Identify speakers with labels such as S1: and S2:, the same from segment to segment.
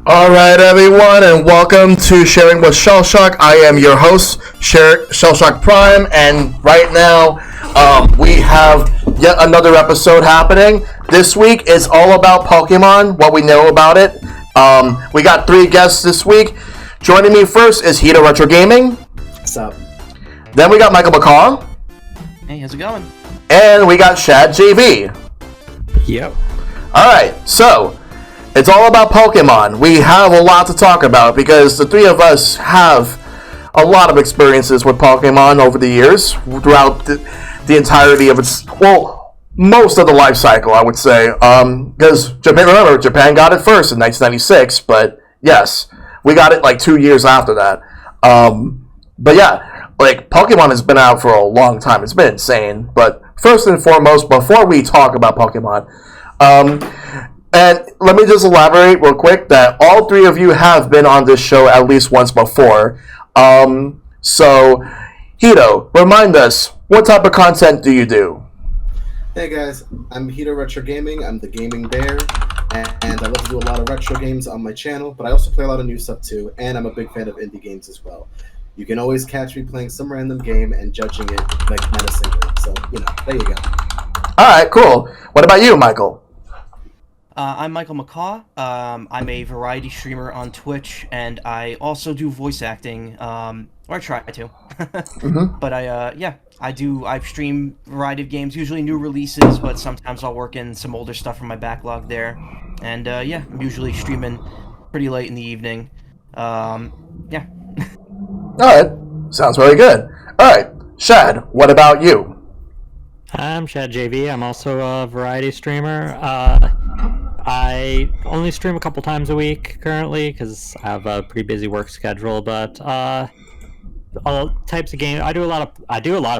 S1: All right, everyone, and welcome to Sharing with Shellshock. I am your host, ShellshockPrime, and right now we have yet another episode happening. This week is all about Pokemon, what we know about it. We got three guests this week. Joining me first is HitoRetroGaming.
S2: What's up?
S1: Then we got MichaelMacaw.
S3: Hey, how's it going?
S1: And we got ShadJV.
S4: Yep.
S1: All right, so it's all about Pokemon. We have a lot to talk about because the three of us have a lot of experiences with Pokemon over the years, throughout the entirety of its, well, most of the life cycle, I would say. Because Japan got it first in 1996, but yes, we got it like 2 years after that. But yeah, like Pokemon has been out for a long time. It's been insane. But first and foremost, before we talk about Pokemon, and let me just elaborate real quick that all three of you have been on this show at least once before. So, Hito, remind us, what type of content do you do?
S2: Hey guys, I'm HitoRetroGaming. I'm the gaming bear, and I love to do a lot of retro games on my channel, but I also play a lot of new stuff too, and I'm a big fan of indie games as well. You can always catch me playing some random game and judging it like menacingly. So, there you go.
S1: Alright, cool. What about you, Michael?
S3: I'm MichaelMacaw. I'm a variety streamer on Twitch, and I also do voice acting, or I try to. But I stream a variety of games, usually new releases, but sometimes I'll work in some older stuff from my backlog there. And I'm usually streaming pretty late in the evening.
S1: Alright, sounds very good. Alright, Shad, what about you?
S4: I'm ShadJV. I'm also a variety streamer. I only stream a couple times a week currently because I have a pretty busy work schedule. But all types of games. I do a lot of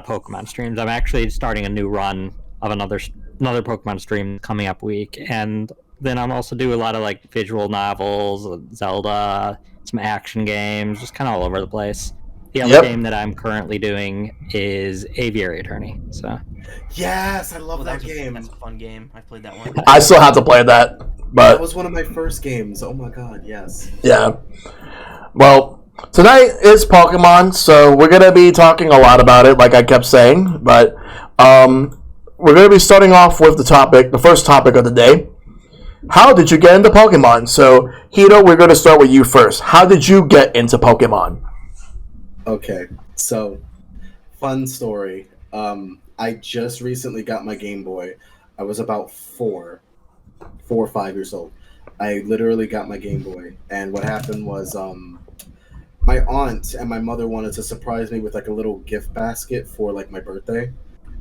S4: Pokemon streams. I'm actually starting a new run of another Pokemon stream coming up week, and then I'm also do a lot of like visual novels, Zelda, some action games, just kind of all over the place. The other game that I'm currently doing is Aviary Attorney. So.
S2: Yes, I love that game.
S3: That's a fun game. I played that one.
S1: I still have to play that, but
S2: That was one of my first games. Oh my god, yes.
S1: yeah. Well, tonight is Pokemon, so we're gonna be talking a lot about it, like I kept saying. But we're gonna be starting off with the first topic of the day. How did you get into Pokemon? So, Hito, we're gonna start with you first. How did you get into Pokemon?
S2: Okay, so fun story. I just recently got my Game Boy. I was about 4 or 5 years old. I literally got my Game Boy, and what happened was my aunt and my mother wanted to surprise me with like a little gift basket for like my birthday.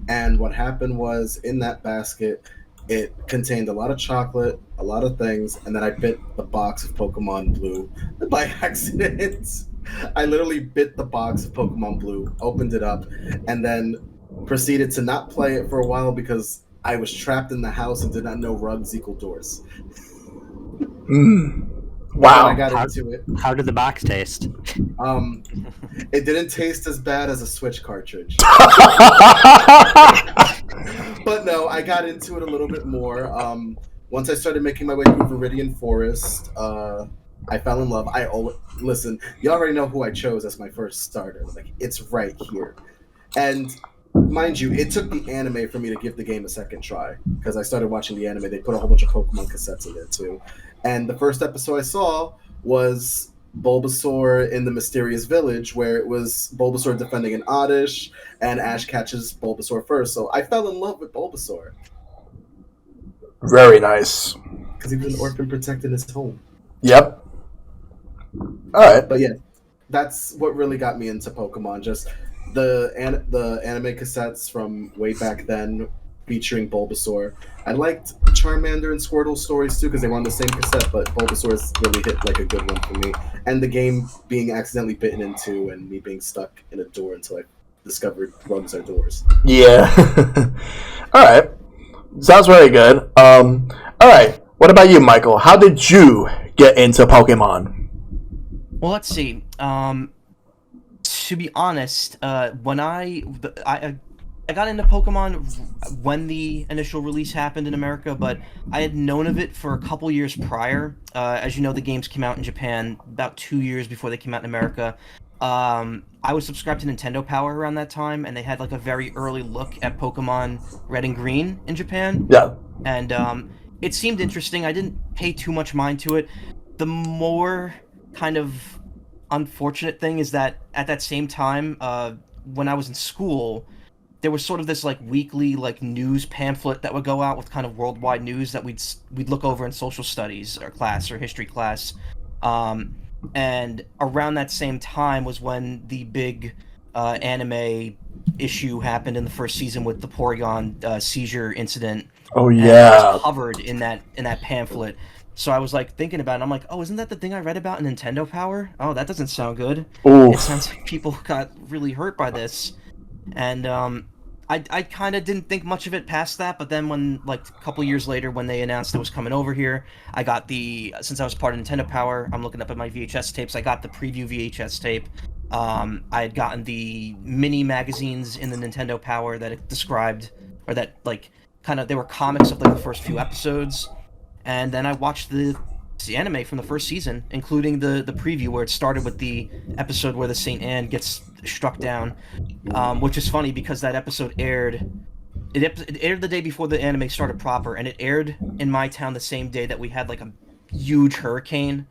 S2: And what happened was in that basket, it contained a lot of chocolate, a lot of things, and then I bit the box of Pokemon Blue by accident. I literally bit the box of Pokemon Blue, opened it up, and then proceeded to not play it for a while because I was trapped in the house and did not know rugs equal doors.
S1: Wow.
S2: I got into it.
S4: How did the box taste?
S2: It didn't taste as bad as a Switch cartridge. But no, I got into it a little bit more. Once I started making my way through Viridian Forest, I fell in love. Listen, you already know who I chose as my first starter. Like, it's right here. And mind you, it took the anime for me to give the game a second try because I started watching the anime. They put a whole bunch of Pokemon cassettes in there too. And the first episode I saw was Bulbasaur in the Mysterious Village, where it was Bulbasaur defending an Oddish, and Ash catches Bulbasaur first. So I fell in love with Bulbasaur.
S1: Very nice.
S2: Because he was an orphan protecting his home.
S1: Yep. Alright.
S2: But yeah, that's what really got me into Pokemon. Just the anime cassettes from way back then featuring Bulbasaur. I liked Charmander and Squirtle stories too because they were on the same cassette, but Bulbasaur's really hit like a good one for me. And the game being accidentally bitten into and me being stuck in a door until I discovered rugs are doors.
S1: Yeah. Alright. Sounds very good. Alright. What about you, Michael? How did you get into Pokemon?
S3: Well, let's see. To be honest, when I I got into Pokemon when the initial release happened in America, but I had known of it for a couple years prior. As you know, the games came out in Japan about 2 years before they came out in America. I was subscribed to Nintendo Power around that time, and they had like a very early look at Pokemon Red and Green in Japan.
S1: Yeah.
S3: And it seemed interesting. I didn't pay too much mind to it. The more kind of unfortunate thing is that at that same time, when I was in school, there was sort of this like weekly like news pamphlet that would go out with kind of worldwide news that we'd look over in social studies or class or history class. And around that same time was when the big anime issue happened in the first season with the Porygon seizure incident.
S1: Oh
S3: And it
S1: yeah.
S3: was covered in that pamphlet. So I was like thinking about it. I'm like, oh, isn't that the thing I read about in Nintendo Power? Oh, that doesn't sound good.
S1: Oof.
S3: It sounds like people got really hurt by this. And I kind of didn't think much of it past that. But then when, like, a couple years later, when they announced it was coming over here, I got since I was part of Nintendo Power, I'm looking up at my VHS tapes. I got the preview VHS tape. I had gotten the mini magazines in the Nintendo Power that it described, or that, like, kind of, they were comics of, like, the first few episodes. And then I watched the anime from the first season, including the preview where it started with the episode where the St. Anne gets struck down, which is funny because that episode aired. It aired the day before the anime started proper, and it aired in my town the same day that we had like a huge hurricane.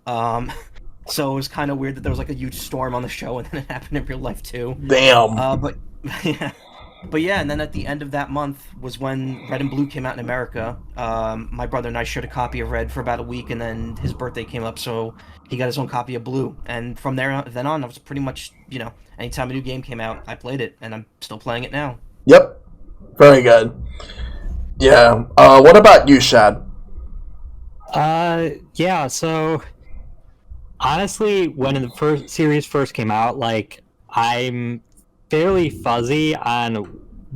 S3: So it was kind of weird that there was like a huge storm on the show, and then it happened in real life too.
S1: Damn.
S3: But yeah. But yeah, and then at the end of that month was when Red and Blue came out in America. My brother and I shared a copy of Red for about a week, and then his birthday came up, so he got his own copy of Blue. And from then on, I was pretty much, anytime a new game came out, I played it, and I'm still playing it now.
S1: Yep. Very good. Yeah. What about you, Shad?
S4: Yeah, so honestly, when the first series first came out, like, I'm fairly fuzzy on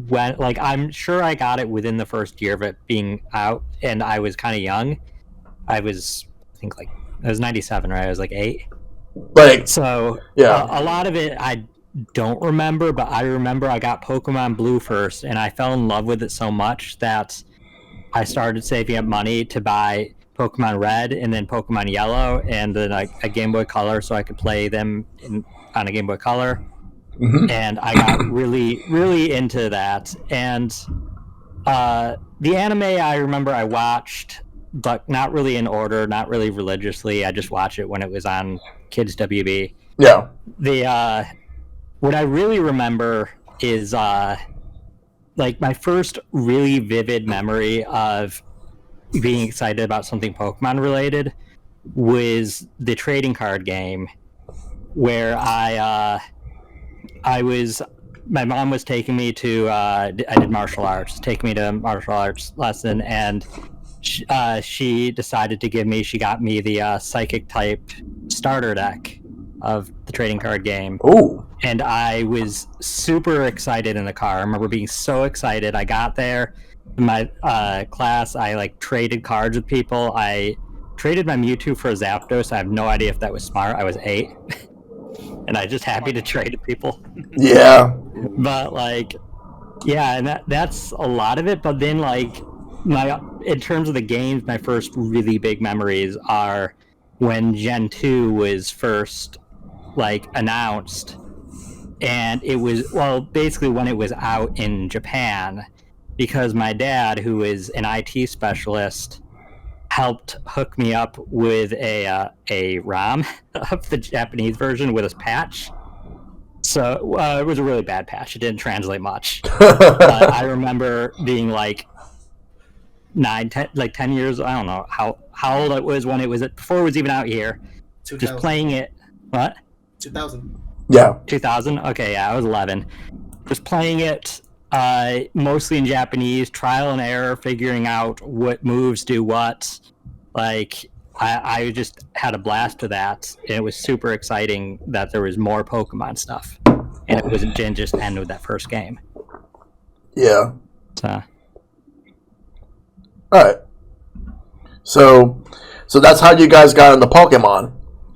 S4: when, like, I'm sure I got it within the first year of it being out, and I was kind of young. I was 97, right? I was like 8.
S1: Like,
S4: So
S1: yeah.
S4: a lot of it I don't remember, but I remember I got Pokemon Blue first, and I fell in love with it so much that I started saving up money to buy Pokemon Red and then Pokemon Yellow, and then a Game Boy Color so I could play them on a Game Boy Color.
S1: Mm-hmm.
S4: And I got really, really into that. And the anime, I remember I watched, but not really in order, not really religiously. I just watched it when it was on Kids WB.
S1: Yeah.
S4: What I really remember is like my first really vivid memory of being excited about something Pokemon related was the trading card game, where my mom was taking me to I did martial arts, taking me to a martial arts lesson, and she decided to she got me the psychic type starter deck of the trading card game.
S1: Ooh.
S4: And I was super excited in the car. I remember being so excited. I got there in my class, I like traded cards with people. I traded my Mewtwo for a Zapdos. I have no idea if that was smart. I was 8. And I just happy to trade with people.
S1: Yeah.
S4: But like, yeah, and that's a lot of it. But then like in terms of the games, my first really big memories are when Gen 2 was first like announced, and it was basically when it was out in Japan, because my dad, who is an IT specialist, helped hook me up with a ROM of the Japanese version with a patch. So it was a really bad patch. It didn't translate much. I remember being like 10 years. I don't know how old it was when it was before it was even out here.
S2: 2000.
S4: Just playing it. What?
S2: 2000.
S1: Yeah.
S4: 2000. Okay, yeah, I was 11. Just playing it. Mostly in Japanese, trial and error, figuring out what moves do what. Like, I just had a blast with that. And it was super exciting that there was more Pokemon stuff. And it didn't just end with that first game.
S1: Yeah.
S4: So.
S1: Alright. So that's how you guys got into Pokemon.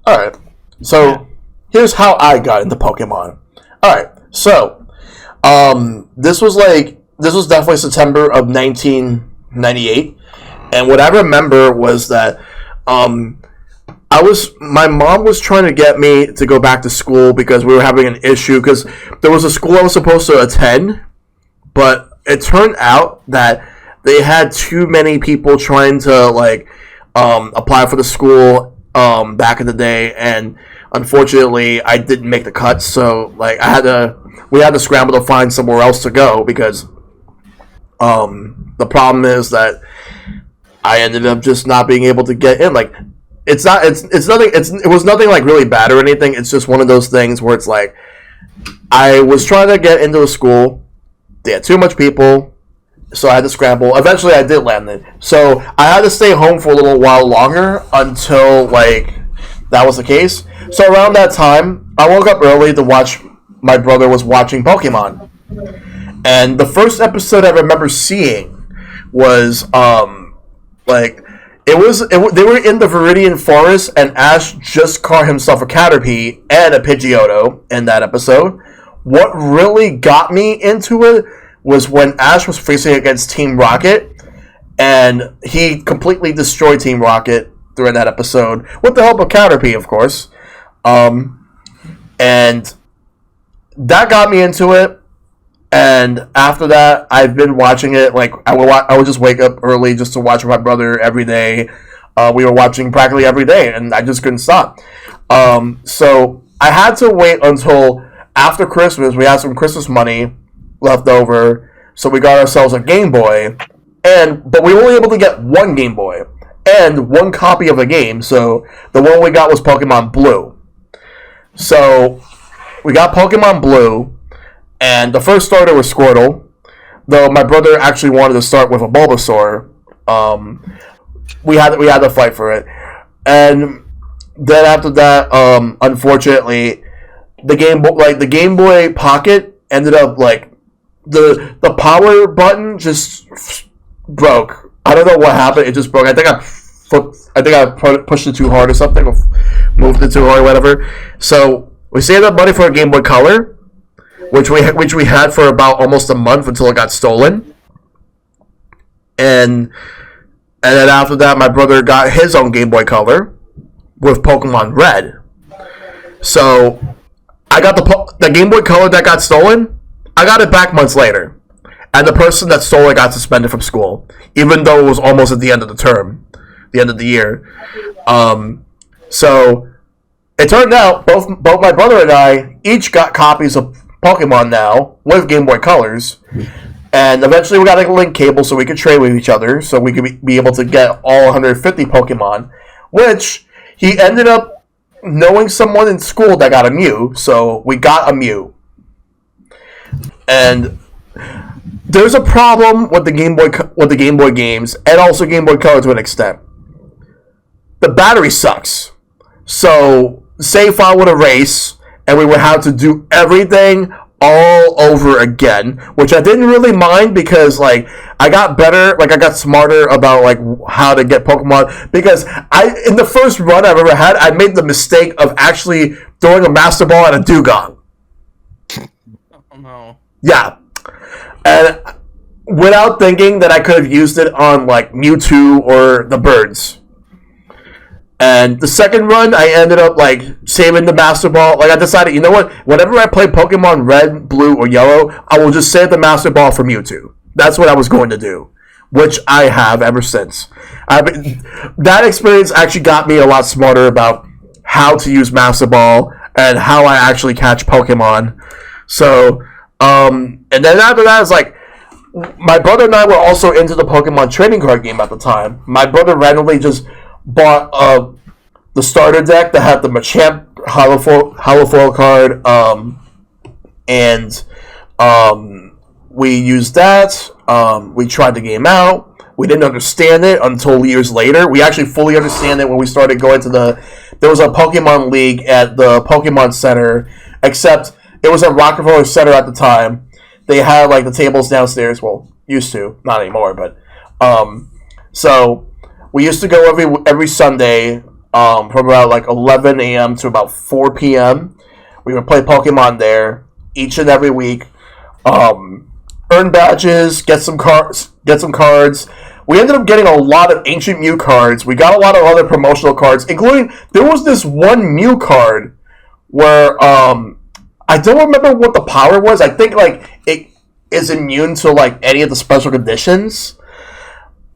S1: Alright. So, here's how I got into Pokemon. Alright. So, This was definitely September of 1998, and what I remember was that my mom was trying to get me to go back to school because we were having an issue because there was a school I was supposed to attend, but it turned out that they had too many people trying to apply for the school back in the day, and unfortunately I didn't make the cut. So we had to scramble to find somewhere else to go because the problem is that I ended up just not being able to get in. It was nothing like really bad or anything. It's just one of those things where it's like I was trying to get into a school. They had too much people, so I had to scramble. Eventually, I did land it. So I had to stay home for a little while longer until that was the case. So around that time, I woke up early to watch. My brother was watching Pokemon, and the first episode I remember seeing was they were in the Viridian Forest, and Ash just caught himself a Caterpie and a Pidgeotto in that episode. What really got me into it was when Ash was facing against Team Rocket, and he completely destroyed Team Rocket during that episode, with the help of Caterpie, of course. And that got me into it, and after that, I've been watching it. I would just wake up early just to watch with my brother every day. We were watching practically every day, and I just couldn't stop. So I had to wait until after Christmas. We had some Christmas money left over, so we got ourselves a Game Boy, but we were only able to get one Game Boy and one copy of the game. So the one we got was Pokemon Blue. So we got Pokemon Blue, and the first starter was Squirtle, though my brother actually wanted to start with a Bulbasaur. We had to fight for it, and then after that, unfortunately, the Game Boy Pocket ended up the power button just broke. I don't know what happened. It just broke. I think I pushed it too hard or something, or moved it too hard or whatever. So we saved up money for a Game Boy Color, which we had for about almost a month until it got stolen. And then after that, my brother got his own Game Boy Color with Pokemon Red. So I got the Game Boy Color that got stolen. I got it back months later, and the person that stole it got suspended from school, even though it was almost at the end of the term, the end of the year. So it turned out both my brother and I each got copies of Pokemon now with Game Boy Colors, and eventually we got a link cable so we could trade with each other, so we could be able to get all 150 Pokemon, which he ended up knowing someone in school that got a Mew, so we got a Mew. And there's a problem with the Game Boy games, and also Game Boy Color to an extent. The battery sucks. So, say if I would race, and we would have to do everything all over again, which I didn't really mind because I got better, I got smarter about how to get Pokemon, because in the first run I've ever had, I made the mistake of actually throwing a Master Ball at a Dugong.
S3: Oh no.
S1: Yeah. And without thinking that I could have used it on Mewtwo or the birds. And the second run, I ended up saving the Master Ball. I decided, you know what? Whenever I play Pokemon Red, Blue, or Yellow, I will just save the Master Ball for Mewtwo. That's what I was going to do, which I have ever since. That experience actually got me a lot smarter about how to use Master Ball and how I actually catch Pokemon. So, and then after that, it's my brother and I were also into the Pokemon trading card game at the time. My brother randomly just bought the starter deck that had the Machamp holofoil card, and we used that. We tried the game out. We didn't understand it until years later. We actually fully understand it when we started going to there was a Pokemon League at the Pokemon Center, except it was at Rockefeller Center at the time. They had the tables downstairs. Well, used to, not anymore, but so we used to go every Sunday from about 11 a.m. to about 4 p.m. We would play Pokemon there each and every week. earn badges, get some cards. We ended up getting a lot of Ancient Mew cards. We got a lot of other promotional cards, including there was this one Mew card where I don't remember what the power was. I think like it is immune to like any of the special conditions.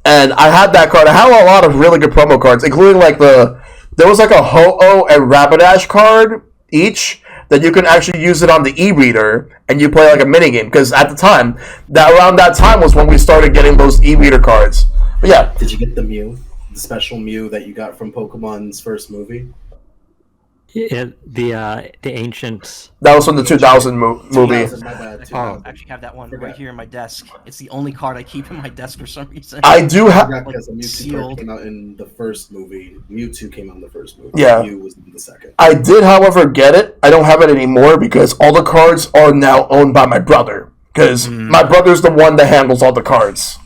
S1: And I had that card. I had a lot of really good promo cards, including like there was like a Ho-Oh and Rapidash card each that you can actually use it on the e-reader and you play like a minigame. Because at the time, around that time was when we started getting those e-reader cards. But yeah.
S2: Did you get the Mew? The special Mew that you got from Pokemon's first movie?
S4: Yeah, the ancient.
S1: That was from the 2000 movie.
S2: 2000, my bad.
S3: I actually have that one right here in my desk. It's the only card I keep in my desk for some reason.
S1: I do have.
S2: Because the Mewtwo card came out in the first movie. Mewtwo came out in the first movie.
S1: Yeah.
S2: Mew was in the second.
S1: I did, however, get it. I don't have it anymore because all the cards are now owned by my brother. Because my brother's the one that handles all the cards.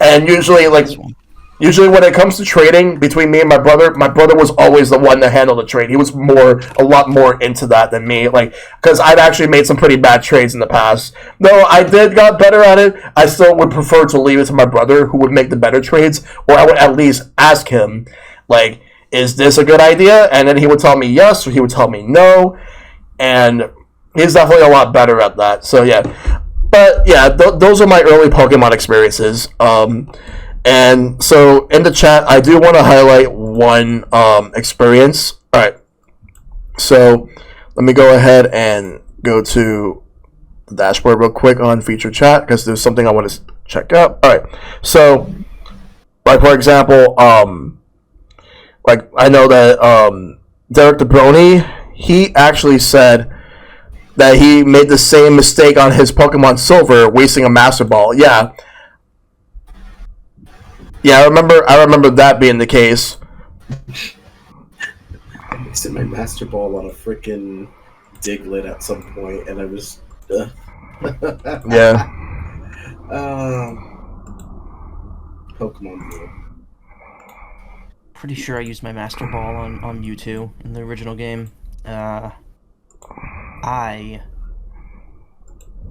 S1: And usually, when it comes to trading between me and my brother was always the one that handled the trade. He was a lot more into that than me. Like, because I'd actually made some pretty bad trades in the past. Though I got better at it, I still would prefer to leave it to my brother, who would make the better trades, or I would at least ask him, like, is this a good idea? And then he would tell me yes, or he would tell me no. And he's definitely a lot better at that. So yeah, but yeah, those are my early Pokemon experiences. And so in the chat, I do want to highlight one experience. All right. So let me go ahead and go to the dashboard real quick on feature chat because there's something I want to check out. All right. So, like for example, like I know that Derek DeBroni, he actually said that he made the same mistake on his Pokemon Silver, wasting a Master Ball. Yeah. Yeah, I remember that being the case.
S2: I wasted my Master Ball on a freaking Diglett at some point, and I was...
S1: Yeah.
S2: Pokemon Blue.
S3: Pretty sure I used my Master Ball on Mewtwo in the original game. I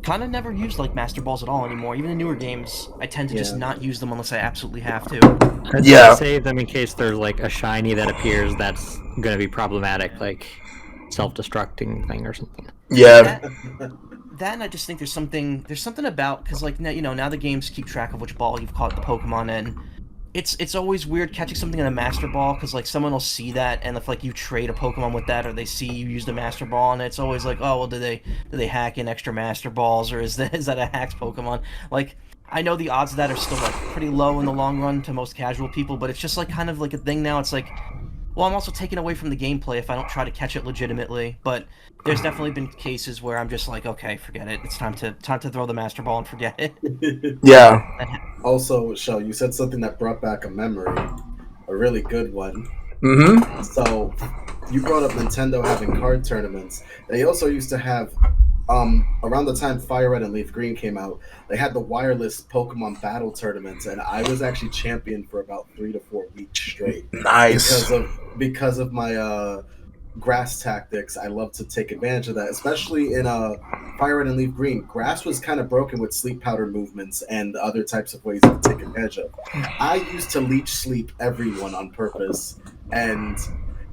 S3: kind of never use like Master Balls at all anymore. Even in newer games, I tend to just not use them unless I absolutely have to.
S1: Yeah.
S4: Save them in case there's like a shiny that appears that's gonna be problematic, like self-destructing thing or something.
S1: Yeah.
S3: That and I just think there's something about, because like now the games keep track of which ball you've caught the Pokemon in. It's always weird catching something in a Master Ball, because like someone will see that, and if like you trade a Pokemon with that, or they see you use the Master Ball, and it's always like, oh well, do they hack in extra Master Balls, or is that a hacked Pokemon? Like, I know the odds of that are still like pretty low in the long run to most casual people, but it's just like kind of like a thing now. It's like, well, I'm also taken away from the gameplay if I don't try to catch it legitimately. But there's definitely been cases where I'm just like, okay, forget it. It's time to throw the Master Ball and forget it.
S1: Yeah.
S2: Also, Shell, you said something that brought back a memory, a really good one.
S1: Mm-hmm.
S2: So, you brought up Nintendo having card tournaments. They also used to have, around the time Fire Red and Leaf Green came out, they had the wireless Pokemon battle tournaments, and I was actually champion for about 3 to 4 weeks straight.
S1: Nice.
S2: Because of my grass tactics. I love to take advantage of that, especially in Fire Red and Leaf Green. Grass was kind of broken with sleep powder movements and other types of ways to take advantage of. I used to leech sleep everyone on purpose, and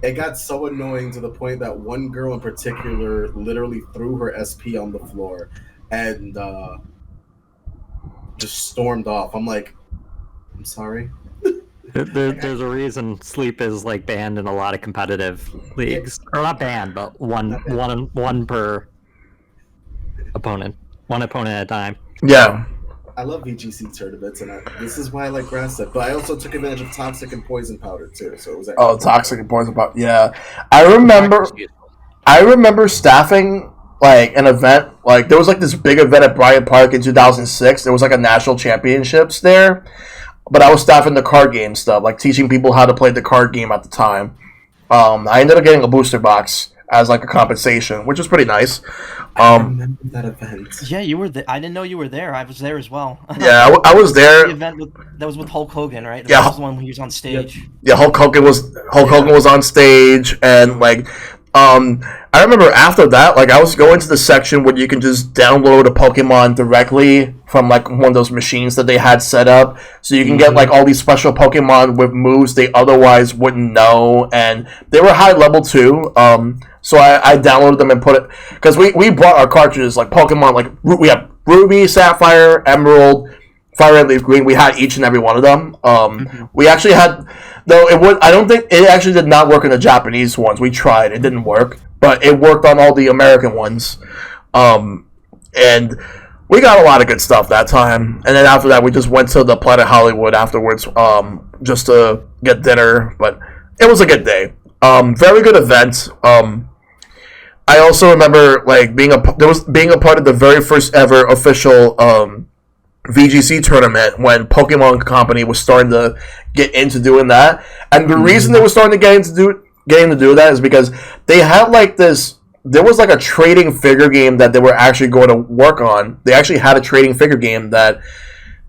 S2: it got so annoying to the point that one girl in particular literally threw her SP on the floor and just stormed off. I'm like, I'm sorry.
S4: There's a reason sleep is like banned in a lot of competitive leagues, or not banned, but one per opponent, one opponent at a time.
S1: Yeah.
S2: I love VGC tournaments, and this is why I like grass set. But I also took advantage of toxic and poison powder too. So it was
S1: toxic and poison powder. Yeah, I remember staffing like an event. Like there was like this big event at Bryant Park in 2006. There was like a national championships there. But I was staffing the card game stuff, like teaching people how to play the card game at the time. I ended up getting a booster box as like a compensation, which was pretty nice.
S2: I remember that event.
S3: Yeah, you were there. I didn't know you were there. I was there as well.
S1: Yeah, I was there.
S3: The event that was with Hulk Hogan, right?
S1: Yeah,
S3: that was the one when he was on stage.
S1: Yeah, Hulk Hogan was on stage, and like I remember after that, like I was going to the section where you can just download a Pokemon directly from like one of those machines that they had set up, so you can get like all these special Pokemon with moves they otherwise wouldn't know, and they were high level too. So I downloaded them and put it because we bought our cartridges like Pokemon, like we have Ruby, Sapphire, Emerald, Fire Red, Leaf Green. We had each and every one of them. We actually had. Though it would, I don't think it actually did not work in the Japanese ones. We tried, it didn't work, but it worked on all the American ones, and we got a lot of good stuff that time. And then after that, we just went to the Planet Hollywood afterwards, just to get dinner. But it was a good day. Very good event. I also remember like being a part of the very first ever official VGC tournament when Pokemon Company was starting to get into doing that, and the reason they were starting to getting to do that is because they had like this. There was like a trading figure game that they were actually going to work on. They actually had a trading figure game that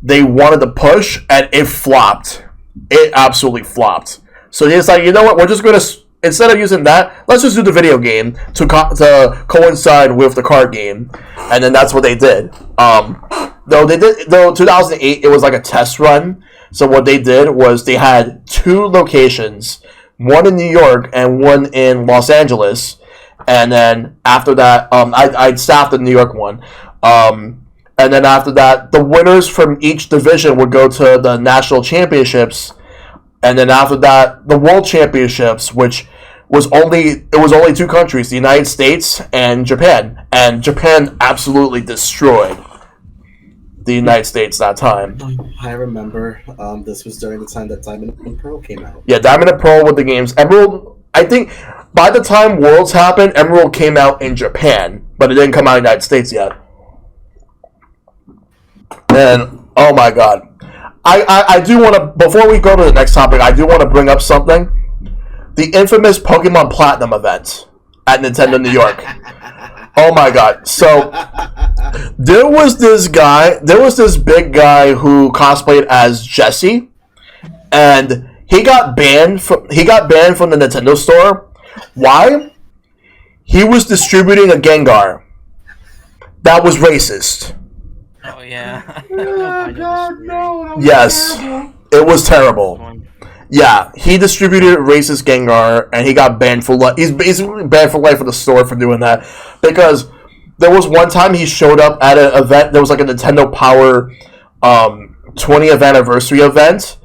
S1: they wanted to push, and it flopped. It absolutely flopped. So they decided, you know what? We're just going to, instead of using that, let's just do the video game to coincide with the card game, and then that's what they did. Though 2008, it was like a test run. So what they did was they had 2 locations, one in New York and one in Los Angeles. And then after that, I staffed the New York one. And then after that, the winners from each division would go to the national championships. And then after that, the world championships, which was only 2 countries, the United States and Japan. And Japan absolutely destroyed the United States that time.
S2: I remember this was during the time that Diamond and Pearl came out.
S1: Yeah, Diamond and Pearl with the games. Emerald, I think by the time Worlds happened, Emerald came out in Japan, but it didn't come out in the United States yet. And, oh my god. I do want to, before we go to the next topic, I do want to bring up something. The infamous Pokemon Platinum event at Nintendo New York. Oh my god. So, there was this big guy who cosplayed as Jesse, and he got banned from the Nintendo store. Why? He was distributing a Gengar. That was racist.
S3: Oh yeah.
S2: Oh god, no.
S1: Yes. It was terrible. Yeah, he distributed racist Gengar, and he got banned for life. He's basically banned for life from the store for doing that, because there was one time he showed up at an event. There was like a Nintendo Power 20th anniversary event.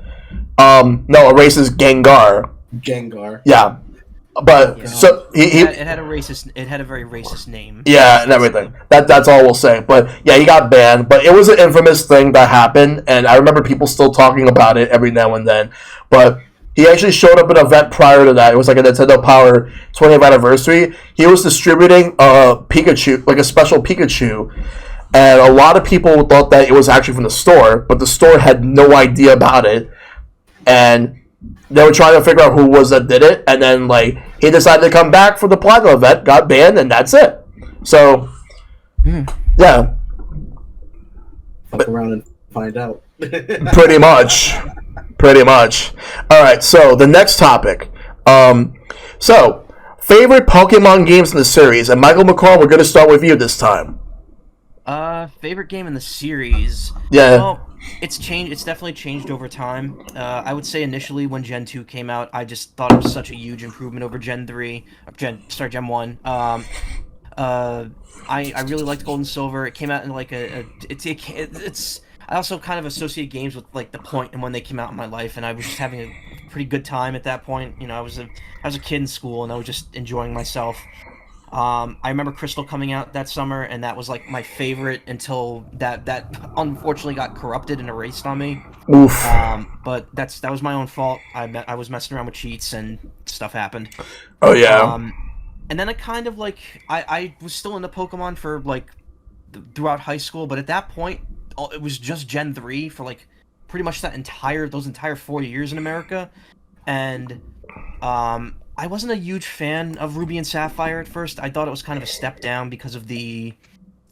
S1: No, a racist Gengar.
S2: Gengar.
S1: Yeah, but so
S3: it had a very racist name.
S1: Yeah, and everything. That's all we'll say. But yeah, he got banned. But it was an infamous thing that happened, and I remember people still talking about it every now and then. But he actually showed up at an event prior to that. It was like a Nintendo Power 20th anniversary. He was distributing a Pikachu, like a special Pikachu, and a lot of people thought that it was actually from the store, but the store had no idea about it, and they were trying to figure out who was that did it, and then like he decided to come back for the Platinum event, got banned, and that's it. So, yeah.
S2: Fuck around and find out.
S1: Pretty much. Alright, so the next topic. So, favorite Pokemon games in the series. And MichaelMacaw, we're going to start with you this time.
S3: Favorite game in the series?
S1: Yeah.
S3: Well, it's changed. It's definitely changed over time. I would say initially when Gen 2 came out, I just thought it was such a huge improvement over Gen 3. Gen 1. I really liked Gold and Silver. It came out in like it's. I also kind of associate games with like the point and when they came out in my life, and I was just having a pretty good time at that point. You know, I was a kid in school, and I was just enjoying myself. I remember Crystal coming out that summer, and that was like my favorite until that unfortunately got corrupted and erased on me.
S1: Oof.
S3: But that was my own fault. I was messing around with cheats and stuff happened.
S1: Oh yeah.
S3: And then I kind of like I was still into Pokemon for like throughout high school, but at that point it was just Gen 3 for like pretty much those entire 4 years in America, and I wasn't a huge fan of Ruby and Sapphire at first. I thought it was kind of a step down because of the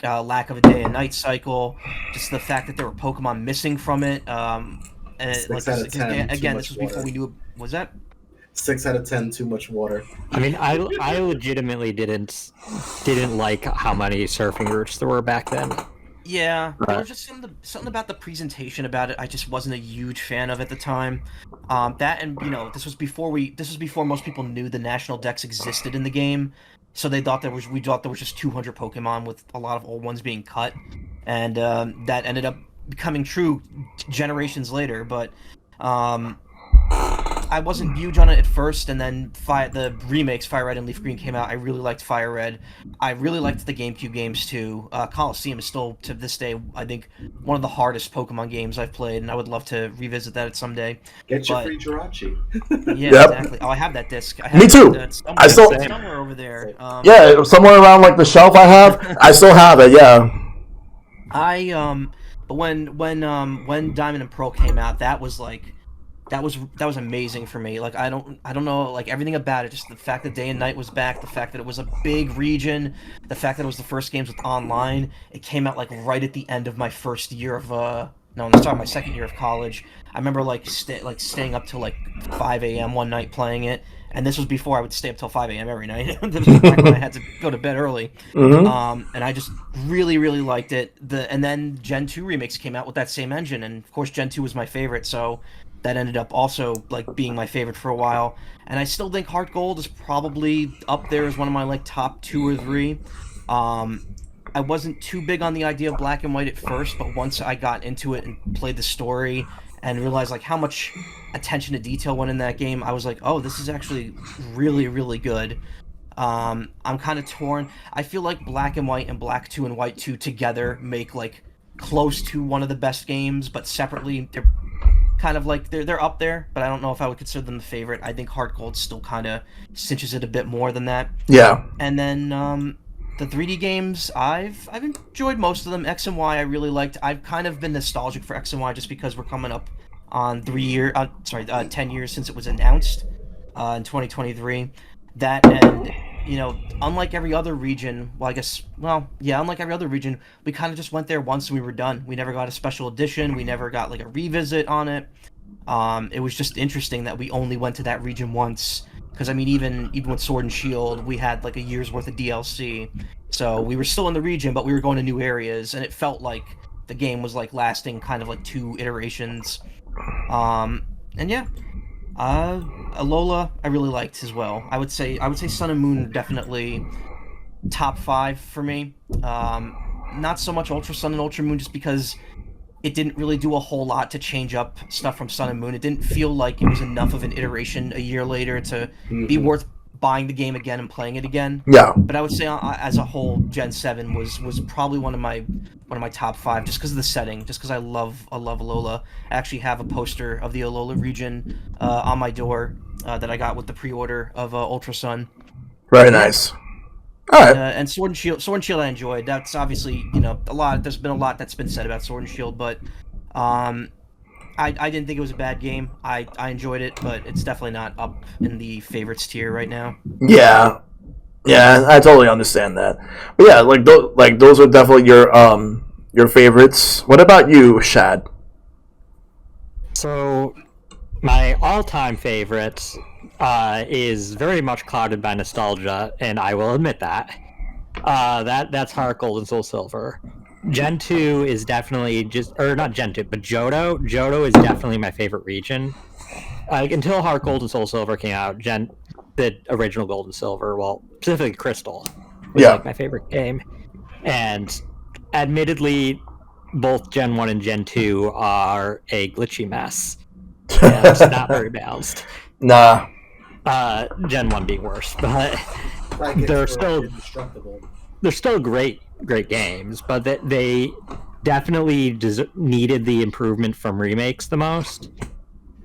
S3: lack of a day and night cycle, just the fact that there were Pokemon missing from it. And it, like, again, this was before we knew. Was that?
S2: 6 out of 10. Too much water.
S4: I mean, I legitimately didn't like how many surfing routes there were back then.
S3: Yeah, there was just something about the presentation about it I just wasn't a huge fan of at the time. That and this was before most people knew the national decks existed in the game, so we thought there was just 200 Pokemon with a lot of old ones being cut, and that ended up becoming true generations later. But I wasn't huge on it at first, and then the remakes, Fire Red and Leaf Green, came out. I really liked Fire Red. I really liked the GameCube games too. Coliseum is still, to this day, I think, one of the hardest Pokemon games I've played, and I would love to revisit that someday.
S2: Get your free Jirachi.
S3: Yeah,
S1: Yep.
S3: exactly. Oh, I have that disc.
S1: Me too.
S3: It's somewhere over there.
S1: Yeah, somewhere around like the shelf I have. I still have it. Yeah.
S3: But when Diamond and Pearl came out, that was amazing for me. Like I don't know, like everything about it, just the fact that Day and Night was back, the fact that it was a big region, the fact that it was the first games with online. It came out like right at the end of my first year of my second year of college. I remember staying up till like 5 a.m. one night playing it, and this was before I would stay up till 5 a.m. every night. This was back when I had to go to bed early.
S1: Mm-hmm.
S3: And I just really, really liked it. And then Gen 2 remakes came out with that same engine, and of course Gen 2 was my favorite, so that ended up also like being my favorite for a while. And I still think Heart Gold is probably up there as one of my like top 2 or 3. I wasn't too big on the idea of Black and White at first, but once I got into it and played the story and realized like how much attention to detail went in that game, I was like, oh, this is actually really, really good. I'm kind of torn. I feel like Black and White and Black 2 and White 2 together make like close to one of the best games, but separately they're kind of like they're up there, but I don't know if I would consider them the favorite. I think Heart Gold still kind of cinches it a bit more than that.
S1: Yeah.
S3: And then the 3D games, I've enjoyed most of them. X and Y I really liked. I've kind of been nostalgic for X and Y just because we're coming up on 10 years since it was announced in 2023. That and unlike every other region, unlike every other region, we kind of just went there once and we were done. We never got a special edition. We never got like a revisit on it. It was just interesting that we only went to that region once. Because I mean, even with Sword and Shield, we had like a year's worth of DLC. So we were still in the region, but we were going to new areas, and it felt like the game was like lasting kind of like 2 iterations. And yeah. Alola, I really liked as well. I would say Sun and Moon definitely top 5 for me. Not so much Ultra Sun and Ultra Moon, just because it didn't really do a whole lot to change up stuff from Sun and Moon. It didn't feel like it was enough of an iteration a year later to be worth buying the game again and playing it again.
S1: Yeah.
S3: But I would say as a whole, Gen 7 was probably one of my top 5, just because of the setting, just because I love Alola. I actually have a poster of the Alola region on my door that I got with the pre-order of Ultra Sun.
S1: Very nice. All right.
S3: And Sword and Shield I enjoyed. That's obviously, a lot. There's been a lot that's been said about Sword and Shield, but I didn't think it was a bad game. I enjoyed it, but it's definitely not up in the favorites tier right now.
S1: Yeah, I totally understand that. But yeah, those are definitely your favorites. What about you, Shad?
S4: So, my all-time favorite is very much clouded by nostalgia, and I will admit that. That's Heart Gold and Soul Silver. Gen 2 is definitely not Gen 2, but Johto. Johto is definitely my favorite region. Until Heart Gold and Soul Silver came out, the original Gold and Silver, well, specifically Crystal, was like my favorite game. And admittedly, both Gen 1 and Gen 2 are a glitchy mess. And not very balanced.
S1: Nah.
S4: Gen 1 being worse, but they're still great games, but they definitely needed the improvement from remakes the most.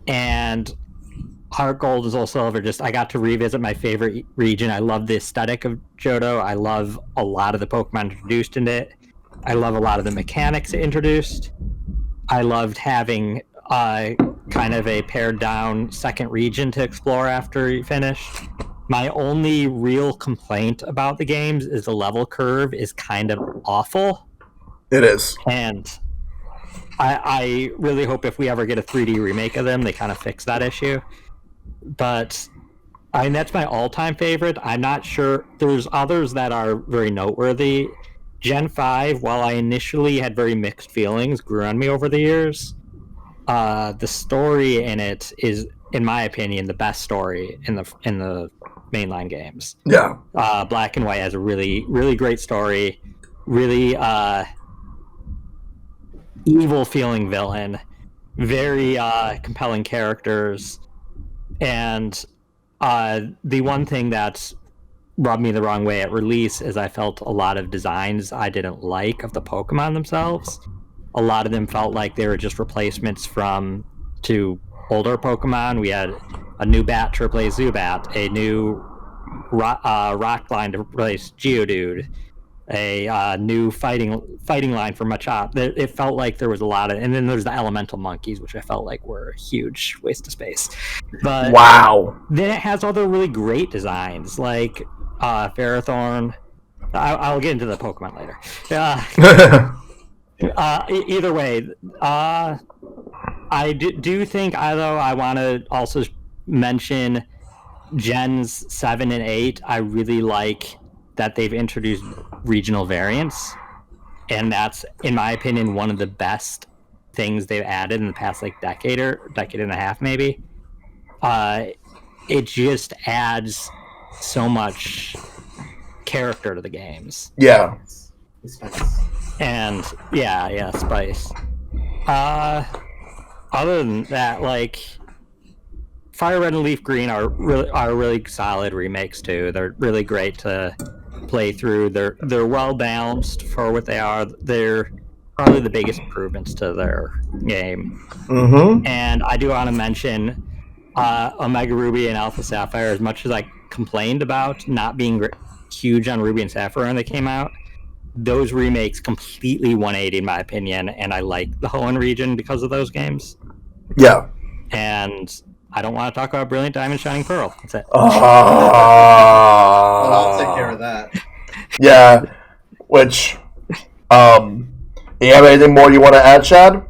S4: And Heart Gold is also I got to revisit my favorite region. I love the aesthetic of Johto. I love a lot of the Pokemon introduced in it. I love a lot of the mechanics it introduced. I loved having kind of a pared down second region to explore after you finished. My only real complaint about the games is the level curve is kind of awful.
S1: It is.
S4: And I really hope if we ever get a 3D remake of them, they kind of fix that issue. But I mean, that's my all-time favorite. I'm not sure. There's others that are very noteworthy. Gen 5, while I initially had very mixed feelings, grew on me over the years. The story in it is, in my opinion, the best story in the mainline games.
S1: Yeah.
S4: Black and White has a really, really great story. Really evil-feeling villain. Very compelling characters. And the one thing that's rubbed me the wrong way at release is I felt a lot of designs I didn't like of the Pokemon themselves. A lot of them felt like they were just replacements to older Pokemon. We had a new bat to replace Zubat, a new rock line to replace Geodude, a new fighting line for Machop. It felt like there was a lot of, and then there's the elemental monkeys, which I felt like were a huge waste of space. But
S1: Wow.
S4: then it has other really great designs, like Ferrothorn. I'll get into the Pokemon later. Either way, I do think, although I want to also mention Gens 7 and 8, I really like that they've introduced regional variants, and that's, in my opinion, one of the best things they've added in the past decade and a half, maybe. It just adds so much character to the games.
S1: Yeah.
S4: And spice. Other than that, Fire Red and Leaf Green are really solid remakes too. They're really great to play through. They're well balanced for what they are. They're probably the biggest improvements to their game.
S1: Mm-hmm.
S4: And I do want to mention Omega Ruby and Alpha Sapphire. As much as I complained about not being huge on Ruby and Sapphire when they came out, those remakes completely 180 in my opinion, and I like the Hoenn region because of those games.
S1: Yeah.
S4: And I don't want to talk about Brilliant Diamond Shining Pearl. That's it.
S2: Well, I'll take care of that.
S1: Yeah. Which, you have anything more you want to add, Shad?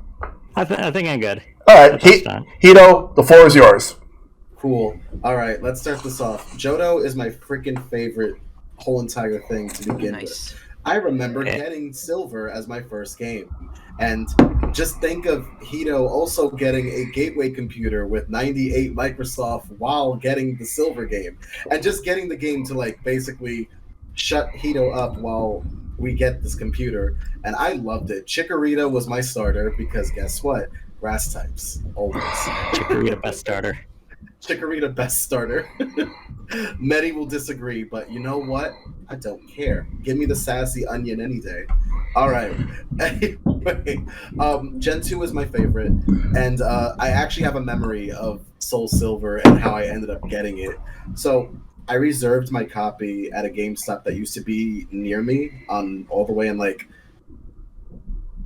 S4: I think I'm good.
S1: All right. Hito, the floor is yours.
S2: Cool. All right, let's start this off. Johto is my freaking favorite whole entire thing to begin with. I remember getting Silver as my first game. And just think of Hito also getting a gateway computer with 98 Microsoft while getting the Silver game. And just getting the game to basically shut Hito up while we get this computer. And I loved it. Chikorita was my starter because guess what? Grass types. Always.
S4: Chikorita best starter.
S2: Chikorita best starter. Many will disagree, but you know what? I don't care. Give me the sassy onion any day. All right. Anyway, Gen 2 is my favorite, and I actually have a memory of Soul Silver and how I ended up getting it. So I reserved my copy at a GameStop that used to be near me, all the way in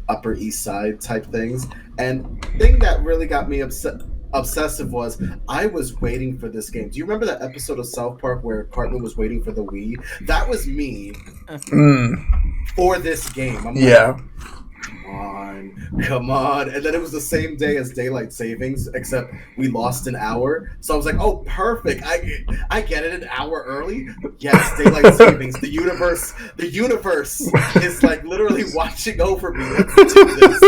S2: Upper East Side type things. And thing that really got me obsessive was I was waiting for this game. Do you remember that episode of South Park where Cartman was waiting for the Wii? That was me for this game. I'm like, come on. And then it was the same day as Daylight Savings, except we lost an hour. So I was like, oh, perfect. I get it an hour early. Yes, Daylight Savings. The universe is literally watching over me. Let's do this.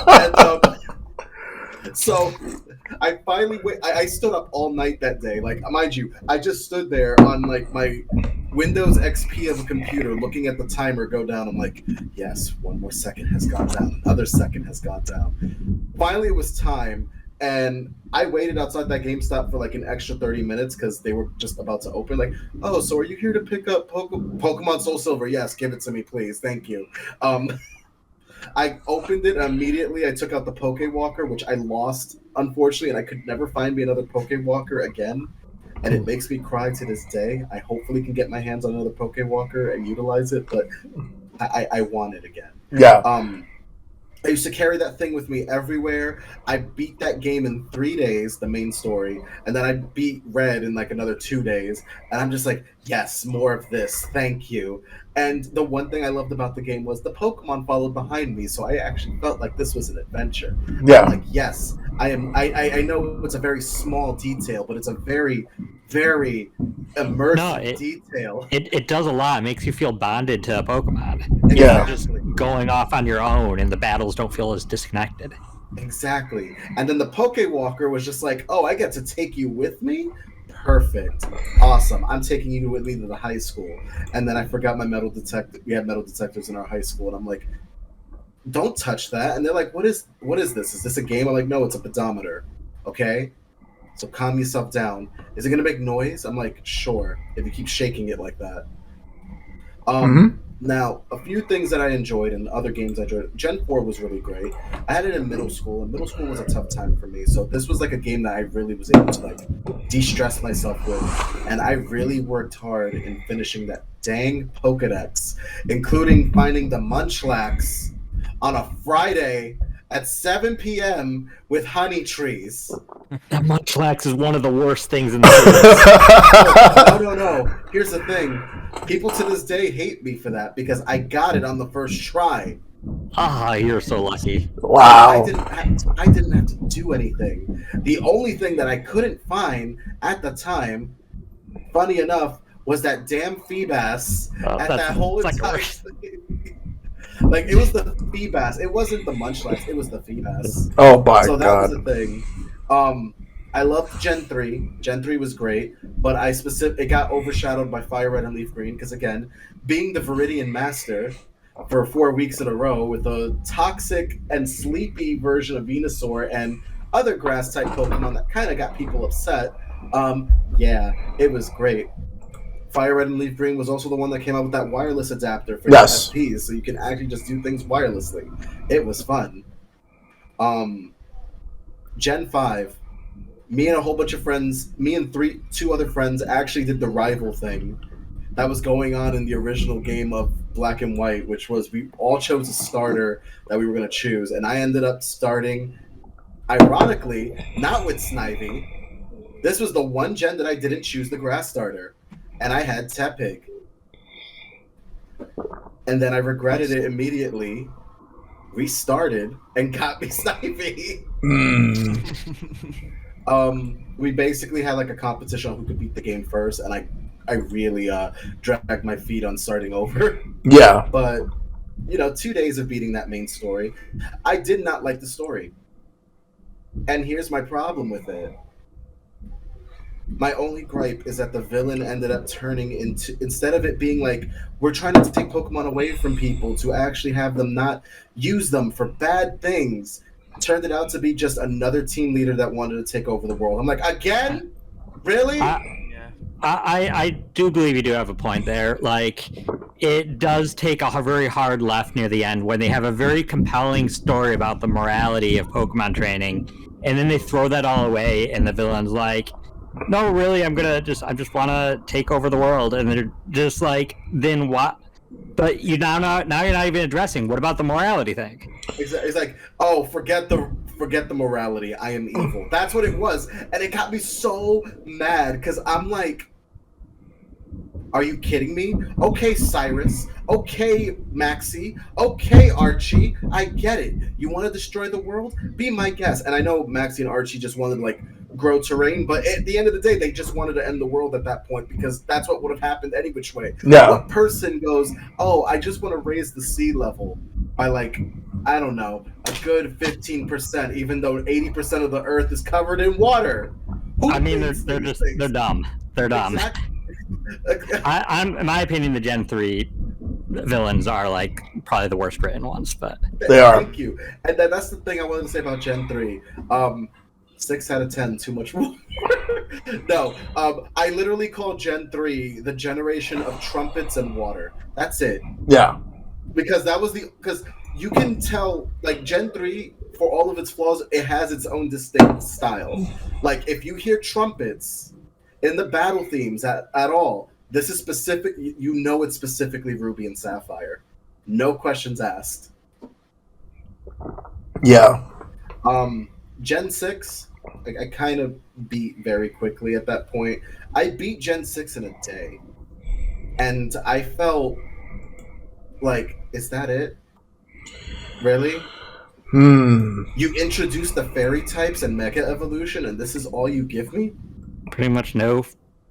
S2: And, so I finally I stood up all night that day. Mind you, I just stood there on my Windows XP of a computer looking at the timer go down. I'm like, yes, one more second has gone down. Another second has gone down. Finally, it was time. And I waited outside that GameStop for an extra 30 minutes because they were just about to open. Oh, so are you here to pick up Pokemon Soul Silver? Yes, give it to me, please. Thank you. I opened it and immediately I took out the Pokewalker, which I lost, unfortunately, and I could never find me another Pokewalker again. And it makes me cry to this day. I hopefully can get my hands on another Pokewalker and utilize it, but I want it again.
S1: Yeah.
S2: I used to carry that thing with me everywhere. I beat that game in 3 days, the main story, and then I beat Red in another 2 days. And I'm just like, yes, more of this. Thank you. And the one thing I loved about the game was the Pokemon followed behind me, so I actually felt like this was an adventure.
S1: Yeah.
S2: I'm like, yes, I know it's a very small detail, but it's a very, very
S4: No,
S2: immersive detail.
S4: It does a lot. It makes you feel bonded to a Pokemon.
S1: Yeah.
S4: You're just going off on your own, and the battles don't feel as disconnected.
S2: Exactly. And then the Pokewalker was just like, oh, I get to take you with me? Perfect. Awesome. I'm taking you with me to the high school. And then I forgot my metal detector. We had metal detectors in our high school, and I'm like, don't touch that. And they're like, what is this? Is this a game? I'm like, no, it's a pedometer. Okay? So calm yourself down. Is it gonna make noise? I'm like, sure, if you keep shaking it like that. Now, a few things that I enjoyed and other games I enjoyed. Gen 4 was really great. I had it in middle school, and middle school was a tough time for me. So this was like a game that I really was able to like de-stress myself with. And I really worked hard in finishing that dang Pokedex, including finding the Munchlax on a Friday at 7 p.m. with honey trees.
S4: That Munchlax is one of the worst things in the series.
S2: No. Here's the thing. People to this day hate me for that because I got it on the first try.
S4: Ah, you're so lucky.
S1: Wow.
S2: I didn't have to do anything. The only thing that I couldn't find at the time, funny enough, was that damn Feebas at that whole entire thing. Like, it was the Feebas. It wasn't the Munchlax. It was the Feebas.
S1: Oh my god.
S2: So that was the thing. I loved Gen 3. Gen 3 was great, but it got overshadowed by Fire Red and Leaf Green because, again, being the Viridian Master for 4 weeks in a row with a toxic and sleepy version of Venusaur and other grass-type Pokemon that kind of got people upset, yeah, it was great. Fire Red and Leaf Green was also the one that came out with that wireless adapter for SPs, so you can actually just do things wirelessly. It was fun. Gen 5, me and a whole bunch of friends, me and two other friends actually did the rival thing that was going on in the original game of Black and White, which was we all chose a starter that we were going to choose, and I ended up starting, ironically, not with Snivy. This was the one gen that I didn't choose the grass starter, and I had Tepig. And then I regretted it immediately, restarted, and got me Snivy. We basically had like a competition on who could beat the game first, and I really dragged my feet on starting over.
S1: Yeah.
S2: But, 2 days of beating that main story, I did not like the story. And here's my problem with it. My only gripe is that the villain ended up turning into, instead of it being like, we're trying to take Pokemon away from people to actually have them not use them for bad things, turned it out to be just another team leader that wanted to take over the world. I'm like, again? Really?
S4: I do believe you do have a point there. Like, it does take a very hard left near the end when they have a very compelling story about the morality of Pokemon training, and then they throw that all away, and the villain's like, no, really, I just want to take over the world, and they're just like, then what? But you're now you're not even addressing what about the morality thing?
S2: It's like, oh, forget the morality. I am evil. That's what it was, and it got me so mad because I'm like, are you kidding me? Okay, Cyrus. Okay, Maxie. Okay, Archie. I get it. You want to destroy the world? Be my guest. And I know Maxie and Archie just wanted to like grow terrain, but at the end of the day, they just wanted to end the world at that point because that's what would have happened any which way.
S1: Yeah.
S2: What person goes, oh, I just want to raise the sea level by like, I don't know, a good 15%, even though 80% of the Earth is covered in water?
S4: I mean, they're dumb. They're dumb.
S2: Exactly.
S4: I'm in my opinion, the Gen 3 villains are like probably the worst written ones, but
S1: they are.
S2: Thank you. And that's the thing I wanted to say about Gen 3. 6 out of 10, too much more. No, I literally call Gen 3 the generation of trumpets and water. That's it.
S1: Yeah.
S2: Because because you can tell, like, Gen 3, for all of its flaws, it has its own distinct style. Like, if you hear trumpets in the battle themes at all, this is specific, it's specifically Ruby and Sapphire. No questions asked.
S1: Yeah.
S2: Gen 6, I kind of beat very quickly at that point. I beat Gen 6 in a day. And I felt like, is that it? Really? You introduce the fairy types and mega evolution, and this is all you give me?
S4: Pretty much no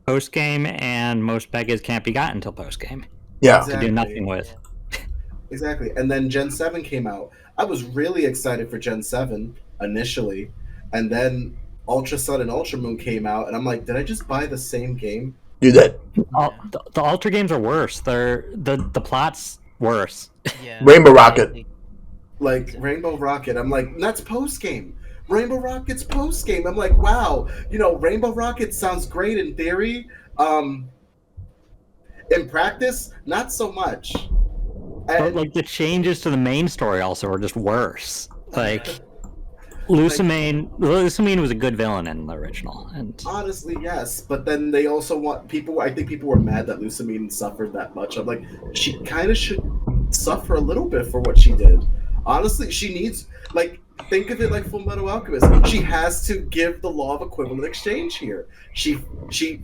S4: post game, and most beggars can't be gotten until post game.
S1: Yeah.
S2: Exactly.
S4: To do nothing with.
S2: Exactly. And then Gen 7 came out. I was really excited for Gen 7 initially, and then Ultra Sun and Ultra Moon came out, and I'm like, did I just buy the same game?
S1: You did.
S4: The Ultra games are worse. The plot's worse.
S3: Yeah.
S1: Rainbow Rocket.
S2: Like Rainbow Rocket, I'm like, that's post game. Rainbow Rocket's post game. I'm like, wow, Rainbow Rocket sounds great in theory. In practice, not so much.
S4: But like the changes to the main story also are just worse. Like Lusamine was a good villain in the original, and
S2: honestly, yes. But then they also want people. I think people were mad that Lusamine suffered that much. I'm like, she kind of should suffer a little bit for what she did. Honestly, she needs think of it like Full Metal Alchemist. She has to give the law of equivalent exchange here. She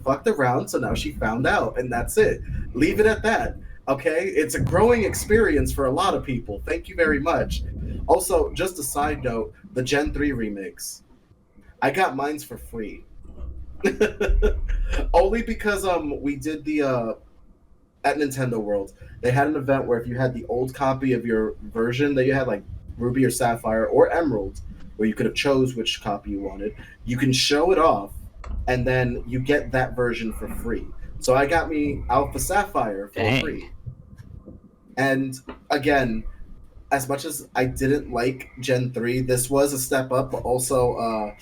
S2: fucked around, so now she found out, and that's it. Leave it at that. Okay, it's a growing experience for a lot of people. Thank you very much. Also, just a side note, the Gen 3 remakes. I got mines for free. Only because we did the at Nintendo World, they had an event where if you had the old copy of your version that you had, like Ruby or Sapphire or Emerald, where you could have chose which copy you wanted, you can show it off, and then you get that version for free. So I got me Alpha Sapphire for free. And again, as much as I didn't like Gen 3, this was a step up, but also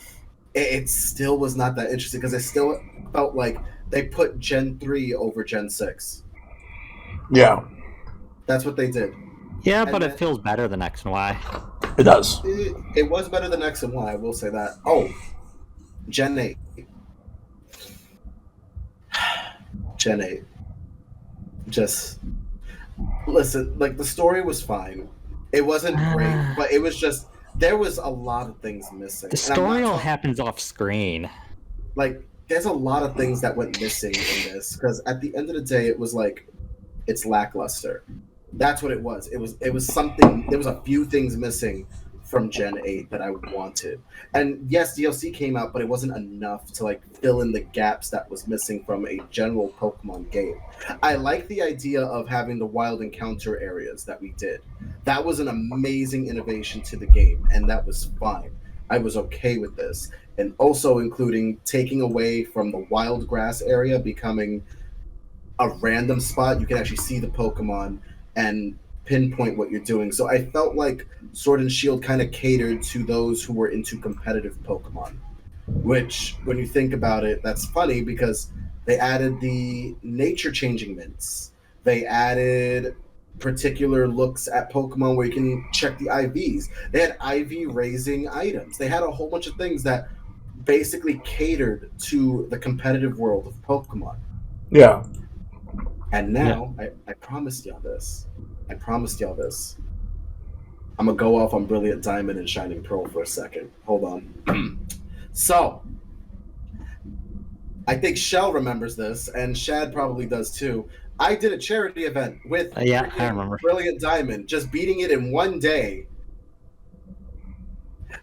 S2: it still was not that interesting because I still felt like they put Gen 3 over Gen 6.
S1: Yeah.
S2: That's what they did.
S4: Yeah, but it feels better than X and Y.
S1: It does.
S2: It was better than X and Y, I will say that. Oh, Gen 8. Gen 8. Just listen, like the story was fine. It wasn't great, but it was just there was a lot of things missing.
S4: The story all happens off screen.
S2: Like there's a lot of things that went missing in this because at the end of the day, it was like it's lackluster. That's what it was. It was something. There was a few things missing from Gen 8 that I wanted. And yes, DLC came out, but it wasn't enough to like fill in the gaps that was missing from a general Pokemon game. I like the idea of having the wild encounter areas that we did. That was an amazing innovation to the game, and that was fine. I was okay with this. And also including taking away from the wild grass area, becoming a random spot. You can actually see the Pokemon and pinpoint what you're doing. So I felt like Sword and Shield kind of catered to those who were into competitive Pokemon, which when you think about it, that's funny because they added the nature changing mints. They added particular looks at Pokemon where you can check the IVs. They had IV raising items. They had a whole bunch of things that basically catered to the competitive world of Pokemon.
S1: Yeah.
S2: And now, I promised y'all this. I'm going to go off on Brilliant Diamond and Shining Pearl for a second. Hold on. So, I think Shell remembers this, and Shad probably does too. I did a charity event with
S4: I remember.
S2: Brilliant Diamond, just beating it in one day.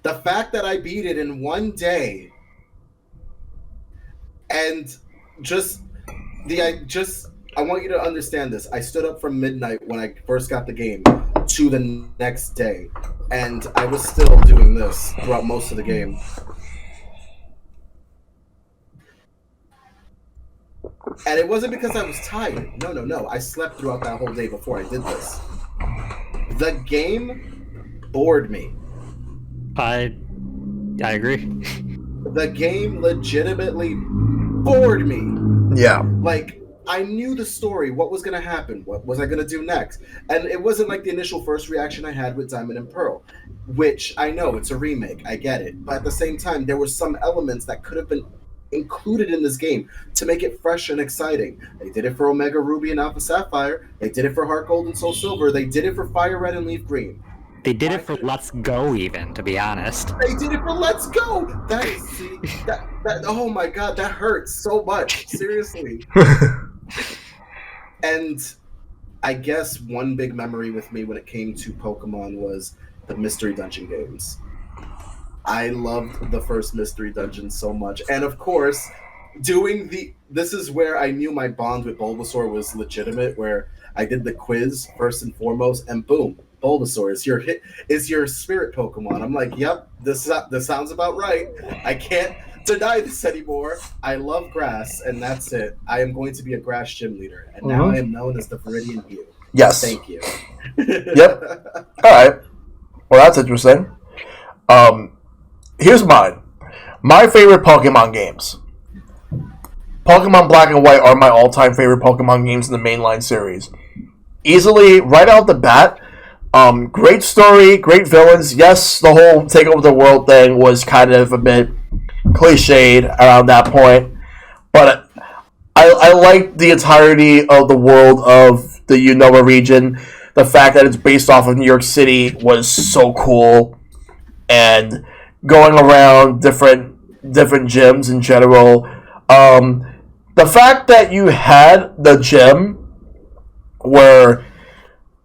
S2: The fact that I beat it in one day, and I want you to understand this. I stood up from midnight when I first got the game to the next day, and I was still doing this throughout most of the game. And it wasn't because I was tired. No. I slept throughout that whole day before I did this. The game bored me.
S4: I agree.
S2: The game legitimately bored me.
S1: Yeah.
S2: Like, I knew the story, what was going to happen, what was I going to do next. And it wasn't like the initial first reaction I had with Diamond and Pearl, which I know it's a remake, I get it. But at the same time, there were some elements that could have been included in this game to make it fresh and exciting. They did it for Omega Ruby and Alpha Sapphire. They did it for Heart Gold and Soul Silver. They did it for Fire Red and Leaf Green.
S4: They did it for Let's Go, even, to be honest.
S2: They did it for Let's Go! That oh my god, that hurts so much. Seriously. And I guess one big memory with me when it came to Pokemon was the Mystery Dungeon games. I loved the first Mystery Dungeon so much. And of course, this is where I knew my bond with Bulbasaur was legitimate, where I did the quiz first and foremost, and boom, Bulbasaur is your spirit Pokemon. I'm like, yep, this sounds about right. I can't deny this anymore. I love grass, and that's it. I am going to be a grass gym leader, and now I am known as the Viridian Hue.
S1: Yes.
S2: Thank you.
S1: Yep. All right. Well, that's interesting. Here's mine. My favorite Pokemon games. Pokemon Black and White are my all-time favorite Pokemon games in the mainline series. Easily, right out the bat, great story, great villains. Yes, the whole take over the world thing was kind of a bit cliched around that point, but I like the entirety of the world of the Unova region. The fact that it's based off of New York City was so cool, and going around different gyms in general. The fact that you had the gym where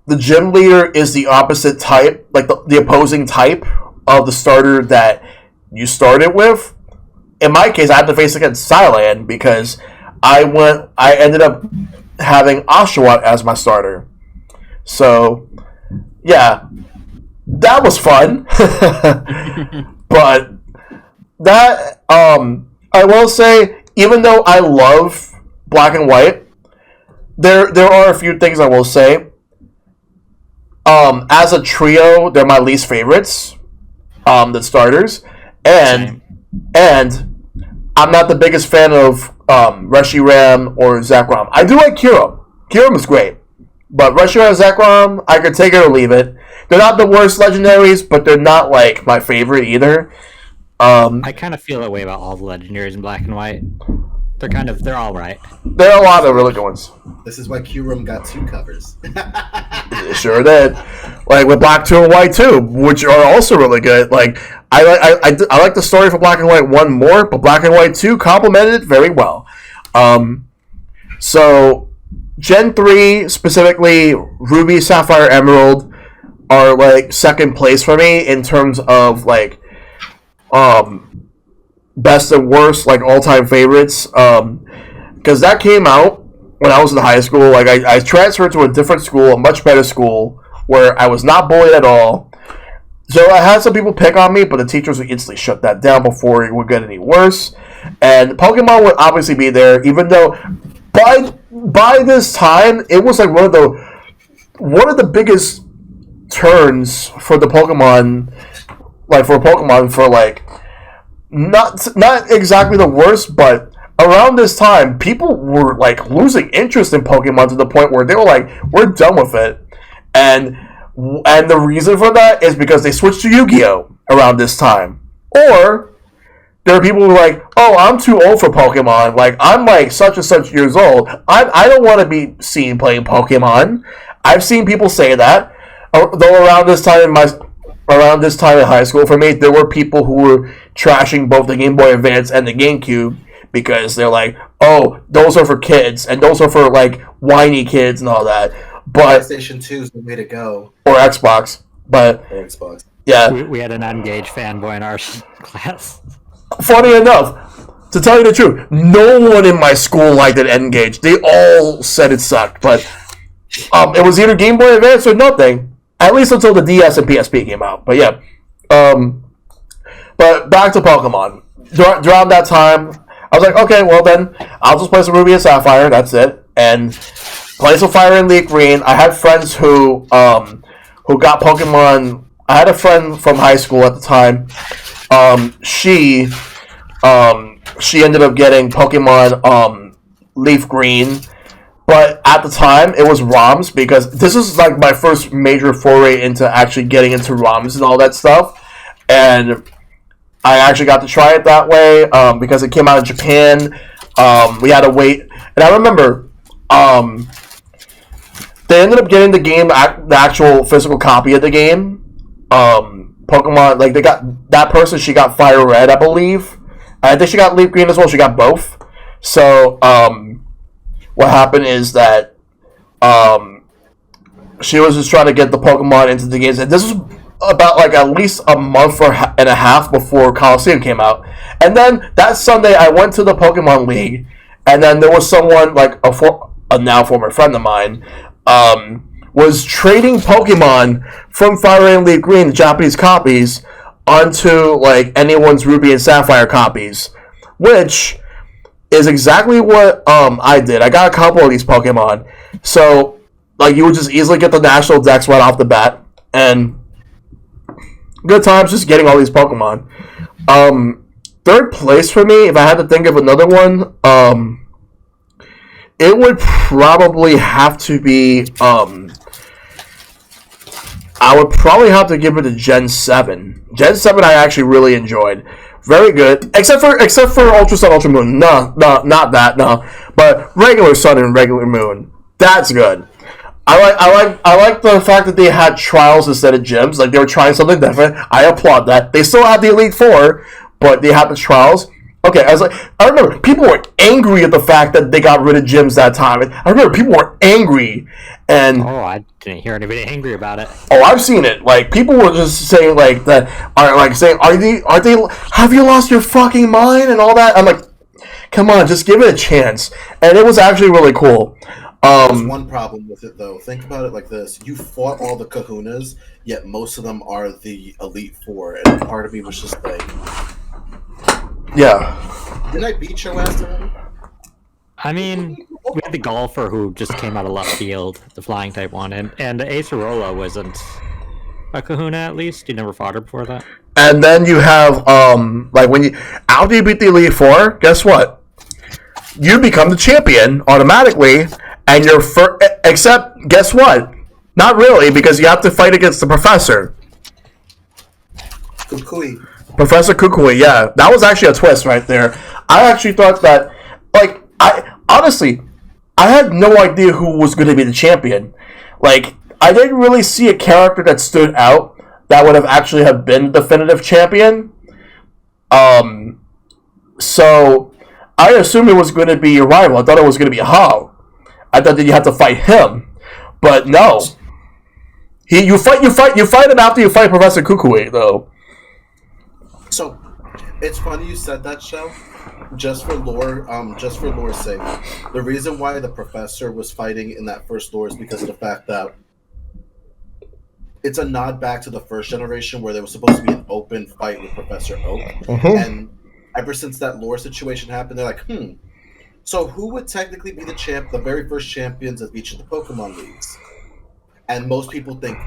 S1: the gym leader is the opposite type, like the opposing type of the starter that you started with. In my case, I had to face against Cyland because I ended up having Oshawott as my starter. So, yeah, that was fun. But that, I will say, even though I love Black and White, there are a few things I will say. As a trio, they're my least favorites, the starters, and I'm not the biggest fan of Reshiram or Zekrom. I do like Kyurem. Kyurem is great, but Reshiram and Zekrom, I could take it or leave it. They're not the worst legendaries, but they're not like my favorite either.
S4: I kind of feel that way about all the legendaries in Black and White. They're all right.
S1: There are a lot of really good ones.
S2: This is why Kyurem got 2 covers.
S1: It sure did. Like with Black 2 and White 2, which are also really good. Like I like the story for Black and White 1 more, but Black and White 2 complemented it very well. So Gen 3, specifically Ruby, Sapphire, Emerald, are like second place for me in terms of like best and worst, like all-time favorites, because that came out when I was in high school. Like I transferred to a different school, a much better school, where I was not bullied at all. So I had some people pick on me, but the teachers would instantly shut that down before it would get any worse. And Pokemon would obviously be there, even though by this time it was like one of the biggest turns for the Pokemon, for like not exactly the worst, but around this time people were like losing interest in Pokemon to the point where they were like, we're done with it. And the reason for that is because they switched to Yu-Gi-Oh! Around this time. Or there are people who are like, oh, I'm too old for Pokemon. Like, I'm like such and such years old. I don't want to be seen playing Pokemon. I've seen people say that. Though around this time in high school, for me, there were people who were trashing both the Game Boy Advance and the GameCube because they're like, oh, those are for kids, and those are for, like, whiny kids and all that. But
S2: PlayStation 2 is the way to go.
S1: Or Xbox. Yeah.
S4: We had an N-Gage fanboy in our class.
S1: Funny enough, to tell you the truth, no one in my school liked an N-Gage. They all said it sucked, but it was either Game Boy Advance or nothing. At least until the DS and PSP came out. But yeah. But back to Pokemon. Throughout that time, I was like, okay, well then, I'll just play some Ruby and Sapphire, that's it. And play some Fire and Leaf Green. I had friends who got Pokemon. I had a friend from high school at the time. She ended up getting Pokemon Leaf Green. But at the time, it was ROMs, because this is like my first major foray into actually getting into ROMs and all that stuff. And I actually got to try it that way, because it came out in Japan. We had to wait. And I remember, they ended up getting the game, the actual physical copy of the game. Pokemon, like, they got, that person, she got Fire Red, I believe. I think she got Leaf Green as well, she got both. So, what happened is that she was just trying to get the Pokemon into the games. And this was about like at least a month and a half before Coliseum came out. And then that Sunday, I went to the Pokemon League, and then there was someone like a now former friend of mine was trading Pokemon from Fire and Leaf Green, the Japanese copies, onto like anyone's Ruby and Sapphire copies, which is exactly what I did. I got a couple of these Pokemon, so like you would just easily get the national decks right off the bat, and good times just getting all these Pokemon. Third place for me, if I had to think of another one, it would probably have to be I would probably have to give it to Gen 7. Gen 7 I actually really enjoyed. Very good. Except for Ultra Sun, Ultra Moon. No, not that, no. But regular Sun and regular Moon. That's good. I like the fact that they had trials instead of gyms. Like they were trying something different. I applaud that. They still had the Elite Four, but they had the trials. Okay, I remember people were angry at the fact that they got rid of gyms that time. I remember people were angry, and
S4: I didn't hear anybody angry about it.
S1: Oh, I've seen it. Like people were just saying like that, are they? Have you lost your fucking mind and all that? I'm like, come on, just give it a chance. And it was actually really cool.
S2: There's one problem with it though. Think about it like this: you fought all the Kahunas, yet most of them are the Elite Four, and part of me was just like,
S1: yeah.
S2: Didn't I beat your ass already?
S4: I mean, we had the golfer who just came out of left field, the flying type one, and Acerola wasn't a Kahuna at least. You never fought her before that.
S1: And then you have like when you after you beat the Elite Four, guess what? You become the champion automatically, and you're except guess what? Not really, because you have to fight against the professor.
S2: Kukui.
S1: Professor Kukui, yeah. That was actually a twist right there. I actually thought that, like, honestly, I had no idea who was going to be the champion. Like, I didn't really see a character that stood out that would have actually have been the definitive champion. So, I assumed it was going to be your rival. I thought it was going to be Hao. I thought that you had to fight him. But no. You fight him after you fight Professor Kukui, though.
S2: So, it's funny you said that, Shell. Just for lore's sake, the reason why the professor was fighting in that first lore is because of the fact that it's a nod back to the first generation where there was supposed to be an open fight with Professor Oak, and ever since that lore situation happened, they're like, so who would technically be the very first champions of each of the Pokemon leagues? And most people think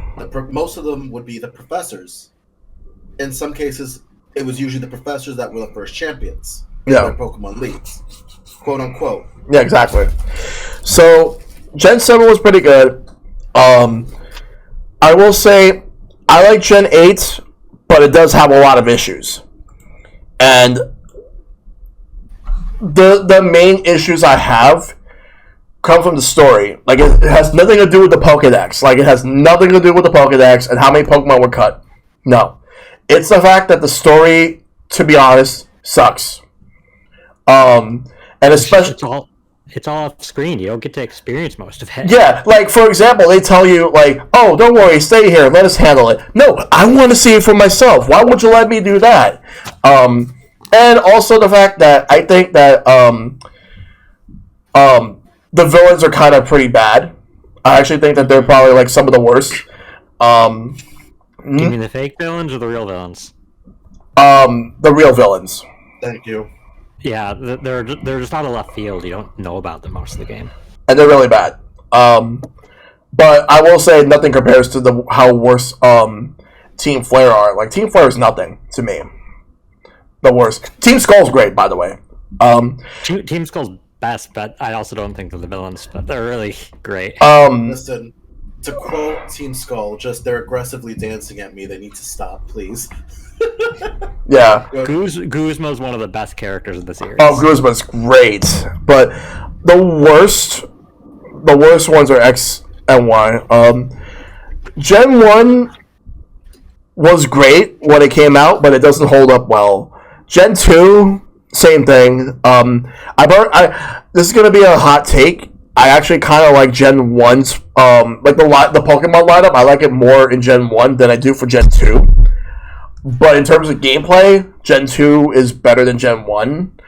S2: most of them would be the professors. In some cases, it was usually the professors that were the first champions in their Pokemon leagues, quote unquote.
S1: Yeah, exactly. So Gen 7 was pretty good. I will say I like Gen 8, but it does have a lot of issues. And the main issues I have come from the story. Like, it has nothing to do with the Pokedex. Like, it has nothing to do with the Pokedex and how many Pokemon were cut. No. It's the fact that the story, to be honest, sucks. And especially...
S4: It's all off screen. You don't get to experience most of it.
S1: Yeah, like, for example, they tell you, like, oh, don't worry, stay here, let us handle it. No, I want to see it for myself. Why would you let me do that? And also the fact that I think that the villains are kind of pretty bad. I actually think that they're probably, like, some of the worst.
S4: You mean the fake villains or the real villains?
S1: The real villains.
S2: Thank you.
S4: Yeah, they're just out of left field. You don't know about them most of the game.
S1: And they're really bad. But I will say nothing compares to how worse Team Flare are. Like, Team Flare is nothing to me. The worst. Team Skull's great, by the way.
S4: Team Skull's best, but I also don't think they're the villains, but they're really great.
S2: Listen, to quote Team Skull, they're aggressively dancing at me. They need to stop, please.
S1: Yeah.
S4: Guzma's one of the best characters in the series.
S1: Oh, Guzma's great. But the worst ones are X and Y. Gen 1 was great when it came out, but it doesn't hold up well. Gen 2, same thing. This is going to be a hot take. I actually kind of like Gen 1's, like the Pokemon lineup, I like it more in Gen 1 than I do for Gen 2. But in terms of gameplay, Gen 2 is better than Gen 1.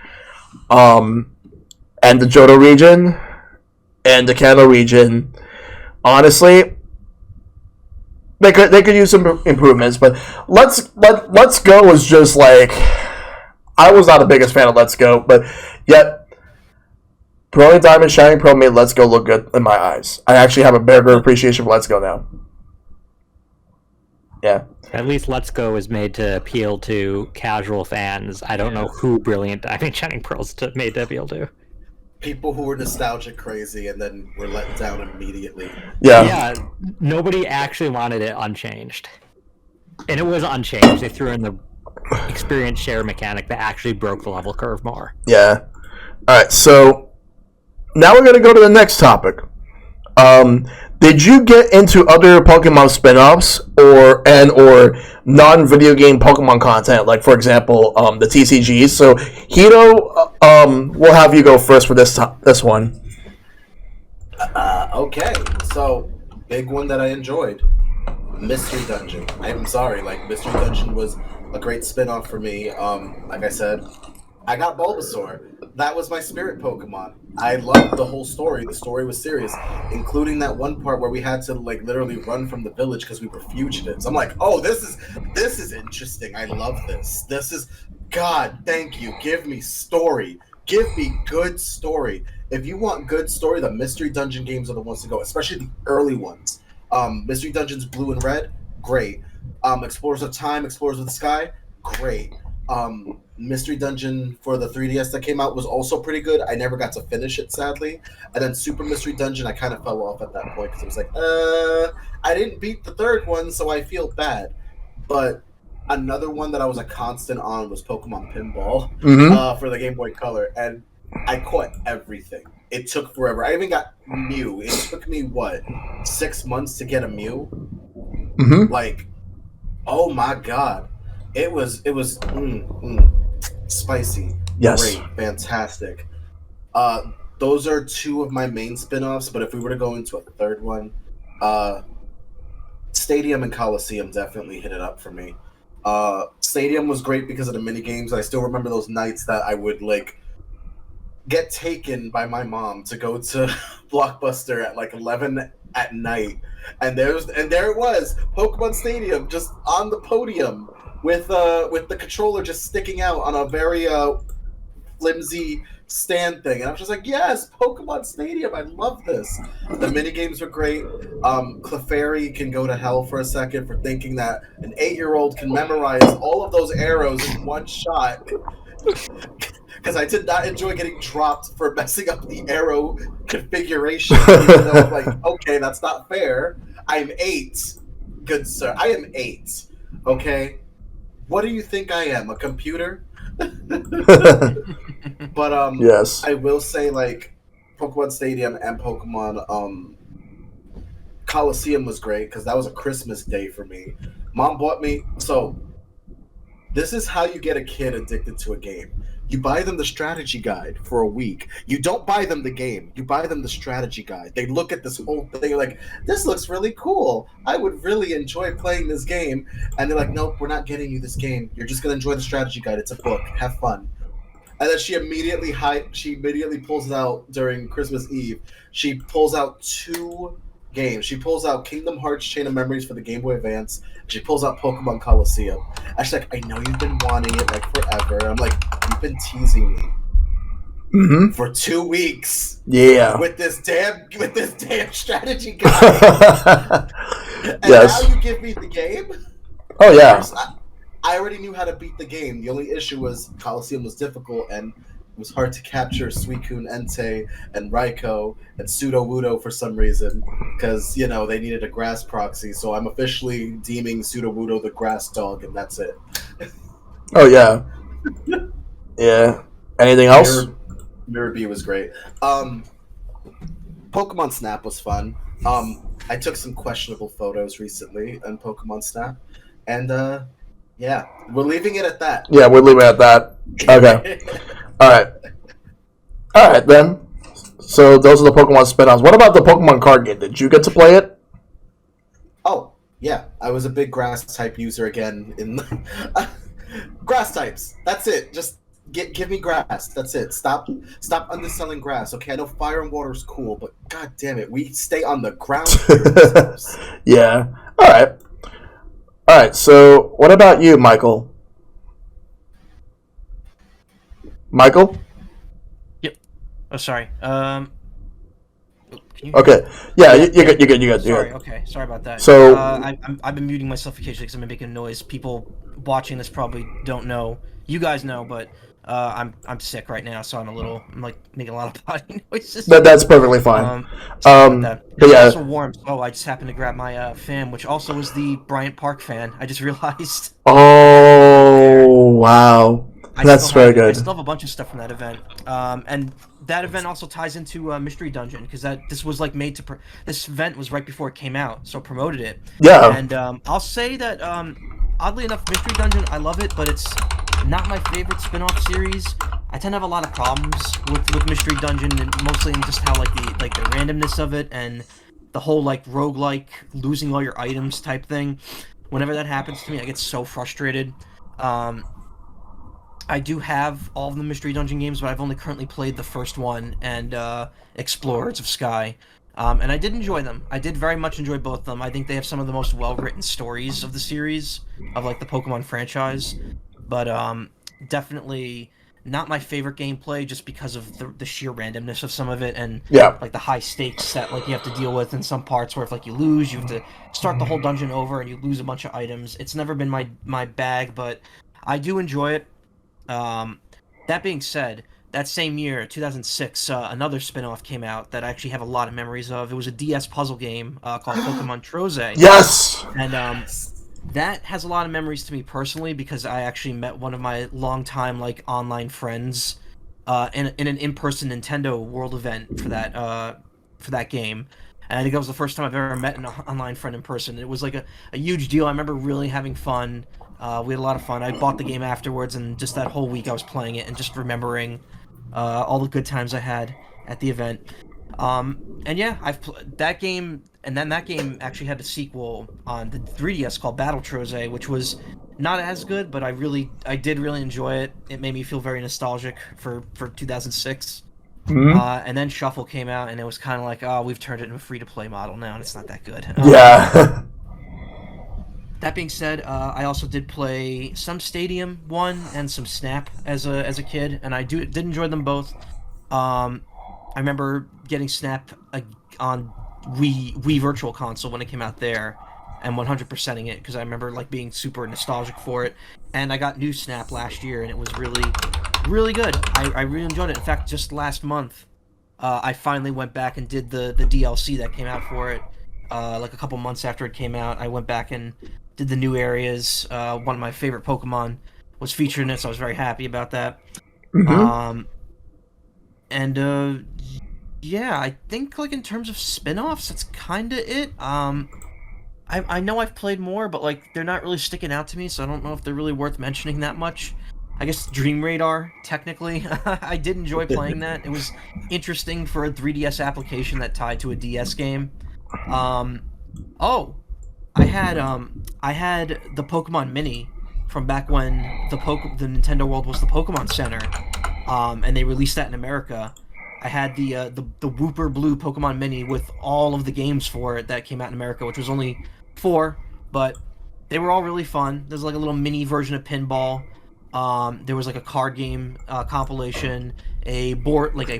S1: And the Johto region and the Kanto region, honestly, they could use some improvements. But Let's Go was just like, I was not the biggest fan of Let's Go, but yet Brilliant Diamond Shining Pearl made Let's Go look good in my eyes. I actually have a bigger appreciation for Let's Go now. Yeah.
S4: At least Let's Go is made to appeal to casual fans. I don't know who Brilliant Diamond Shining Pearl's made to appeal to.
S2: People who were nostalgia crazy and then were let down immediately.
S4: Yeah, nobody actually wanted it unchanged. And it was unchanged. They threw in the experience share mechanic that actually broke the level curve more.
S1: Yeah. Alright, so now we're going to go to the next topic. Did you get into other Pokemon spin-offs or non-video game Pokemon content, like, for example, the TCGs? So, Hito, we'll have you go first for this one.
S2: Okay, so big one that I enjoyed, Mystery Dungeon. I'm sorry, like, Mystery Dungeon was a great spin-off for me. Like I said, I got Bulbasaur. That was my spirit Pokemon. I loved the whole story. The story was serious, including that one part where we had to like literally run from the village because we were fugitives. I'm like, oh, this is interesting. I love this. This is, God, thank you. Give me story. Give me good story. If you want good story, the Mystery Dungeon games are the ones to go, especially the early ones. Mystery Dungeons Blue and Red, great. Explorers of Time, Explorers of the Sky, great. Mystery Dungeon for the 3DS that came out was also pretty good. I never got to finish it, sadly. And then Super Mystery Dungeon, I kind of fell off at that point because it was like, I didn't beat the third one, so I feel bad. But another one that I was a constant on was Pokemon Pinball for the Game Boy Color. And I caught everything. It took forever. I even got Mew. It took me, 6 months to get a Mew? Like, oh my God. It was spicy.
S1: Yes.
S2: Great. Fantastic. Those are two of my main spin-offs, but if we were to go into a third one, Stadium and Coliseum definitely hit it up for me. Stadium was great because of the mini games. I still remember those nights that I would like get taken by my mom to go to Blockbuster at like 11 at night, and there it was, Pokemon Stadium, just on the podium with the controller just sticking out on a very flimsy stand thing, and I was just like, yes, Pokemon Stadium, I love this. The mini games were great. Clefairy can go to hell for a second for thinking that an 8-year-old can memorize all of those arrows in one shot. Because I did not enjoy getting dropped for messing up the arrow configuration. Even though, like, okay, that's not fair. I'm 8, good sir. I am 8. Okay? What do you think I am? A computer? But
S1: yes.
S2: I will say, like, Pokemon Stadium and Pokemon Coliseum was great because that was a Christmas day for me. Mom bought me. So this is how you get a kid addicted to a game. You buy them the strategy guide for a week. You don't buy them the game. You buy them the strategy guide. They look at this whole thing like, this looks really cool. I would really enjoy playing this game. And they're like, nope, we're not getting you this game. You're just going to enjoy the strategy guide. It's a book. Have fun. And then she immediately pulls out during Christmas Eve. She pulls out 2 games. She pulls out Kingdom Hearts Chain of Memories for the Game Boy Advance. She pulls out Pokemon Coliseum. And she's like, I know you've been wanting it like forever. I'm like, you've been teasing me for 2 weeks.
S1: Yeah.
S2: With this damn strategy guide. And
S1: yes.
S2: now you give me the game?
S1: Oh yeah.
S2: I already knew how to beat the game. The only issue was Coliseum was difficult and it was hard to capture Suicune, Entei, and Raikou, and Sudowoodo for some reason, because, you know, they needed a grass proxy, so I'm officially deeming Sudowoodo the grass dog, and that's it.
S1: Oh, yeah. Yeah. Anything else?
S2: Mirror B was great. Pokemon Snap was fun. I took some questionable photos recently on Pokemon Snap, and, yeah, we're leaving it at that.
S1: Yeah, we're leaving it at that. Okay. All right, then. So those are the Pokemon spin-offs. What about the Pokemon card game? Did you get to play it?
S2: Oh, yeah. I was a big grass type user again in the grass types. That's it. Just give me grass. That's it. Stop underselling grass. Okay, I know fire and water is cool, but god damn it, we stay on the ground here.
S1: Yeah. All right. So what about you, Michael? Michael?
S3: Yep. Oh, sorry. Can you...
S1: Okay. Yeah, you're good.
S3: Sorry. Okay. Sorry about that.
S1: So
S3: I've been muting myself occasionally because I'm making noise. People watching this probably don't know. You guys know, but I'm sick right now, so I'm like making a lot of body noises.
S1: That's perfectly fine.
S3: But
S1: yeah,
S3: it's also warm. Oh, I just happened to grab my fan, which also was the Bryant Park fan. I just realized.
S1: Oh wow, that's very good.
S3: I still have a bunch of stuff from that event, and that event also ties into Mystery Dungeon because this was like made to. This event was right before it came out, so I promoted it.
S1: Yeah.
S3: And I'll say that oddly enough, Mystery Dungeon, I love it, but it's not my favorite spin-off series. I tend to have a lot of problems with Mystery Dungeon, and mostly in just how the randomness of it and the whole roguelike losing all your items type thing. Whenever that happens to me, I get so frustrated. I do have all of the Mystery Dungeon games, but I've only currently played the first one and Explorers of Sky. And I did enjoy them. I did very much enjoy both of them. I think they have some of the most well-written stories of the series, of the Pokemon franchise. But definitely not my favorite gameplay just because of the sheer randomness of some of it and the high stakes that you have to deal with in some parts where if you lose, you have to start the whole dungeon over and you lose a bunch of items. It's never been my bag, but I do enjoy it. That being said, that same year, 2006, another spin-off came out that I actually have a lot of memories of. It was a DS puzzle game called Pokemon Troze.
S1: Yes!
S3: And that has a lot of memories to me personally because I actually met one of my longtime online friends in an in-person Nintendo World event for that game. And I think that was the first time I've ever met an online friend in person. It was a huge deal. I remember really having fun. We had a lot of fun. I bought the game afterwards, and just that whole week I was playing it and just remembering all the good times I had at the event. And yeah, that game, and then that game actually had a sequel on the 3DS called Battle Troze, which was not as good, but I did really enjoy it. It made me feel very nostalgic for 2006.
S1: Mm-hmm.
S3: And then Shuffle came out, and it was kind of like, oh, we've turned it into a free-to-play model now, and it's not that good.
S1: Yeah.
S3: That being said, I also did play some Stadium 1 and some Snap as a kid, and I did enjoy them both. I remember getting Snap on Wii Virtual Console when it came out there, and 100%ing it because I remember being super nostalgic for it. And I got new Snap last year, and it was really, really good. I really enjoyed it. In fact, just last month, I finally went back and did the DLC that came out for it. A couple months after it came out, I went back and did the new areas. One of my favorite Pokemon was featured in it, so I was very happy about that.
S1: Mm-hmm.
S3: Yeah, I think in terms of spin-offs, that's kind of it. I know I've played more, but they're not really sticking out to me, so I don't know if they're really worth mentioning that much. I guess Dream Radar, technically. I did enjoy playing that. It was interesting for a 3DS application that tied to a DS game. I had the Pokemon Mini from back when the Nintendo World was the Pokemon Center, and they released that in America. I had the Wooper Blue Pokemon Mini with all of the games for it that came out in America, which was only 4, but they were all really fun. There's a little mini version of Pinball. There was a card game compilation, a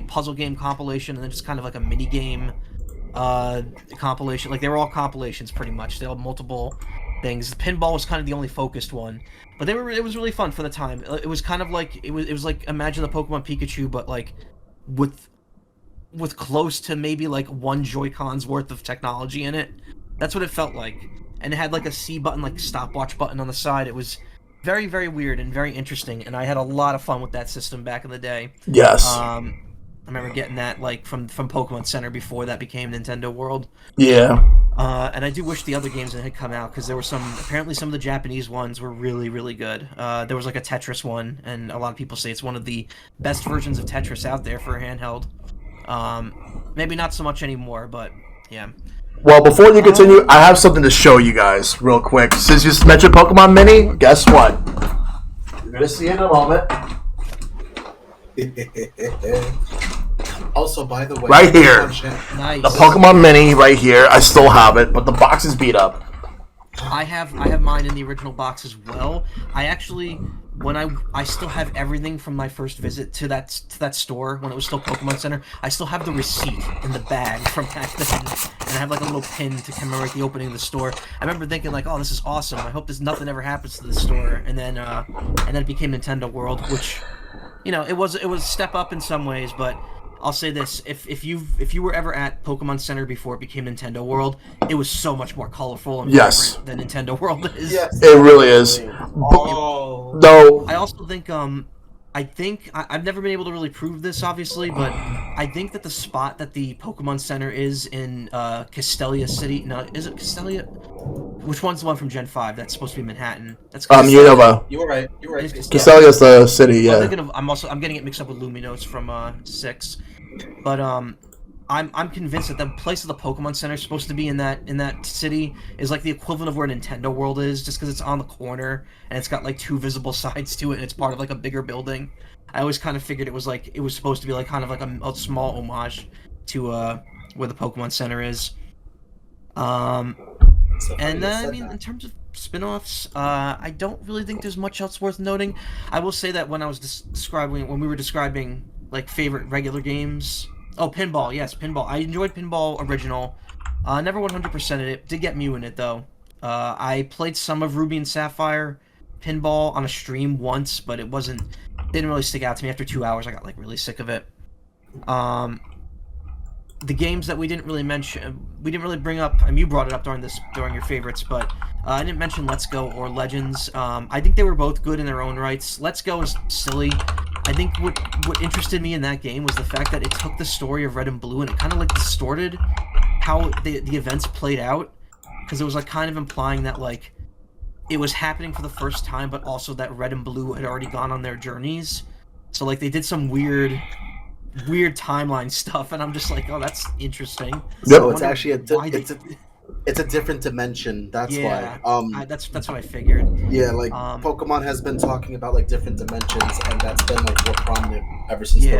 S3: puzzle game compilation, and then just kind of a mini game compilation. They were all compilations pretty much. They all had multiple things. The Pinball was kind of the only focused one, but it was really fun for the time. It was kind of it was imagine the Pokemon Pikachu, but with close to maybe one Joy-Con's worth of technology in it. That's what it felt like. And it had a C button, stopwatch button on the side. It was very, very weird and very interesting, and I had a lot of fun with that system back in the day.
S1: Yes.
S3: I remember getting that from Pokemon Center before that became Nintendo World.
S1: Yeah.
S3: And I do wish the other games that had come out, because there were apparently some of the Japanese ones were really, really good. There was a Tetris one, and a lot of people say it's one of the best versions of Tetris out there for a handheld. Maybe not so much anymore, but yeah.
S1: Well, before you continue, I have something to show you guys real quick. Since you mentioned Pokemon Mini, guess what? You're gonna see it in a moment.
S2: Also, by the way,
S1: Right here.
S3: Nice.
S1: The Pokemon Mini right here. I still have it, but the box is beat up.
S3: I have mine in the original box as well. I actually, when I still have everything from my first visit to that store when it was still Pokemon Center. I still have the receipt in the bag from back then, and I have like a little pin to commemorate the opening of the store. I remember thinking like, oh, this is awesome. I hope nothing ever happens to this store. And then it became Nintendo World, which, you know, it was a step up in some ways, but I'll say this: if you were ever at Pokemon Center before it became Nintendo World, it was so much more colorful and vibrant than Nintendo World is.
S2: Yes,
S1: it really is.
S2: Oh.
S1: No.
S3: I also think I've never been able to really prove this, obviously, but I think that the spot that the Pokemon Center is in Castelia City. No, is it Castelia? Which one's the one from Gen 5? That's supposed to be Manhattan. That's
S1: Unova.
S2: You were right.
S1: Castelia's the city, yeah.
S3: I'm getting it mixed up with Luminos from 6. But I'm convinced that the place of the Pokemon Center is supposed to be in that city is like the equivalent of where Nintendo World is, just because it's on the corner and it's got like 2 visible sides to it and it's part of like a bigger building. I always kind of figured it was supposed to be like kind of like a small homage to where the Pokemon Center is. And then, I mean, in terms of spin-offs, I don't really think there's much else worth noting. I will say that when we were describing like favorite regular games. Oh, Pinball, yes, Pinball. I enjoyed Pinball Original. Never 100%ed it. Did get Mew in it though. I played some of Ruby and Sapphire Pinball on a stream once, but didn't really stick out to me. After 2 hours, I got like really sick of it. The games that we didn't really bring up, and you brought it up during your favorites, but I didn't mention Let's Go or Legends. I think they were both good in their own rights. Let's Go is silly. I think what interested me in that game was the fact that it took the story of Red and Blue and it kind of like distorted how the events played out, because it was like kind of implying that like it was happening for the first time, but also that Red and Blue had already gone on their journeys. So like they did some weird timeline stuff, and I'm just like, oh, that's interesting.
S2: So it's actually it's a different dimension. That's why.
S3: That's what I figured.
S2: Yeah, like Pokemon has been talking about like different dimensions, and that's been like more prominent ever since the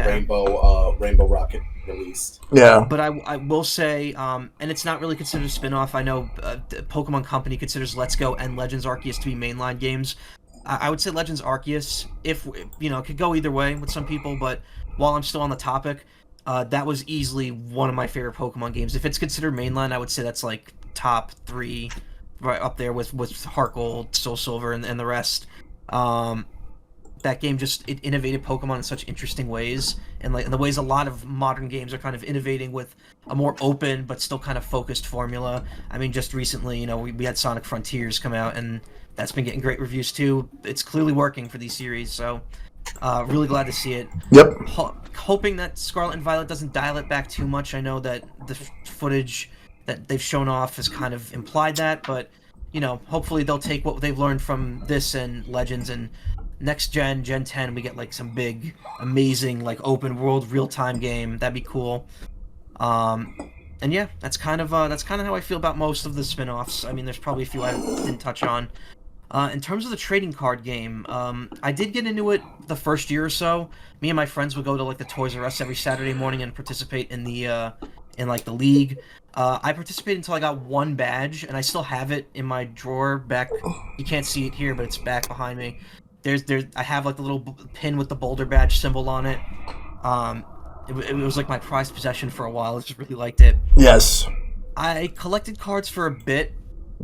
S2: Rainbow Rocket released.
S1: Yeah.
S3: But I will say, and it's not really considered a spin-off. I know the Pokemon Company considers Let's Go and Legends Arceus to be mainline games. I would say Legends Arceus, if it could go either way with some people, but while I'm still on the topic, that was easily one of my favorite Pokemon games. If it's considered mainline, I would say that's like top 3, right up there with Heart Gold, Soul Silver, and the rest. That game it innovated Pokemon in such interesting ways, and like in the ways a lot of modern games are kind of innovating with a more open but still kind of focused formula. I mean, just recently, we had Sonic Frontiers come out, and that's been getting great reviews too. It's clearly working for these series, so really glad to see it.
S1: Yep.
S3: Hoping that Scarlet and Violet doesn't dial it back too much. I know that the footage that they've shown off has kind of implied that, but hopefully they'll take what they've learned from this and Legends, and next Gen 10, we get like some big, amazing like open world real time game. That'd be cool. And yeah, that's kind of how I feel about most of the spin-offs. I mean, there's probably a few I didn't touch on. In terms of the trading card game, I did get into it the first year or so. Me and my friends would go to like the Toys R Us every Saturday morning and participate in the league. I participated until I got 1 badge, and I still have it in my drawer back. You can't see it here, but it's back behind me. I have like the little pin with the Boulder badge symbol on it. It was like my prized possession for a while. I just really liked it.
S1: Yes.
S3: I collected cards for a bit.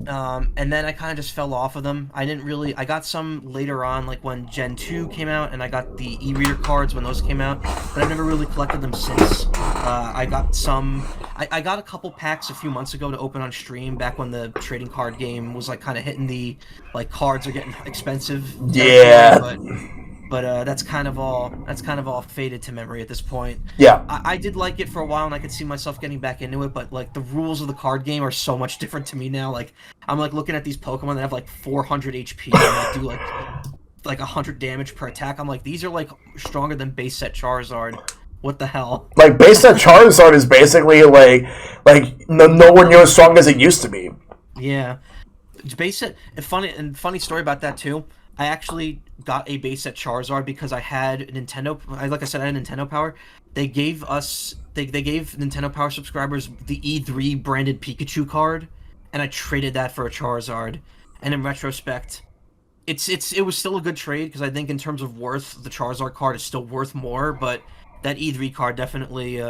S3: And then I kind of just fell off of them. I got some later on, like when Gen 2 came out, and I got the e-reader cards when those came out, but I've never really collected them since. I got a couple packs a few months ago to open on stream, back when the trading card game was like kind of hitting the, like, cards are getting expensive.
S1: Yeah.
S3: But that's kind of all faded to memory at this point.
S1: Yeah.
S3: I did like it for a while, and I could see myself getting back into it, but like the rules of the card game are so much different to me now. Like I'm like looking at these Pokemon that have like 400 HP and like do like 100 damage per attack. I'm like, these are like stronger than base set Charizard. What the hell?
S1: Like, base set Charizard is basically nowhere near as strong as it used to be.
S3: Yeah. Base set, funny story about that too. I actually got a base set Charizard because I had Nintendo. Like I said, I had Nintendo Power. They gave Nintendo Power subscribers the E3 branded Pikachu card, and I traded that for a Charizard. And in retrospect, it was still a good trade because I think in terms of worth, the Charizard card is still worth more. But that E3 card definitely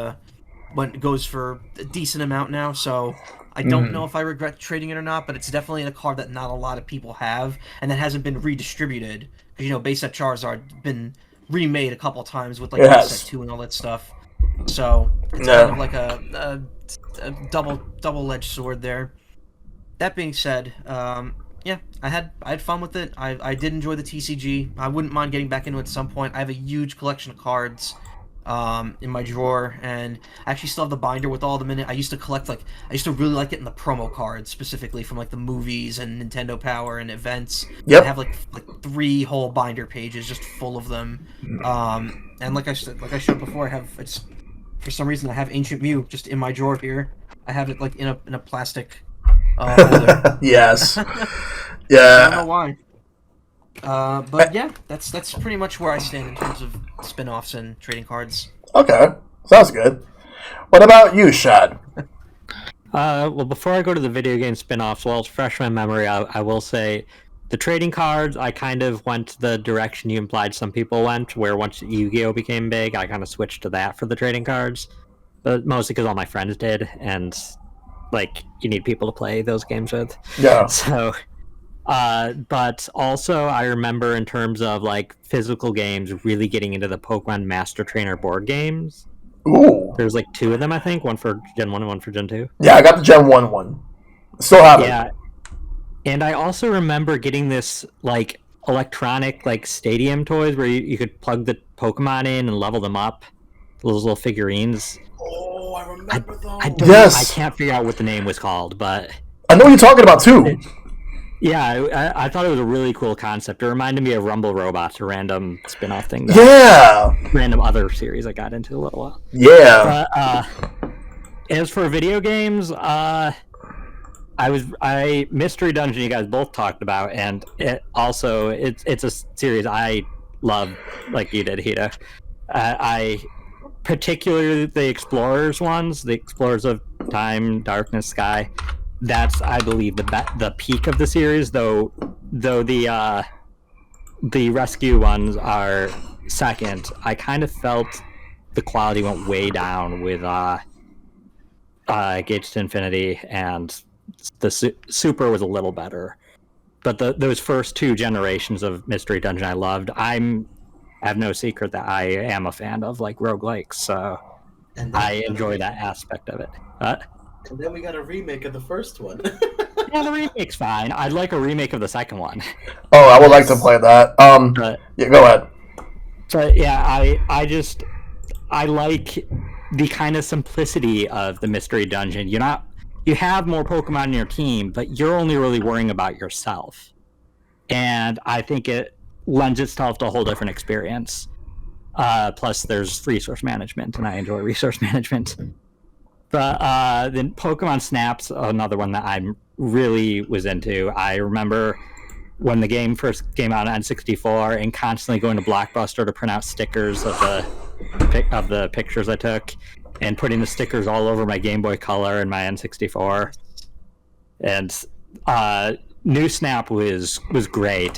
S3: goes for a decent amount now. So I don't know if I regret trading it or not, but it's definitely a card that not a lot of people have, and that hasn't been redistributed. Because, base set Charizard been remade a couple times with, like, base set 2 and all that stuff. So, it's kind of like a double-edged sword there. That being said, yeah, I had fun with it. I did enjoy the TCG. I wouldn't mind getting back into it at some point. I have a huge collection of cards in my drawer, and I actually still have the binder with all of them in it. I used to really like it in the promo cards, specifically from, like, the movies and Nintendo Power and events.
S1: Yep.
S3: I have like 3 whole binder pages just full of them. And like I showed before, for some reason I have Ancient Mew just in my drawer here. I have it, like, in a plastic holder.
S1: Yes. Yeah.
S3: I don't know why. But yeah, that's pretty much where I stand in terms of spin-offs and trading cards.
S1: Okay. Sounds good. What about you, Shad?
S4: Well, before I go to the video game spin-offs, well, to refresh my memory, I will say the trading cards, I kind of went the direction you implied some people went, where once Yu-Gi-Oh! Became big, I kind of switched to that for the trading cards. But mostly because all my friends did, and, like, you need people to play those games with.
S1: Yeah.
S4: So... but also I remember in terms of, like, physical games, really getting into the Pokemon Master Trainer board games.
S1: Ooh.
S4: There's, like, 2 of them, I think. One for Gen 1 and one for Gen 2.
S1: Yeah, I got the Gen 1 one. Still have it.
S4: Yeah. And I also remember getting this, like, electronic, like, stadium toys where you could plug the Pokemon in and level them up. Those little figurines.
S2: Oh, I remember those.
S4: I can't figure out what the name was called, but...
S1: I know what you're talking about, too.
S4: Yeah, I thought it was a really cool concept. It reminded me of Rumble Robots, a random spin-off thing.
S1: Yeah!
S4: Random other series I got into a little while.
S1: Yeah.
S4: But, as for video games, Mystery Dungeon you guys both talked about, and it's a series I love, like you did, Hito. I particularly the Explorers ones, the Explorers of Time, Darkness, Sky. That's, I believe, the peak of the series, though the rescue ones are second. I kind of felt the quality went way down with Gates to Infinity, and the Super was a little better. But those first 2 generations of Mystery Dungeon I loved. I have no secret that I am a fan of, like, roguelikes, so I enjoy that aspect of it.
S2: And then we got a remake of the first one.
S4: Yeah, the remake's fine. I'd like a remake of the second one.
S1: Oh, I would like to play that. Yeah, go ahead.
S4: So yeah, I like the kind of simplicity of the Mystery Dungeon. You have more Pokemon in your team, but you're only really worrying about yourself. And I think it lends itself to a whole different experience. Plus, there's resource management, and I enjoy resource management. But then Pokemon Snap's another one that I really was into. I remember when the game first came out on N64 and constantly going to Blockbuster to print out stickers of the pictures I took, and putting the stickers all over my Game Boy Color and my N64. And New Snap was great.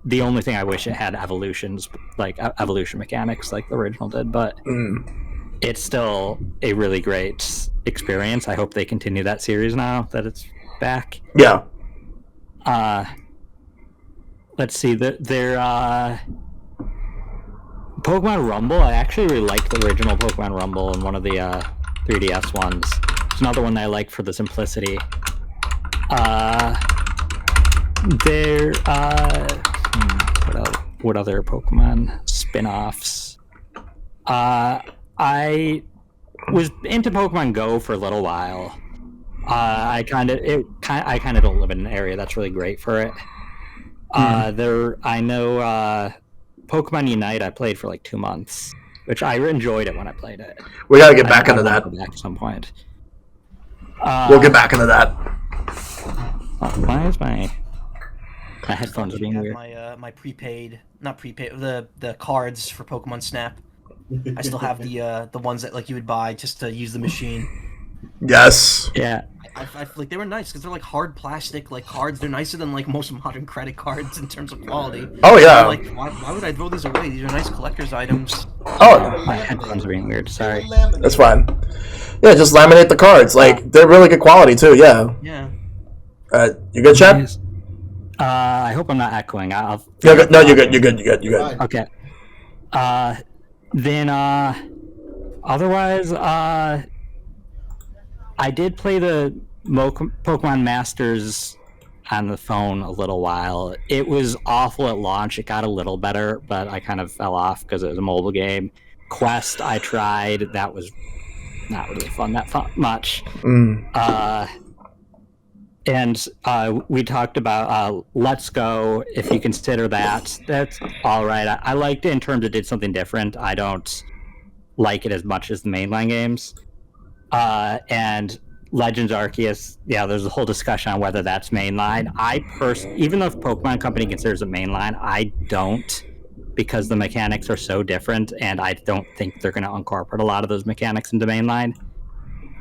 S4: The only thing I wish it had evolutions, like evolution mechanics like the original did, but it's still a really great experience. I hope they continue that series now that it's back.
S1: Yeah.
S4: Let's see. Their Pokemon Rumble. I actually really liked the original Pokemon Rumble and one of the 3DS ones. It's another one that I like for the simplicity. What other Pokemon spin-offs? I was into Pokemon Go for a little while. I kind of don't live in an area that's really great for it. I know Pokemon Unite I played for like 2 months. which I enjoyed it when I played it.
S1: We gotta get back into that.
S4: Go back at some point.
S1: We'll get back into that.
S4: Why is my headphones being
S3: have
S4: weird?
S3: My not prepaid, the cards for Pokemon Snap. I still have the ones that like you would buy just to use the machine.
S1: Yes.
S4: Yeah.
S3: I like they were nice because they're like hard plastic like cards. They're nicer than like most modern credit cards in terms of quality.
S1: Oh yeah.
S3: Like why would I throw these away? These are nice collector's items.
S1: Oh,
S4: My headphones are being weird. Sorry.
S1: that's fine. Yeah, just laminate the cards. Like they're really good quality too. Yeah.
S3: Yeah.
S1: You good, Chad?
S4: I hope I'm not echoing.
S1: No, you're good. You're good.
S4: Okay. Then, otherwise, I did play the Pokemon Masters on the phone a little while. It was awful at launch. It got a little better, but I kind of fell off because it was a mobile game. Quest, I tried. That was not really fun much. And we talked about Let's Go, if you consider that. That's all right. I liked it in terms of it did something different. I don't like it as much as the mainline games. And Legends Arceus, yeah, there's a whole discussion on whether that's mainline. Even though Pokemon Company considers it mainline, I don't, because the mechanics are so different, and I don't think they're going to incorporate a lot of those mechanics into mainline.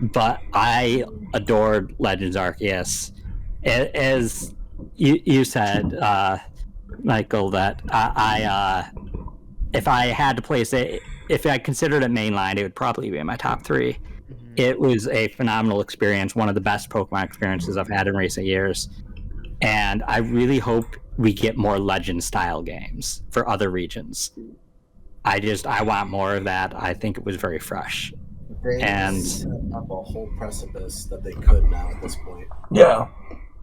S4: But I adored Legends Arceus. As you said, Michael, that I if I had to place it, if I considered it mainline, it would probably be in my top 3. It was a phenomenal experience, one of the best Pokemon experiences I've had in recent years. And I really hope we get more Legend-style games for other regions. I want more of that. I think it was very fresh.
S2: They set up a whole precipice that they could now at this point.
S1: Yeah.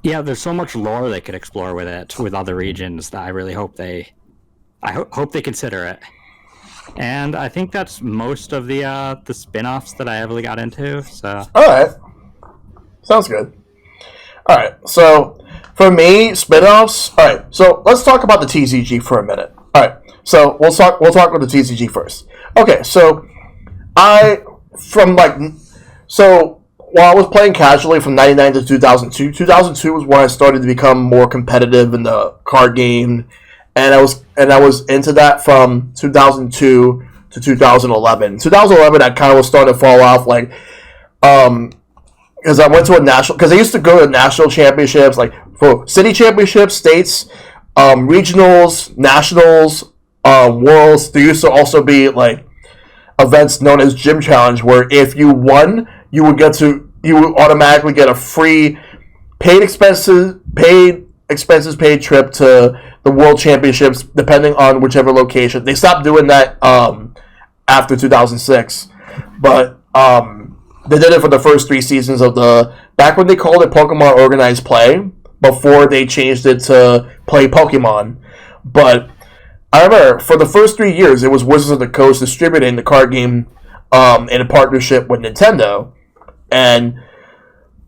S4: Yeah, there's so much lore they could explore with it, with other regions, that I really hope they consider it. And I think that's most of the spin-offs that I ever got into. So.
S1: All right. Sounds good. All right. So for me, spin-offs. All right. So let's talk about the TCG for a minute. All right. So we'll talk with the TCG first. Okay. So while I was playing casually from 99 to 2002, 2002 was when I started to become more competitive in the card game, and I was into that from 2002 to 2011. 2011, I kind of was starting to fall off, like, because I went to because I used to go to national championships, like for city championships, states, regionals, nationals, worlds. There used to also be like events known as Gym Challenge, where if you won, you would automatically get a free paid expenses paid trip to the World Championships, depending on whichever location. They stopped doing that after 2006, but they did it for the first 3 seasons of back when they called it Pokemon Organized Play, before they changed it to Play Pokemon. But I remember for the first 3 years, it was Wizards of the Coast distributing the card game in a partnership with Nintendo. And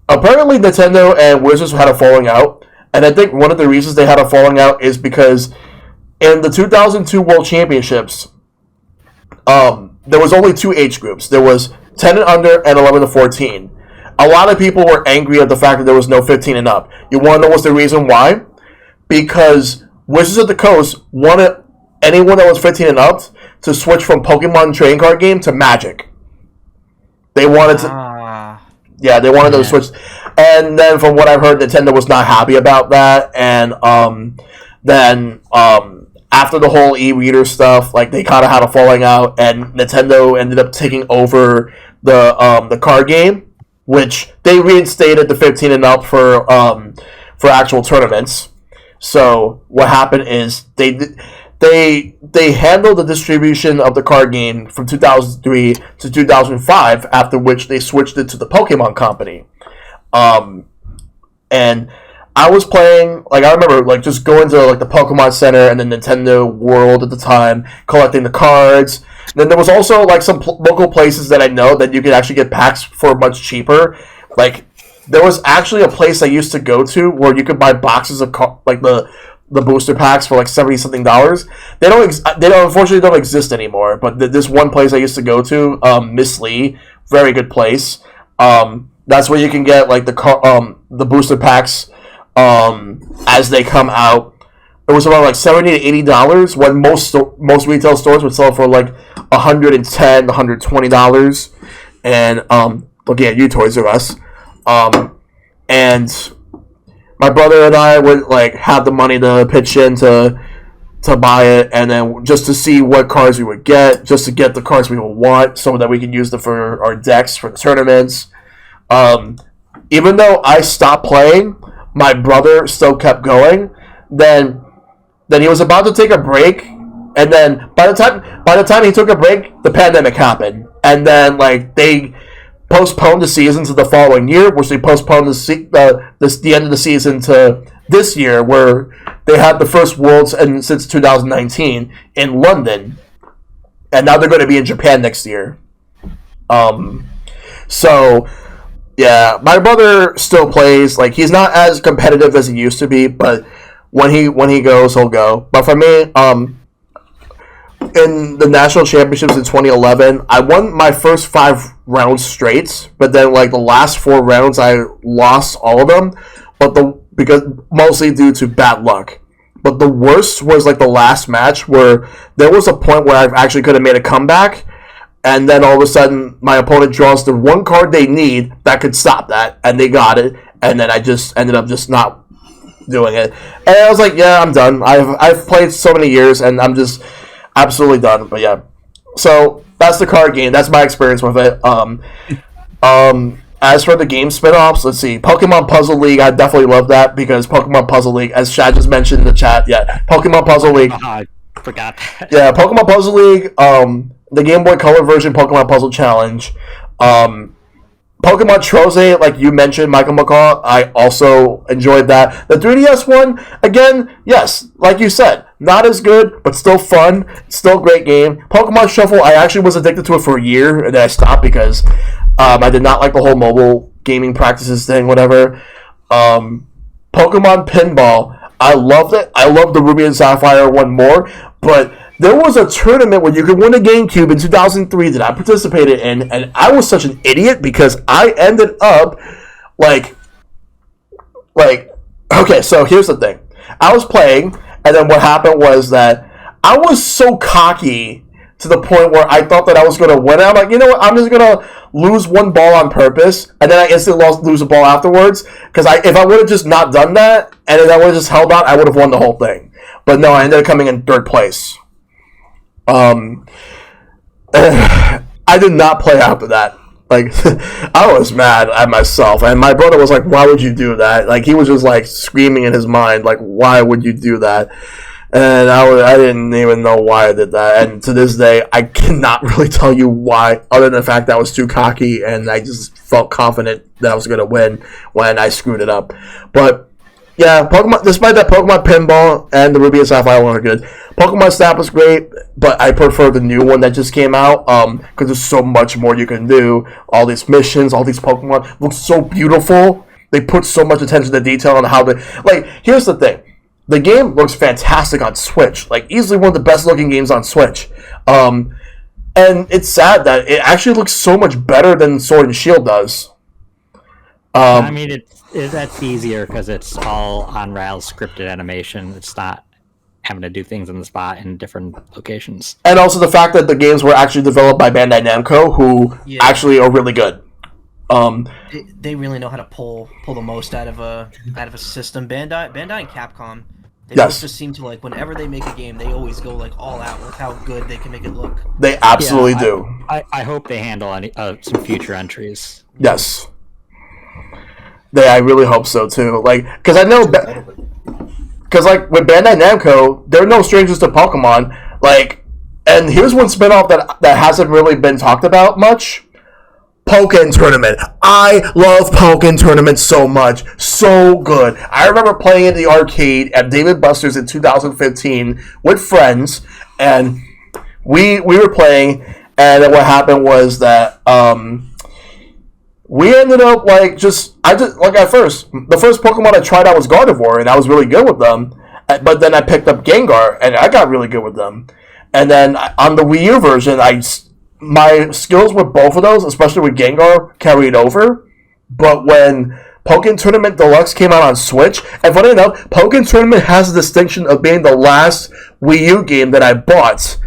S1: apparently Nintendo and Wizards had a falling out. And I think one of the reasons they had a falling out is because in the 2002 World Championships, there was only 2 age groups. There was 10 and under and 11 to 14. A lot of people were angry at the fact that there was no 15 and up. You want to know what's the reason why? Because Wizards of the Coast wanted anyone that was 15 and up to switch from Pokemon trading card game to Magic. They wanted to... Yeah, they wanted to switch. And then from what I've heard, Nintendo was not happy about that. And then after the whole e-reader stuff, like, they kind of had a falling out, and Nintendo ended up taking over the card game, which they reinstated the 15 and up for actual tournaments. So what happened is they handled the distribution of the card game from 2003 to 2005, after which they switched it to the Pokemon Company. And I was playing, like, I remember, like, just going to, like, the Pokemon Center and the Nintendo World at the time, collecting the cards. And then there was also, like, some local places that I know that you could actually get packs for much cheaper. Like, there was actually a place I used to go to where you could buy boxes of, like, the the booster packs for like $70 something. They unfortunately don't exist anymore. But this one place I used to go to, Miss Lee, very good place. That's where you can get like the booster packs as they come out. It was about like $70 to $80 when most retail stores would sell for like $110, $120. And looking at you, Toys R Us, and my brother and I would like have the money to pitch in to buy it, and then just to see what cards we would get, just to get the cards we would want, so that we can use them for our decks for the tournaments. Even though I stopped playing, my brother still kept going. Then he was about to take a break, and then by the time he took a break, the pandemic happened, and then like they postponed the season to the following year, which they postponed the end of the season to this year, where they had the first Worlds since 2019 in London, and now they're going to be in Japan next year. So yeah, my brother still plays. Like, he's not as competitive as he used to be, but when he goes, he'll go. But for me, in the national championships in 2011, I won my first 5 rounds straight, but then like the last 4 rounds I lost all of them, because mostly due to bad luck. But the worst was like the last match, where there was a point where I actually could have made a comeback, and then all of a sudden my opponent draws the one card they need that could stop that, and they got it, and then I just ended up just not doing it. And I was like, yeah, I'm done. I've played so many years, and I'm just absolutely done. But yeah, so that's the card game. That's my experience with it. As for the game spin-offs, let's see. Pokemon Puzzle League, I definitely love that, because Pokemon Puzzle League, as Shad just mentioned in the chat, yeah, Pokemon Puzzle League.
S4: I forgot that.
S1: Yeah, Pokemon Puzzle League, the Game Boy Color version Pokemon Puzzle Challenge, Pokemon Troze, like you mentioned, MichaelMacaw, I also enjoyed that. The 3DS one, again, yes, like you said, not as good, but still fun, still a great game. Pokemon Shuffle, I actually was addicted to it for a year, and then I stopped because I did not like the whole mobile gaming practices thing, whatever. Pokemon Pinball, I loved it. I loved the Ruby and Sapphire one more, but there was a tournament where you could win a GameCube in 2003 that I participated in, and I was such an idiot because I ended up, okay, so here's the thing. I was playing, and then what happened was that I was so cocky to the point where I thought that I was going to win. I'm like, you know what, I'm just going to lose one ball on purpose, and then I instantly lose a ball afterwards, because if I would have just not done that, and if I would have just held out, I would have won the whole thing. But no, I ended up coming in 3rd place. I did not play after that. Like, I was mad at myself, and my brother was like, why would you do that? Like, he was just like screaming in his mind, like, why would you do that? And I didn't even know why I did that, and to this day, I cannot really tell you why, other than the fact that I was too cocky, and I just felt confident that I was going to win when I screwed it up. But yeah, Pokemon, despite that, Pokemon Pinball and the Ruby and Sapphire one are good. Pokemon Snap was great, but I prefer the new one that just came out, because there's so much more you can do. All these missions, all these Pokemon look so beautiful. They put so much attention to detail on how they... Like, here's the thing. The game looks fantastic on Switch. Like, easily one of the best looking games on Switch. And it's sad that it actually looks so much better than Sword and Shield does.
S4: I mean, that's easier because it's all on rails scripted animation. It's not having to do things on the spot in different locations.
S1: And also the fact that the games were actually developed by Bandai Namco, who actually are really good.
S3: They really know how to pull the most out of a system. Bandai and Capcom, they both just seem to, like, whenever they make a game, they always go like all out with how good they can make it look.
S1: They absolutely do.
S4: I hope they handle some future entries.
S1: Yes. I really hope so too. Like, because I know, because like with Bandai Namco, they're no strangers to Pokemon. Like, and here's one spinoff that hasn't really been talked about much. Pokken Tournament. I love Pokken Tournament so much. So good. I remember playing in the arcade at David Buster's in 2015 with friends, and we were playing, and then what happened was that we ended up at first, the first Pokemon I tried out was Gardevoir, and I was really good with them. But then I picked up Gengar, and I got really good with them. And then on the Wii U version, my skills with both of those, especially with Gengar, carried over. But when Pokémon Tournament Deluxe came out on Switch, and funny enough, Pokémon Tournament has the distinction of being the last Wii U game that I bought.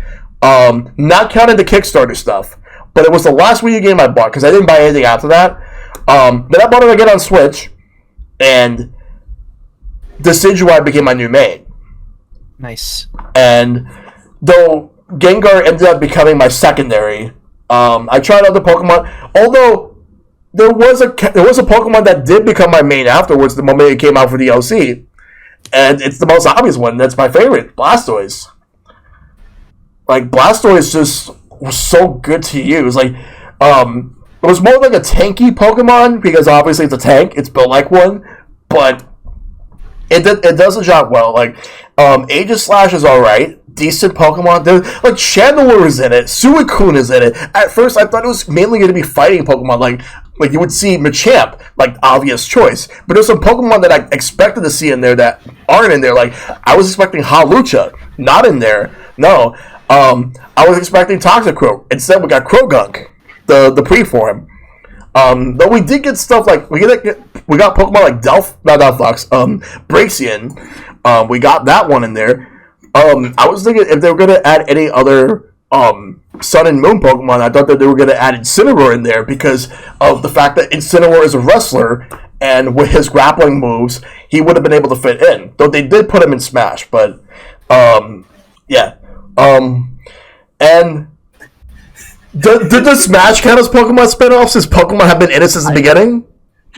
S1: Not counting the Kickstarter stuff, but it was the last Wii U game I bought because I didn't buy anything after that. Then I bought it again on Switch, and Decidueye became my new main.
S3: Nice.
S1: And though Gengar ended up becoming my secondary, I tried other Pokemon. Although there was a Pokemon that did become my main afterwards the moment it came out for DLC, and it's the most obvious one. That's my favorite, Blastoise. Like Blastoise just was so good to use. Like, it was more like a tanky Pokemon because obviously it's a tank. It's built like one, but it does the job well. Like, Aegislash is alright. Decent Pokemon. There's like Chandelure is in it. Suicune is in it. At first, I thought it was mainly going to be fighting Pokemon, like you would see Machamp, like obvious choice. But there's some Pokemon that I expected to see in there that aren't in there. Like I was expecting Hawlucha, not in there. No, I was expecting Toxicroak. Instead, we got Croagunk, the pre-form. Though we did get stuff like we got Pokemon like Braixen. We got that one in there. I was thinking if they were going to add any other Sun and Moon Pokemon, I thought that they were going to add Incineroar in there because of the fact that Incineroar is a wrestler, and with his grappling moves, he would have been able to fit in. Though they did put him in Smash, but yeah. And did the Smash count as Pokemon spinoffs since Pokemon have been in it since the beginning?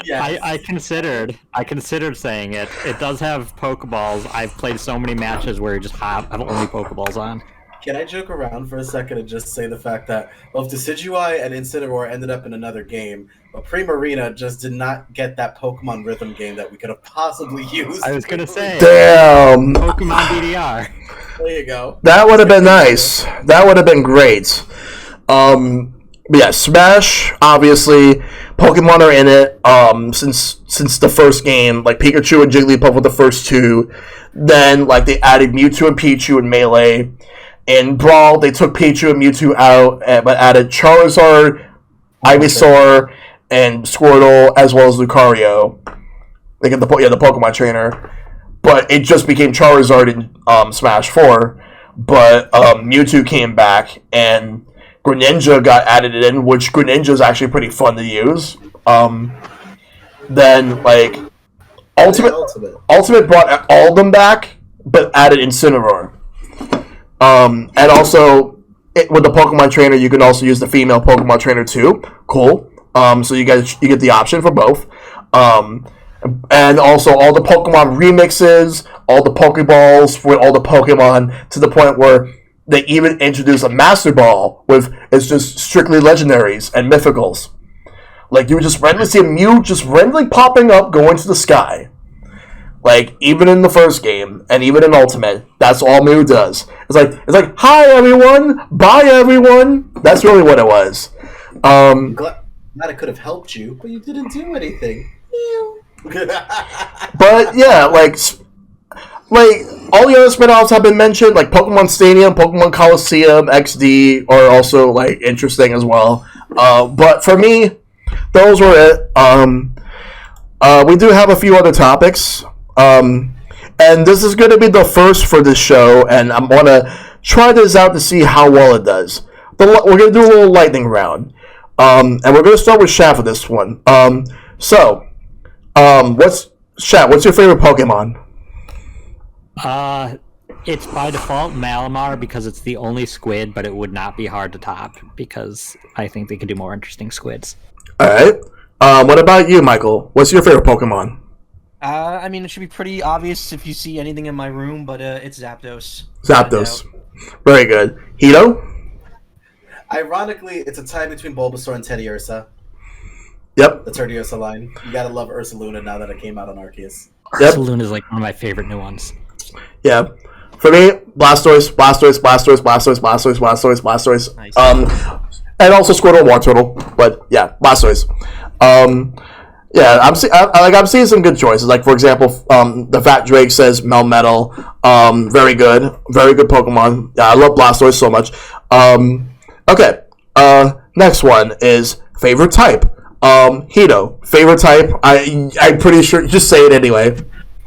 S2: Yes.
S4: I considered saying it. It does have Pokeballs. I've played so many matches where you just have only Pokeballs on.
S2: Can I joke around for a second and just say the fact that both Decidueye and Incineroar ended up in another game, but Primarina just did not get that Pokemon rhythm game that we could have possibly used.
S4: I was gonna say,
S1: damn,
S4: Pokemon DDR.
S2: There you go.
S1: That would have been nice. That would have been great. But yeah, Smash, obviously, Pokemon are in it, since the first game, like Pikachu and Jigglypuff were the first two, then, like, they added Mewtwo and Pichu in Melee. In Brawl, they took Pichu and Mewtwo out, but added Charizard, Ivysaur, and Squirtle, as well as Lucario. They get the Pokemon trainer. But it just became Charizard in Smash 4. But Mewtwo came back, and Greninja got added in, which Greninja is actually pretty fun to use. Then, like, Ultimate brought all of them back, but added Incineroar. And also, with the Pokemon Trainer, you can also use the female Pokemon Trainer too. Cool. So you get the option for both. And also all the Pokemon remixes, all the Pokeballs with all the Pokemon, to the point where they even introduced a Master Ball with it's just strictly legendaries and mythicals. Like you would just randomly see a Mew just randomly popping up, going to the sky. Like even in the first game and even in Ultimate, that's all Mew does. It's like hi everyone, bye everyone. That's really what it was.
S2: Glad I could have helped you, but you didn't do anything.
S1: But yeah, like all the other spin-offs have been mentioned, like Pokemon Stadium, Pokemon Coliseum, XD are also like interesting as well. But for me, those were it. We do have a few other topics. And this is going to be the first for this show, and I'm going to try this out to see how well it does. We're going to do a little lightning round. And we're going to start with Shad for this one. What's your favorite Pokemon?
S4: It's by default Malamar because it's the only squid, but it would not be hard to top because I think they could do more interesting squids.
S1: Alright. What about you, Michael? What's your favorite Pokemon?
S3: I mean, it should be pretty obvious if you see anything in my room, but it's Zapdos.
S1: Zapdos. Very good. Hito?
S2: Ironically, it's a tie between Bulbasaur and Teddiursa.
S1: Yep.
S2: The Teddiursa line. You gotta love Ursaluna now that it came out on Arceus.
S1: Yep.
S4: Ursaluna is like one of my favorite new ones.
S1: Yeah. For me, Blastoise. Nice. And also Squirtle and Wartortle. But yeah, Blastoise. Yeah, I'm seeing some good choices. Like for example, the Fat Drake says Melmetal. Very good Pokemon. Yeah, I love Blastoise so much. Okay. Next one is favorite type. Hito, favorite type. I'm pretty sure. Just say it anyway.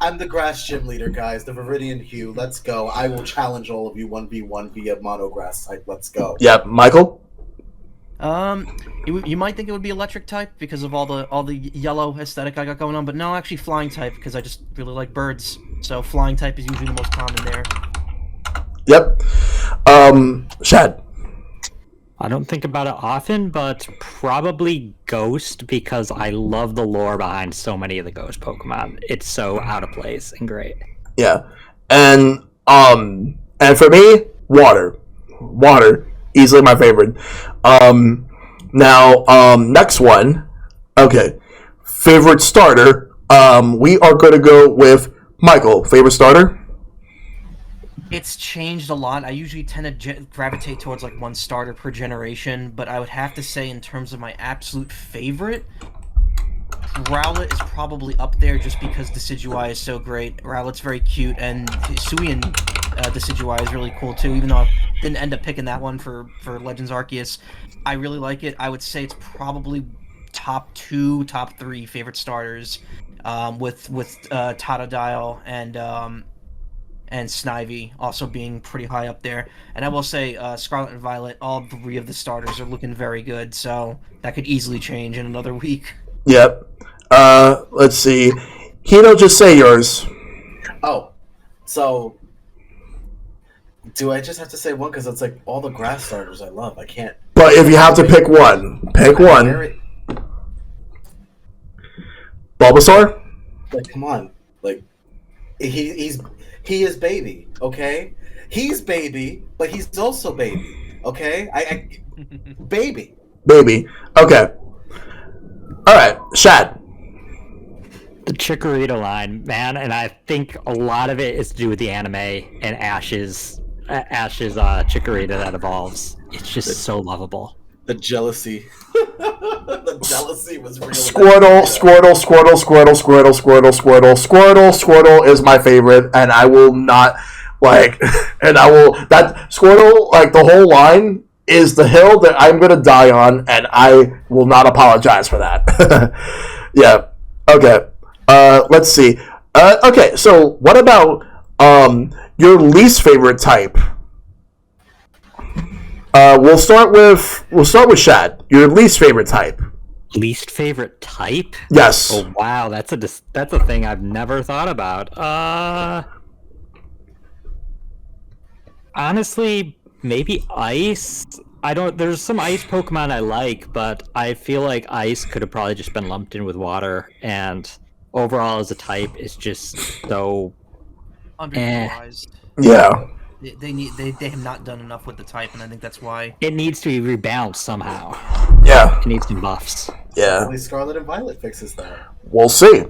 S2: I'm the grass gym leader, guys. The Viridian Hue. Let's go. I will challenge all of you 1v1 via mono grass type. Let's go.
S1: Yep, Michael.
S3: You might think it would be electric type because of all the yellow aesthetic I got going on, but no, actually flying type because I just really like birds. So flying type is usually the most common there.
S1: Yep. Shad.
S4: I don't think about it often, but probably Ghost because I love the lore behind so many of the Ghost Pokemon. It's so out of place and great.
S1: Yeah, and for me, water, easily my favorite. Now, next one. Okay, favorite starter. We are going to go with Michael. Favorite starter.
S3: It's changed a lot. I usually tend to gravitate towards like one starter per generation, but I would have to say in terms of my absolute favorite, Rowlet is probably up there just because Decidueye is so great. Rowlet's very cute, and Suian Decidueye is really cool too, even though I didn't end up picking that one for Legends Arceus. I really like it. I would say it's probably top 2, top 3 favorite starters, with Totodile and Snivy also being pretty high up there. And I will say Scarlet and Violet, all 3 of the starters are looking very good, so that could easily change in another week.
S1: Yep. Let's see. Hito, just say yours.
S2: Oh, so do I just have to say one? Because it's like all the grass starters I love. I can't.
S1: But if you have to pick one, pick one. Bulbasaur?
S2: Like, come on. Like, he is baby, okay? He's baby, but he's also baby, okay? Baby.
S1: Baby. Okay. All right, Shad.
S4: The Chikorita line, man, and I think a lot of it is to do with the anime and Ash's Chikorita that evolves. It's just so lovable.
S2: The jealousy. The jealousy was real.
S1: Squirtle is my favorite, and I will not that Squirtle, like the whole line is the hill that I'm gonna die on, and I will not apologize for that. Yeah. Okay. Let's see. Okay. So, what about your least favorite type? We'll start with Shad. Your least favorite type.
S4: Least favorite type?
S1: Yes.
S4: Oh wow, that's a thing I've never thought about. Honestly, maybe ice. There's some ice Pokemon I like, but I feel like ice could have probably just been lumped in with water, and overall as a type it's just so
S3: underutilized.
S1: Yeah.
S3: They have not done enough with the type, and I think that's why
S4: it needs to be rebalanced somehow.
S1: Yeah.
S4: It needs some buffs.
S1: Yeah.
S2: Only Scarlet and Violet fixes that.
S1: We'll see.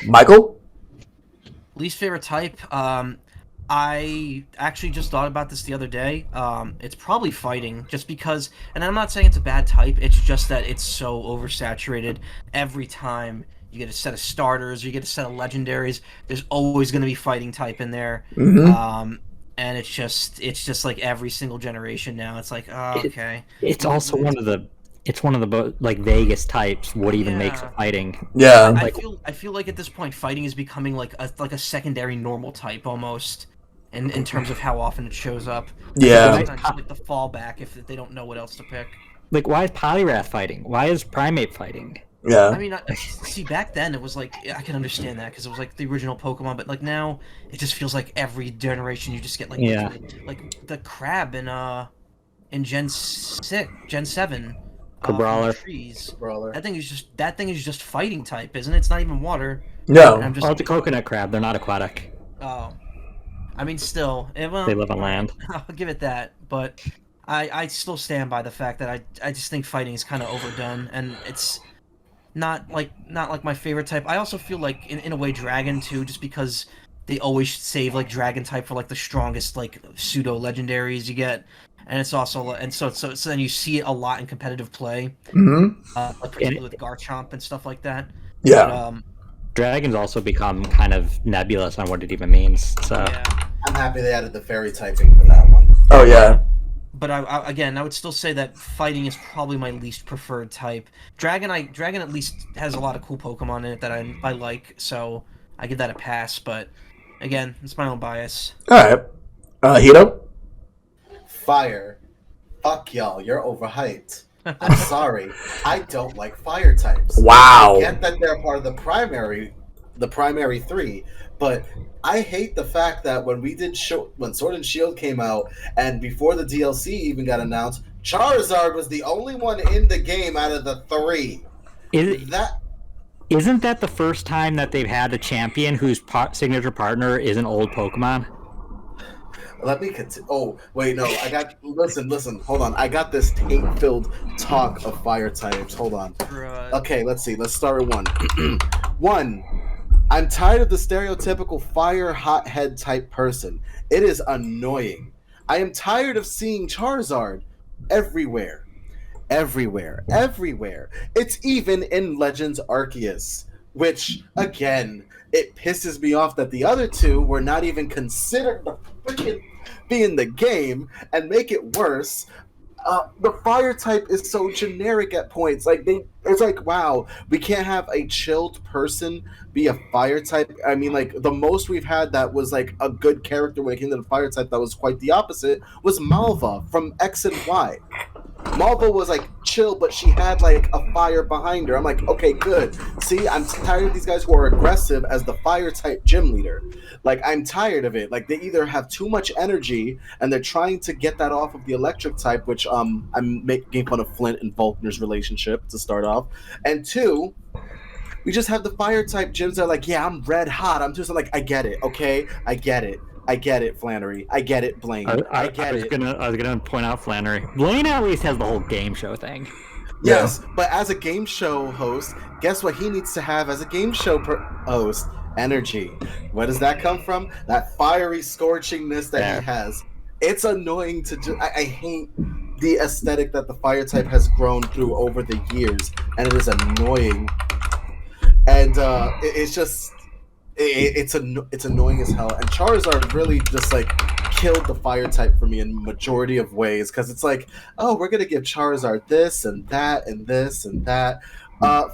S1: Michael?
S3: Least favorite type? I actually just thought about this the other day. It's probably fighting, just because, and I'm not saying it's a bad type, it's just that it's so oversaturated. Every time you get a set of starters, you get a set of legendaries, there's always going to be fighting type in there.
S1: Mm-hmm.
S3: And it's just like every single generation now. It's like, oh, okay.
S4: It's also one of the like Vegas types. What even makes it fighting?
S1: Yeah.
S3: I feel like at this point, fighting is becoming like a secondary normal type almost, in terms of how often it shows up.
S1: Yeah.
S3: Sometimes it's like the fallback if they don't know what else to pick.
S4: Like, why is Poliwrath fighting? Why is Primate fighting?
S1: Yeah.
S3: I mean, see, back then it was like, I can understand that because it was like the original Pokemon, but like now it just feels like every generation you just get like like the crab in Gen 7.
S4: Brawler.
S3: Trees.
S2: Brawler.
S3: That thing is just fighting type, isn't it? It's not even water.
S1: No.
S4: It's a coconut crab. They're not aquatic.
S3: Oh. I mean, still,
S4: they live on land.
S3: I'll give it that, but I still stand by the fact that I just think fighting is kind of overdone, and it's not like my favorite type. I also feel like in a way Dragon too, just because they always save like Dragon type for like the strongest like pseudo legendaries you get, and it's also so then you see it a lot in competitive play, like particularly with Garchomp and stuff like that.
S1: Yeah.
S3: But,
S4: Dragon's also become kind of nebulous on what it even means. So
S3: yeah.
S2: I'm happy they added the fairy typing for that one.
S1: Oh yeah.
S3: But I would still say that fighting is probably my least preferred type. Dragon at least has a lot of cool Pokemon in it that I like, so I give that a pass. But again, it's my own bias.
S1: All right. Hito?
S2: Fire. Fuck y'all, you're overhyped. I'm sorry. I don't like fire types.
S1: Wow.
S2: I get that they're part of the primary three, but I hate the fact that when Sword and Shield came out, and before the DLC even got announced, Charizard was the only one in the game out of the three.
S4: Isn't that the first time that they've had a champion whose signature partner is an old Pokemon?
S2: Let me continue. Oh, wait, no. Listen, hold on. I got this hate-filled talk of fire types. Hold on.
S3: Right.
S2: Okay, let's see. Let's start with one. One, I'm tired of the stereotypical fire hothead type person. It is annoying. I am tired of seeing Charizard everywhere. Everywhere. It's even in Legends Arceus, which, again, it pisses me off that the other two were not even considered to freaking be in the game, and make it worse. The fire type is so generic at points. It's like, wow, we can't have a chilled person be a fire type. I mean, like, the most we've had that was like a good character when it came to the fire type that was quite the opposite was Malva from X and Y. Malva was like chill, but she had like a fire behind her. I'm like, okay, good. See, I'm tired of these guys who are aggressive as the fire type gym leader. Like, I'm tired of it. Like, they either have too much energy and they're trying to get that off of the electric type, which I'm making fun of Flint and Faulkner's relationship to start off. And two, we just have the fire type gyms that are like, yeah, I'm red hot. I'm just like, I get it, okay? I get it, Flannery. I get it, Blaine. I was
S4: gonna point out Flannery. Blaine at least has the whole game show thing.
S2: Yes, but as a game show host, guess what he needs to have as a game show host? Energy. Where does that come from? That fiery scorchingness that he has. It's annoying to just... I hate the aesthetic that the fire type has grown through over the years, and it is annoying. And it's just... It's annoying as hell, and Charizard really just like killed the fire type for me in majority of ways, because it's like, oh, we're gonna give Charizard this and that and this and that.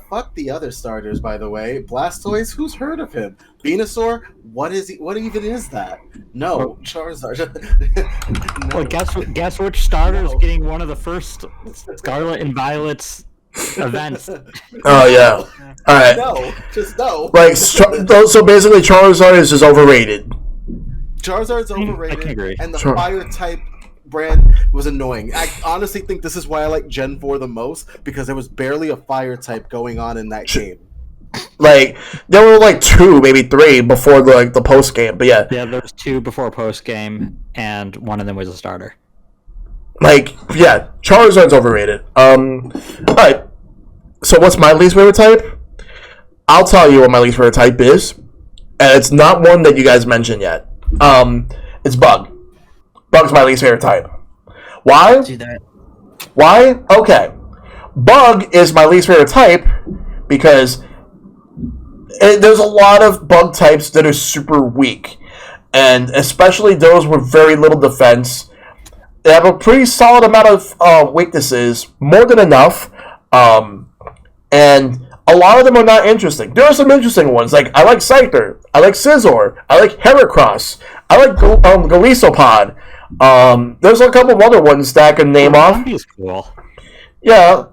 S2: Fuck the other starters, by the way. Blastoise, who's heard of him? Venusaur, what is he? What even is that? No, Charizard.
S4: No. Well, guess which starter is getting one of the first Scarlet and Violet's events.
S1: Oh yeah. All right.
S2: No, just no.
S1: Like, so basically, Charizard is just overrated.
S2: Charizard's
S4: I can
S2: overrated,
S4: agree.
S2: and the fire type brand was annoying. I honestly think this is why I like Gen 4 the most, because there was barely a fire type going on in that game.
S1: Like, there were like 2, maybe 3 before the post game, but yeah.
S4: Yeah, there was 2 before post game, and one of them was a starter.
S1: Like, yeah, Charizard's overrated. Alright. So what's my least favorite type? I'll tell you what my least favorite type is. And it's not one that you guys mentioned yet. It's Bug. Bug's my least favorite type. Why?
S3: Do that.
S1: Why? Okay. Bug is my least favorite type because there's a lot of bug types that are super weak. And especially those with very little defense. They have a pretty solid amount of weaknesses, more than enough. And a lot of them are not interesting. There are some interesting ones, like I like Scyther, I like Scizor, I like Heracross, I like Golisopod. There's a couple of other ones that I can name off.
S4: He's cool.
S1: Yeah.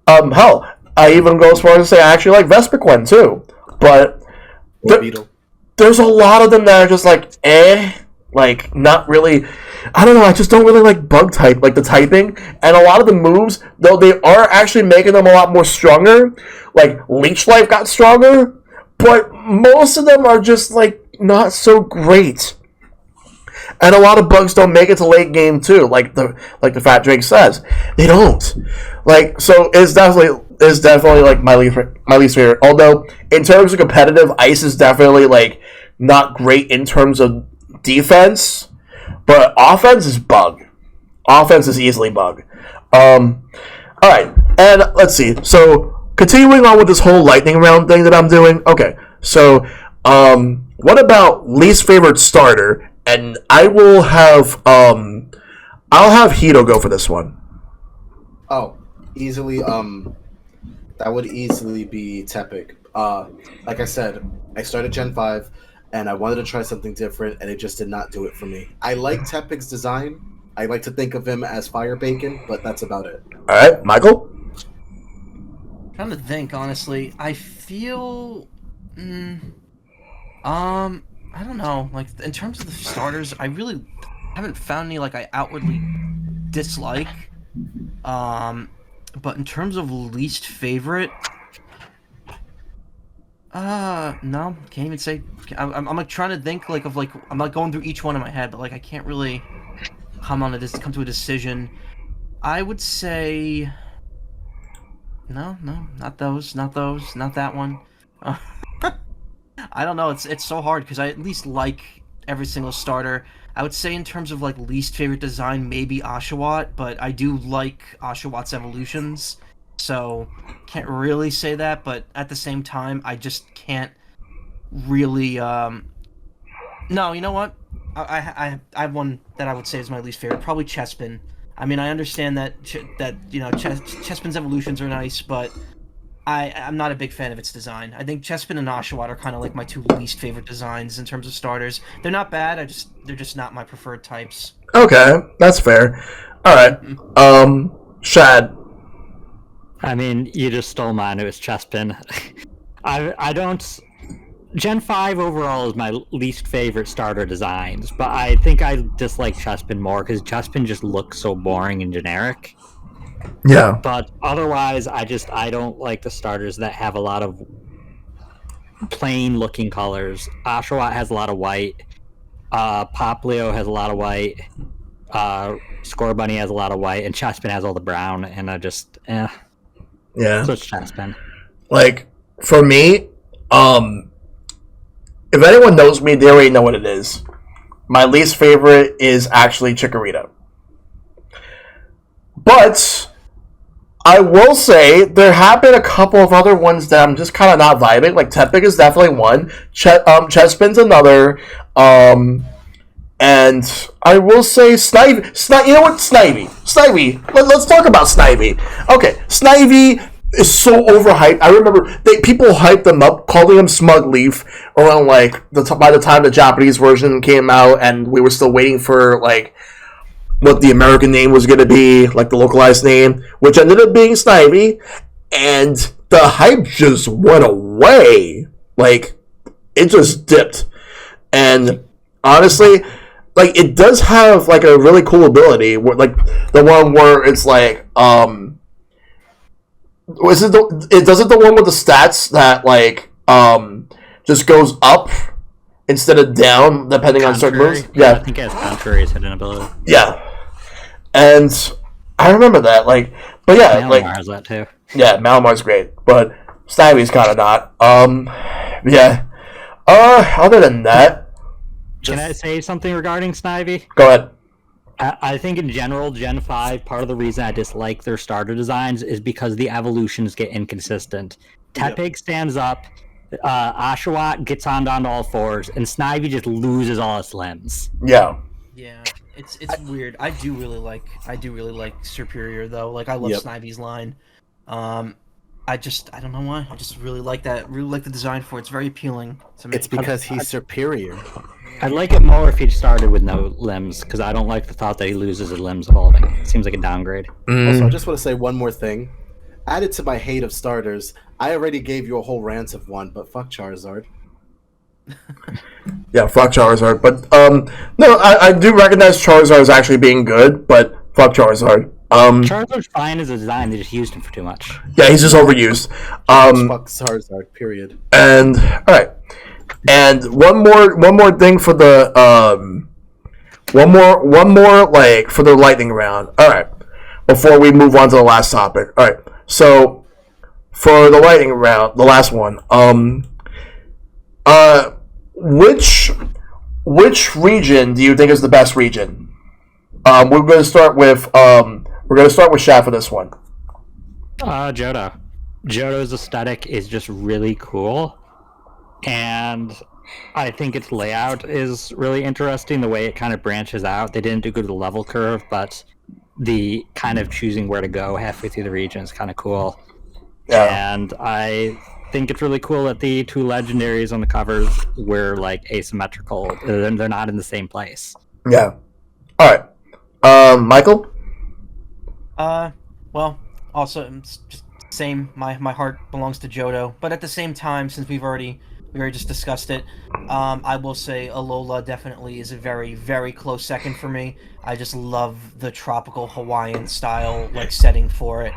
S1: Hell, I even go as far as to say I actually like Vespiquen too. But there's a lot of them that are just like, like, not really... I don't know, I just don't really like bug type, like the typing, and a lot of the moves, though they are actually making them a lot more stronger, like Leech Life got stronger, but most of them are just, like, not so great. And a lot of bugs don't make it to late game too, like the Fat Drake says. They don't. Like, so it's definitely like my least favorite. Although, in terms of competitive, Ice is definitely, like, not great in terms of defense. But offense is Bug. Offense is easily bug. All right, and let's see. So continuing on with this whole lightning round thing that I'm doing. Okay, so what about least favorite starter? And I will have I'll have Hito go for this one.
S2: Oh, easily. That would easily be Tepic. Like I said, I started Gen 5, and I wanted to try something different, and it just did not do it for me. I like Tepic's design. I like to think of him as Fire Bacon, but that's about it.
S1: All right, Michael?
S3: Trying to think, honestly. I feel... I don't know. Like, in terms of the starters, I really haven't found any, like, I outwardly dislike. But in terms of least favorite... no, can't even say. I'm like trying to think like I'm like going through each one in my head, but like I can't really come to a decision. I would say no, not those, not that one. I don't know. It's so hard because I at least like every single starter. I would say in terms of like least favorite design, maybe Oshawott, but I do like Oshawott's evolutions. So, can't really say that, but at the same time, I just can't really, No, you know what? I have one that I would say is my least favorite, probably Chespin. I mean, I understand that, Chespin's evolutions are nice, but I'm not a big fan of its design. I think Chespin and Oshawott are kind of like my two least favorite designs in terms of starters. They're not bad, they're just not my preferred types.
S1: Okay, that's fair. Alright, Shad.
S4: I mean, you just stole mine. It was Chespin. I don't... Gen 5 overall is my least favorite starter designs, but I think I dislike Chespin more because Chespin just looks so boring and generic.
S1: Yeah.
S4: But otherwise, I don't like the starters that have a lot of plain-looking colors. Oshawott has a lot of white. Poplio has a lot of white. Scorbunny has a lot of white, and Chespin has all the brown, and I just,
S1: Yeah.
S4: So it's Chespin.
S1: Like, for me, if anyone knows me, they already know what it is. My least favorite is actually Chikorita. But I will say there have been a couple of other ones that I'm just kind of not vibing. Like Tepic is definitely one. Chespin's another. And I will say Snivy. You know what? Snivy. Let's talk about Snivy. Okay, Snivy is so overhyped. I remember people hyped them up, calling him Smug Leaf around like by the time the Japanese version came out, and we were still waiting for like what the American name was going to be, like the localized name, which ended up being Snivy, and the hype just went away. Like, it just dipped. And honestly, like, it does have like a really cool ability, like the one where it's like, does it the one with the stats that like just goes up instead of down depending on certain moves?
S4: Yeah, I think it has contrary as hidden ability.
S1: Yeah, and I remember that. Like, but yeah,
S4: Malamar
S1: like
S4: has that too.
S1: Yeah, Malamar's great, but Snavy's kind of not. Yeah. Other than that,
S4: Can I say something regarding Snivy?
S1: Go ahead.
S4: I think in general, Gen 5, part of the reason I dislike their starter designs is because the evolutions get inconsistent. Tepic stands up, Oshawott gets on down to all fours, and Snivy just loses all its limbs.
S1: Yeah.
S3: Yeah, it's weird. I do really like Superior though. Like I love Snivy's line. I don't know why. I just really like that. Really like the design for it. It's very appealing to me.
S5: It's because he's superior.
S4: I'd like it more if he started with no limbs, because I don't like the thought that he loses his limbs evolving. It seems like a downgrade.
S2: Also, I just want to say one more thing. Added to my hate of starters, I already gave you a whole rant of one, but fuck Charizard.
S1: Yeah, fuck Charizard. But no, I do recognize Charizard as actually being good, but fuck Charizard.
S4: Charizard's fine as a design, they just used him for too much.
S1: Yeah, he's just overused.
S2: Fuck Charizard, period.
S1: And alright. And one more thing for the one more like for the lightning round. Alright. Before we move on to the last topic. Alright. So for the lightning round, the last one, which region do you think is the best region? We're going to start with Shad for this one.
S4: Johto. Johto's aesthetic is just really cool, and I think its layout is really interesting. The way it kind of branches out. They didn't do good with the level curve, but the kind of choosing where to go halfway through the region is kind of cool.
S1: Yeah.
S4: And I think it's really cool that the two legendaries on the covers were like asymmetrical. They're not in the same place.
S1: Yeah. All right. Michael?
S3: Well, also it's just same. My heart belongs to Johto, but at the same time, since we already just discussed it, I will say Alola definitely is a very, very close second for me. I just love the tropical Hawaiian style like setting for it.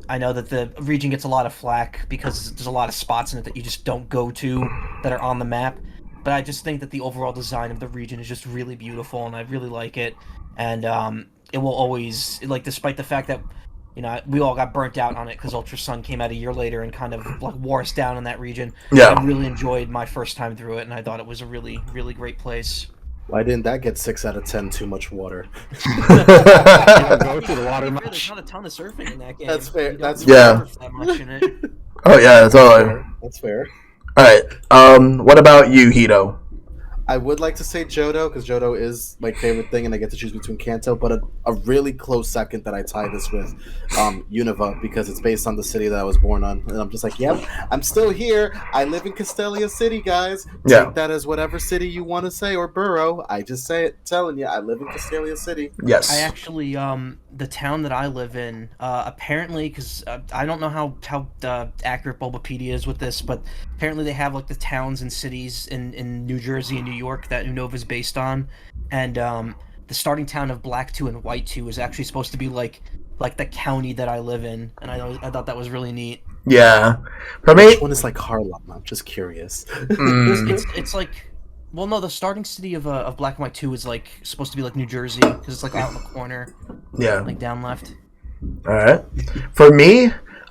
S3: I know that the region gets a lot of flack because there's a lot of spots in it that you just don't go to that are on the map. But I just think that the overall design of the region is just really beautiful, and I really like it. And it will always, like, despite the fact that, you know, we all got burnt out on it because Ultra Sun came out a year later and kind of like wore us down in that region.
S1: Yeah.
S3: I really enjoyed my first time through it, and I thought it was a really, really great place.
S2: Why didn't that get 6 out of 10? Too much water.
S4: Go through the water
S3: There's
S4: much.
S3: not a ton of surfing in that game.
S2: That's fair,
S3: You don't
S2: that's
S3: really
S1: fair.
S3: surf that much in it.
S1: Oh yeah, totally.
S2: That's fair.
S1: All right. What about you, Hito?
S2: I would like to say Johto, because Johto is my favorite thing, and I get to choose between Kanto, but a really close second that I tie this with Unova, because it's based on the city that I was born on. And I'm just like, yep, I'm still here. I live in Castelia City, guys.
S1: Yeah.
S2: Take that as whatever city you want to say, or borough. I just say it, telling you, I live in Castelia City.
S1: Yes.
S3: I actually, the town that I live in, apparently, because I don't know how accurate Bulbapedia is with this, but apparently they have like the towns and cities in New Jersey and New York that Unova is based on, and the starting town of Black 2 and White 2 is actually supposed to be like the county that I live in, and I thought that was really neat.
S1: Yeah. For me,
S2: Which one is like Harlem? I'm just curious.
S3: It's like, well, no, the starting city of Black and White 2 is like supposed to be like New Jersey because it's like out in the corner,
S1: yeah.
S3: like down left.
S1: All right. For me,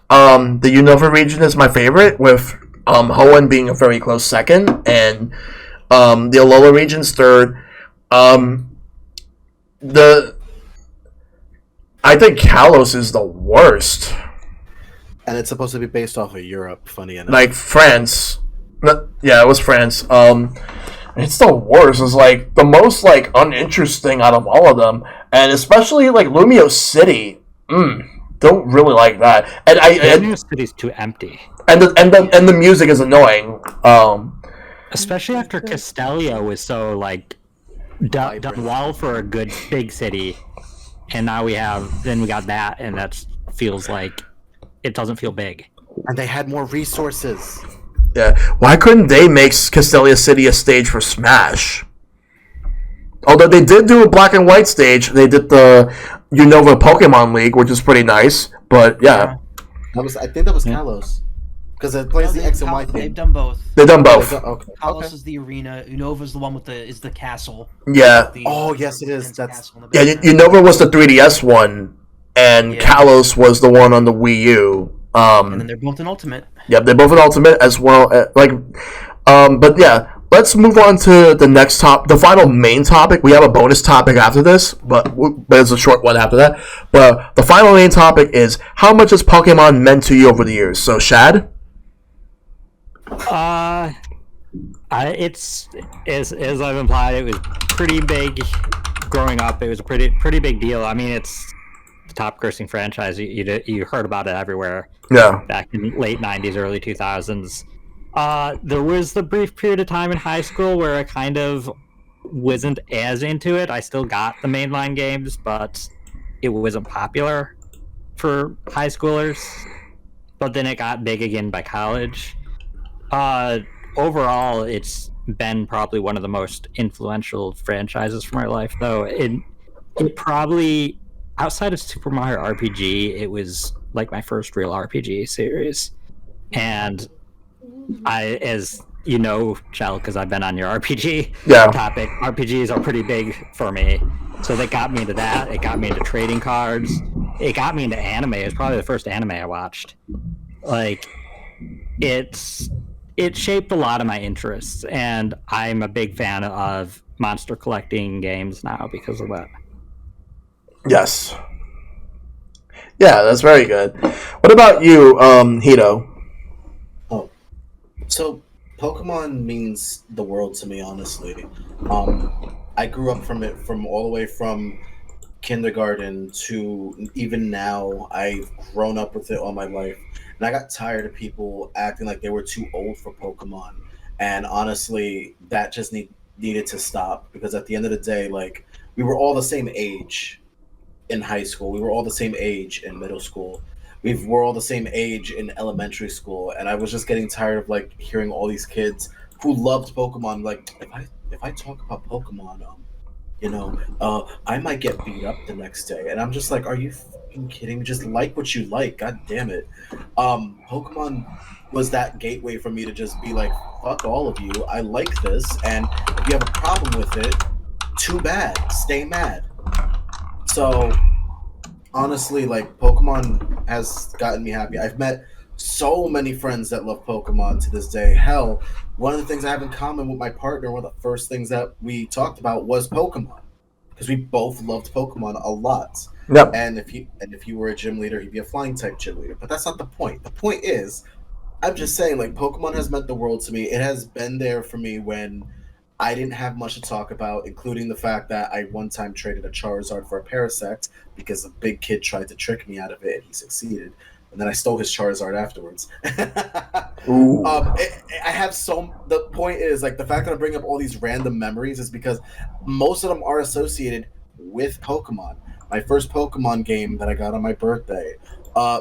S1: the Unova region is my favorite, with Hoenn being a very close second, and the Alola region's third. I think Kalos is the worst.
S2: And it's supposed to be based off of Europe, funny enough.
S1: Like France. Yeah, it was France. It's the worst. It's like the most like uninteresting out of all of them, and especially like Lumio City. Don't really like that. And
S4: Lumio City's too empty.
S1: And the music is annoying.
S4: Especially after Castelia was so like done well for a good big city, and now we got that, and that feels like it doesn't feel big.
S2: And they had more resources.
S1: Yeah, why couldn't they make Castelia City a stage for Smash? Although they did do a Black and White stage, they did the Unova Pokemon League, which is pretty nice. But yeah,
S2: I think that was Kalos, because it plays the X and Y
S3: They've
S2: thing.
S3: done both.
S1: they've done both.
S2: Okay.
S3: Kalos
S2: Okay.
S3: is the arena. Unova's the one with is the castle.
S1: Yeah,
S3: The,
S2: Oh, yes, it is.
S3: intense
S2: That's
S3: castle in the
S1: yeah.
S3: background.
S1: Unova was the 3DS one, and
S3: Yeah.
S1: Kalos was the one on the Wii U.
S3: And then they're both in Ultimate.
S1: Yep, they're both an Ultimate as well. But yeah, let's move on to the final main topic. We have a bonus topic after this, but it's a short one after that. But the final main topic is, how much has Pokemon meant to you over the years? So, Shad?
S4: It's as I've implied, it was pretty big growing up. It was a pretty big deal. I mean, it's the top grossing franchise. You heard about it everywhere.
S1: Yeah.
S4: Back in late '90s, early 2000s. There was the brief period of time in high school where I kind of wasn't as into it. I still got the mainline games, but it wasn't popular for high schoolers. But then it got big again by college. Overall, it's been probably one of the most influential franchises for my life, though. It probably, outside of Super Mario RPG, it was like my first real RPG series. And as you know, Chell, because I've been on your RPG topic, RPGs are pretty big for me. So that got me into that. It got me into trading cards. It got me into anime. It was probably the first anime I watched. Like, it shaped a lot of my interests, and I'm a big fan of monster collecting games now because of that.
S1: Yes. Yeah, that's very good. What about you, Hito?
S2: Oh, so Pokemon means the world to me, honestly. I grew up from it from all the way from kindergarten to even now. I've grown up with it all my life, and I got tired of people acting like they were too old for Pokemon. And honestly, that just needed to stop because at the end of the day, like we were all the same age in high school. We were all the same age in middle school. We're all the same age in elementary school, and I was just getting tired of like hearing all these kids who loved Pokemon. Like if I talk about Pokemon, I might get beat up the next day, and I'm just like, are you fucking kidding me? Just like what you like, god damn it. Pokemon was that gateway for me to just be like, fuck all of you. I like this, and if you have a problem with it, too bad. Stay mad. So honestly, like Pokemon has gotten me happy. I've met so many friends that love Pokemon to this day. Hell, one of the things I have in common with my partner, one of the first things that we talked about was Pokemon, because we both loved Pokemon a lot.
S1: Yep.
S2: And if he were a gym leader, he'd be a flying type gym leader. But that's not the point. The point is, I'm just saying, like Pokemon has meant the world to me. It has been there for me when I didn't have much to talk about, including the fact that I one time traded a Charizard for a Parasect because a big kid tried to trick me out of it and he succeeded. And then I stole his Charizard afterwards.
S1: Ooh.
S2: I have so. The point is, like, the fact that I bring up all these random memories is because most of them are associated with Pokemon. My first Pokemon game that I got on my birthday,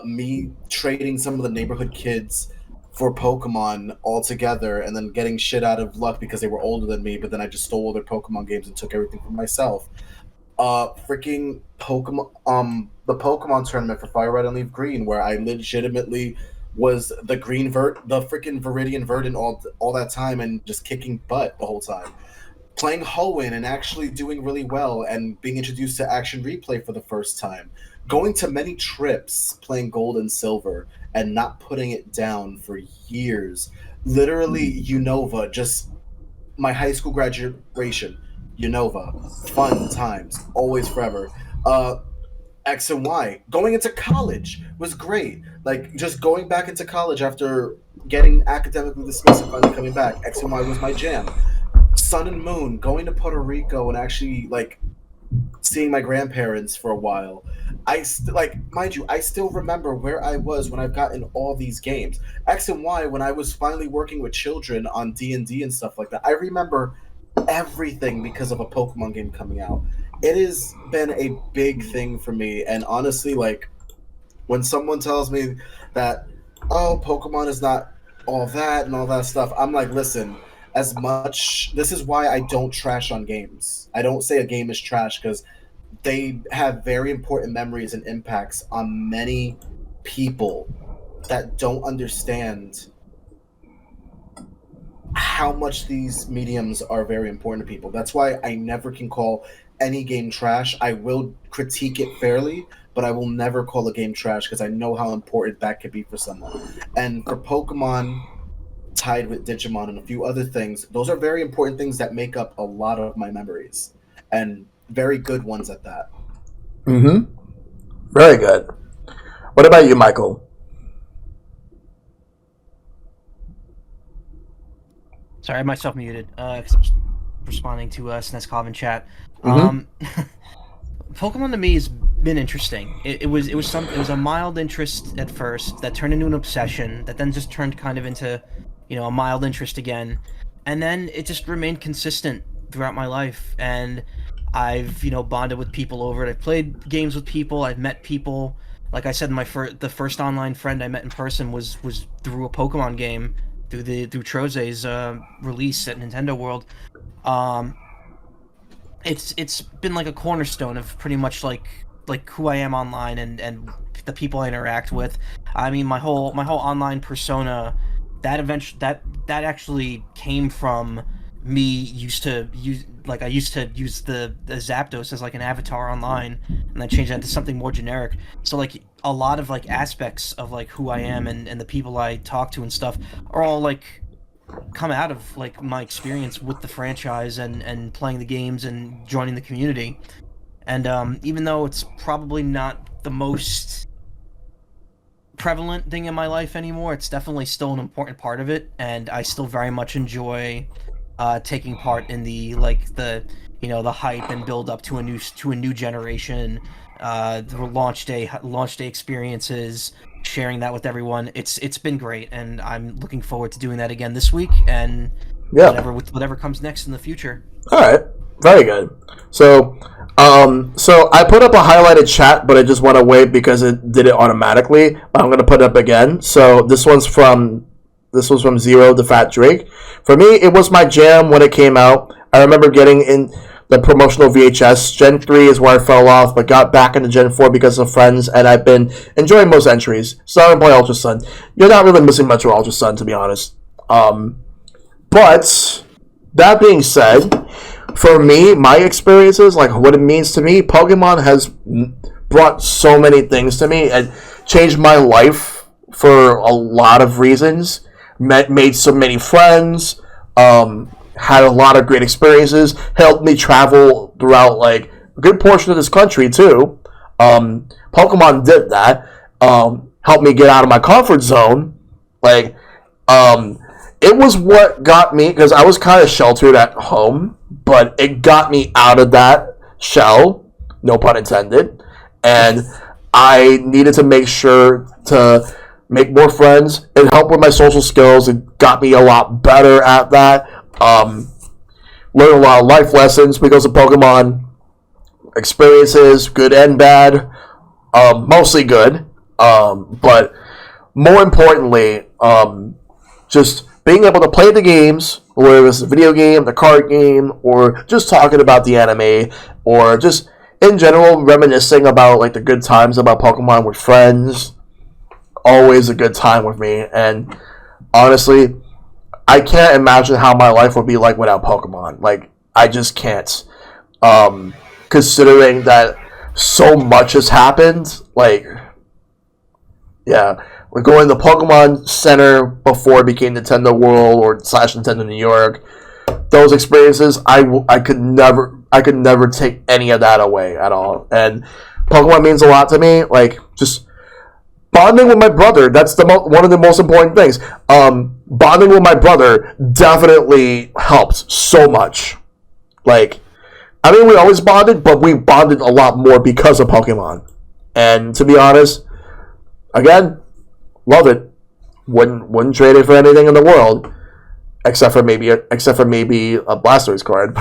S2: me trading some of the neighborhood kids for Pokemon all together and then getting shit out of luck because they were older than me, but then I just stole all their Pokemon games and took everything for myself. Freaking Pokemon, the Pokemon tournament for Fire Red and Leaf Green, where I legitimately was the the freaking Viridian Verdant all that time and just kicking butt the whole time. Playing Hoenn and actually doing really well and being introduced to Action Replay for the first time. Going to many trips playing Gold and Silver and not putting it down for years. Literally, Unova, just my high school graduation. Unova, fun times, always forever. X and Y. Going into college was great. Like, just going back into college after getting academically dismissed and finally coming back. X and Y was my jam. Sun and Moon, going to Puerto Rico and actually, like, seeing my grandparents for a while. Mind you, I still remember where I was when I've gotten all these games. X and Y, when I was finally working with children on D&D and stuff like that, I remember everything because of a Pokemon game coming out. It has been a big thing for me, and honestly, like, when someone tells me that, oh, Pokemon is not all that and all that stuff, I'm like, listen, this is why I don't trash on games. I don't say a game is trash because they have very important memories and impacts on many people that don't understand how much these mediums are very important to people. That's why I never can call any game trash. I will critique it fairly, but I will never call a game trash because I know how important that could be for someone. And for Pokemon, tied with Digimon and a few other things, those are very important things that make up a lot of my memories, and very good ones at that.
S1: Mm-hmm. Very good. What about you, Michael?
S3: Sorry, I had myself muted because I was responding to Sneskov in chat. Pokemon to me has been interesting. It was a mild interest at first that turned into an obsession that then just turned kind of into, a mild interest again, and then it just remained consistent throughout my life. And I've bonded with people over it. I've played games with people. I've met people. Like I said, the first online friend I met in person was through a Pokemon game, through Troze's release at Nintendo World. It's been like a cornerstone of pretty much like who I am online and the people I interact with. I mean, my whole online persona, that actually came from me I used to use the Zapdos as like an avatar online, and I changed that to something more generic. So like a lot of like aspects of like who I am and the people I talk to and stuff are all like come out of like my experience with the franchise and playing the games and joining the community. And even though it's probably not the most prevalent thing in my life anymore, it's definitely still an important part of it, and I still very much enjoy taking part in the the hype and build up to a new generation, the launch day experiences, sharing that with everyone. It's been great, and I'm looking forward to doing that again this week and whatever comes next in the future.
S1: All right, very good. So I put up a highlighted chat, but I just went away because it did it automatically. I'm gonna put it up again. So this was from Zero the Fat Drake. For me, it was my jam when it came out. I remember getting in the promotional VHS. Gen 3 is where I fell off, but got back into Gen 4 because of friends, and I've been enjoying most entries. Starting to play Ultra Sun. You're not really missing much of Ultra Sun, to be honest. But that being said, for me, my experiences, like what it means to me, Pokemon has brought so many things to me and changed my life for a lot of reasons. Made so many friends, had a lot of great experiences, helped me travel throughout like a good portion of this country too. Pokemon did that. Helped me get out of my comfort zone. Like, it was what got me, because I was kind of sheltered at home, but it got me out of that shell, no pun intended, and I needed to make sure to make more friends. It helped with my social skills. It got me a lot better at that. Learned a lot of life lessons because of Pokemon. Experiences, good and bad, mostly good, but more importantly, just being able to play the games, whether it was the video game, the card game, or just talking about the anime, or just in general reminiscing about like the good times about Pokemon with friends. Always a good time with me, and honestly, I can't imagine how my life would be like without Pokemon. Like, I just can't. Considering that so much has happened, like, yeah, we're going to Pokemon Center before it became Nintendo World or / Nintendo New York. Those experiences, I could never take any of that away at all. And Pokemon means a lot to me. Like, just bonding with my brother, that's one of the most important things. Bonding with my brother definitely helps so much. Like, I mean, we always bonded, but we bonded a lot more because of Pokemon. And to be honest, again, love it. Wouldn't trade it for anything in the world, except for maybe a Blastoise card.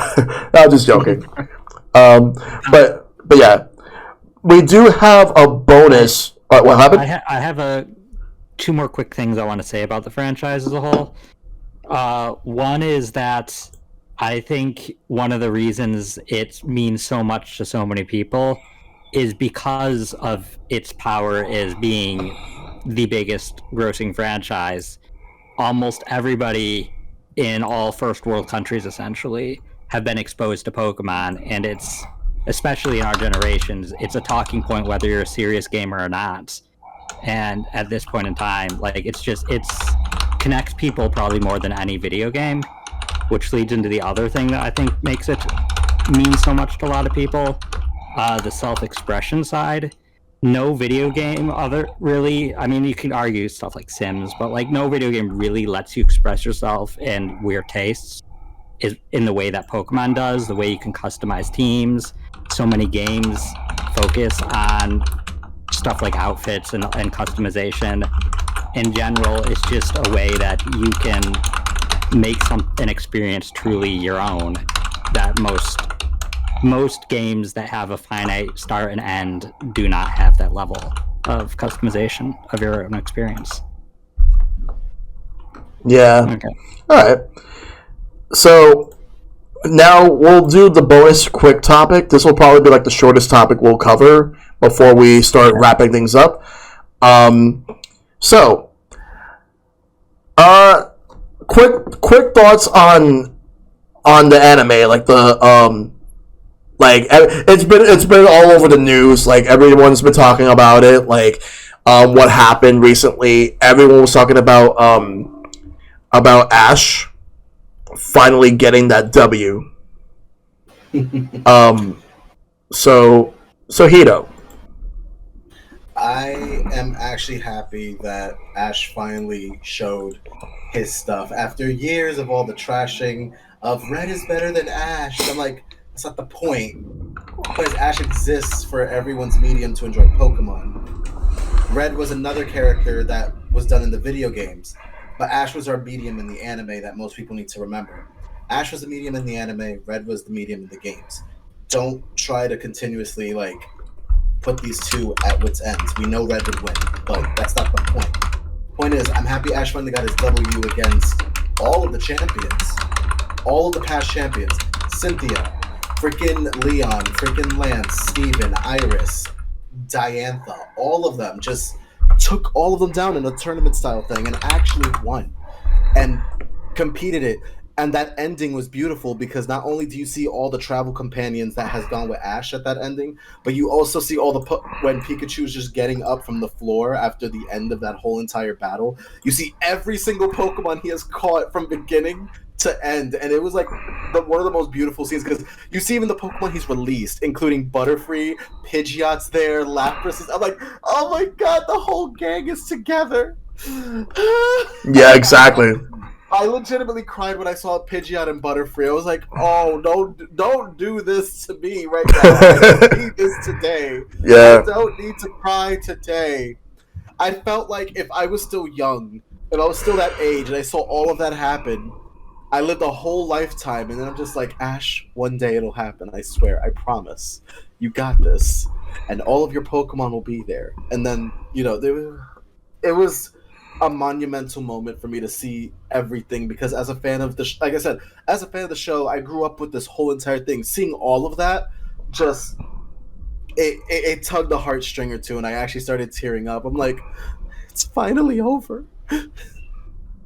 S1: I'm just joking. But yeah, we do have a bonus. What happened?
S4: I have two more quick things I want to say about the franchise as a whole. One is that I think one of the reasons it means so much to so many people is because of its power as being the biggest grossing franchise. Almost everybody in all first world countries essentially have been exposed to Pokemon, and it's, especially in our generations, it's a talking point whether you're a serious gamer or not. And at this point in time, like, it's connects people probably more than any video game, which leads into the other thing that I think makes it mean so much to a lot of people, the self-expression side. No video game really, I mean, you can argue stuff like Sims, but like no video game really lets you express yourself and weird tastes is in the way that Pokemon does, the way you can customize teams. So many games focus on stuff like outfits and customization. In general, it's just a way that you can make an experience truly your own that most games that have a finite start and end do not have that level of customization of your own experience.
S1: Yeah.
S4: Okay.
S1: All right. So now we'll do the bonus quick topic. This will probably be like the shortest topic we'll cover before we start wrapping things up. Quick thoughts on the anime, like the like it's been all over the news. Like, everyone's been talking about it. Like, what happened recently? Everyone was talking about Ash finally getting that W. So Hito.
S2: I am actually happy that Ash finally showed his stuff after years of all the trashing of Red is better than Ash. I'm like, that's not the point. The point is Ash exists for everyone's medium to enjoy Pokemon. Red was another character that was done in the video games, but Ash was our medium in the anime that most people need to remember. Ash was the medium in the anime, Red was the medium in the games. Don't try to continuously put these two at wit's ends. We know Red would win, but that's not the point. Point is, I'm happy Ash finally got his W against all of the champions. All of the past champions. Cynthia, freaking Leon, freaking Lance, Steven, Iris, Diantha, all of them just took all of them down in a tournament style thing and actually won and competed it. And that ending was beautiful because not only do you see all the travel companions that has gone with Ash at that ending, but you also see all the when Pikachu's just getting up from the floor after the end of that whole entire battle. You see every single Pokemon he has caught from beginning to end, and it was like one of the most beautiful scenes because you see even the Pokemon he's released, including Butterfree, Pidgeot's there, Lapras. I'm like, oh my god, the whole gang is together.
S1: Yeah, exactly.
S2: I legitimately cried when I saw Pidgeot and Butterfree. I was like, "Oh, don't do this to me right now. I don't need this today.
S1: Yeah.
S2: I don't need to cry today." I felt like if I was still young, if I was still that age, and I saw all of that happen, I lived a whole lifetime, and then I'm just like, Ash, one day it'll happen. I swear, I promise. You got this, and all of your Pokemon will be there. And then it was a monumental moment for me to see everything because as a fan of like I said, as a fan of the show, I grew up with this whole entire thing. Seeing all of that, just it tugged a heartstring or two, and I actually started tearing up. I'm like, it's finally over.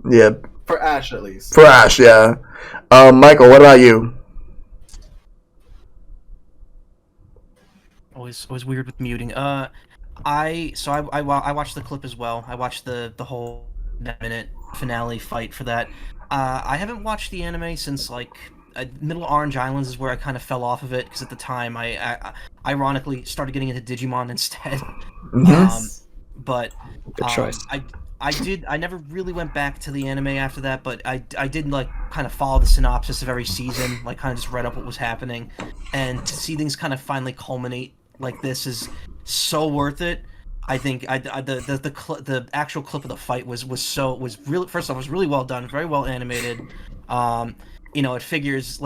S1: Yeah.
S2: For Ash, at least.
S1: For Ash, yeah. Michael, what about you?
S3: Always weird with muting. I watched the clip as well. I watched the whole minute finale fight for that. I haven't watched the anime since Middle Orange Islands is where I kind of fell off of it because at the time I ironically started getting into Digimon instead.
S1: Yes.
S3: But
S4: Good choice.
S3: I never really went back to the anime after that, but I did kind of follow the synopsis of every season, kind of just read up what was happening, and to see things kind of finally culminate like this is so worth it. I think the actual clip of the fight was really, first off, was really well done, very well animated. It figures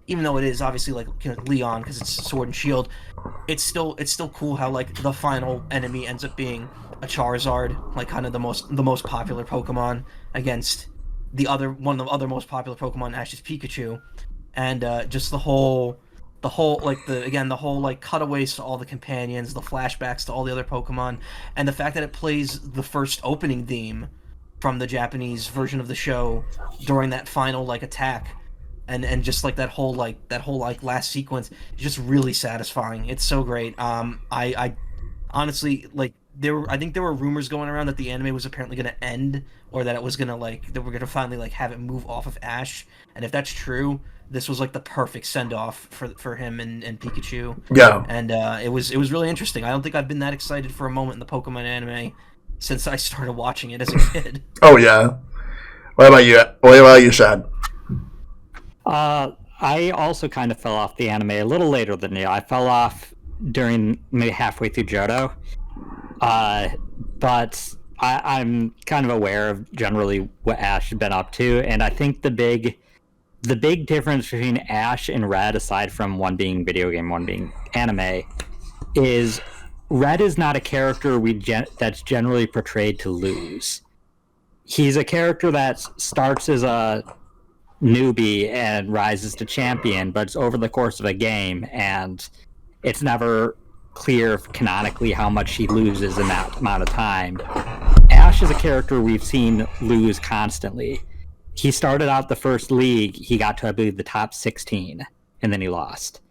S3: even though it is obviously Leon because it's Sword and Shield, it's still cool how the final enemy ends up being a Charizard, kind of the most popular Pokemon against one of the other most popular Pokemon, Ash's Pikachu, and just the whole cutaways to all the companions, the flashbacks to all the other Pokemon, and the fact that it plays the first opening theme from the Japanese version of the show during that final attack, and just that whole last sequence is just really satisfying. It's so great. I honestly I think there were rumors going around that the anime was apparently going to end, or that it was going to that we're going to finally have it move off of Ash, and if that's true, this was the perfect send off for him and Pikachu.
S1: Yeah.
S3: And it was really interesting. I don't think I've been that excited for a moment in the Pokemon anime since I started watching it as a kid.
S1: Oh yeah. What about you? What about you, Shad?
S4: I also kind of fell off the anime a little later than you. I fell off during maybe halfway through Johto. But I'm kind of aware of generally what Ash has been up to, and I think the big difference between Ash and Red, aside from one being video game, one being anime, is Red is not a character that's generally portrayed to lose. He's a character that starts as a newbie and rises to champion, but it's over the course of a game, and it's never clear canonically how much he loses in that amount of time. Ash is a character we've seen lose constantly. He started out the first league, he got to, I believe, the top 16, and then he lost.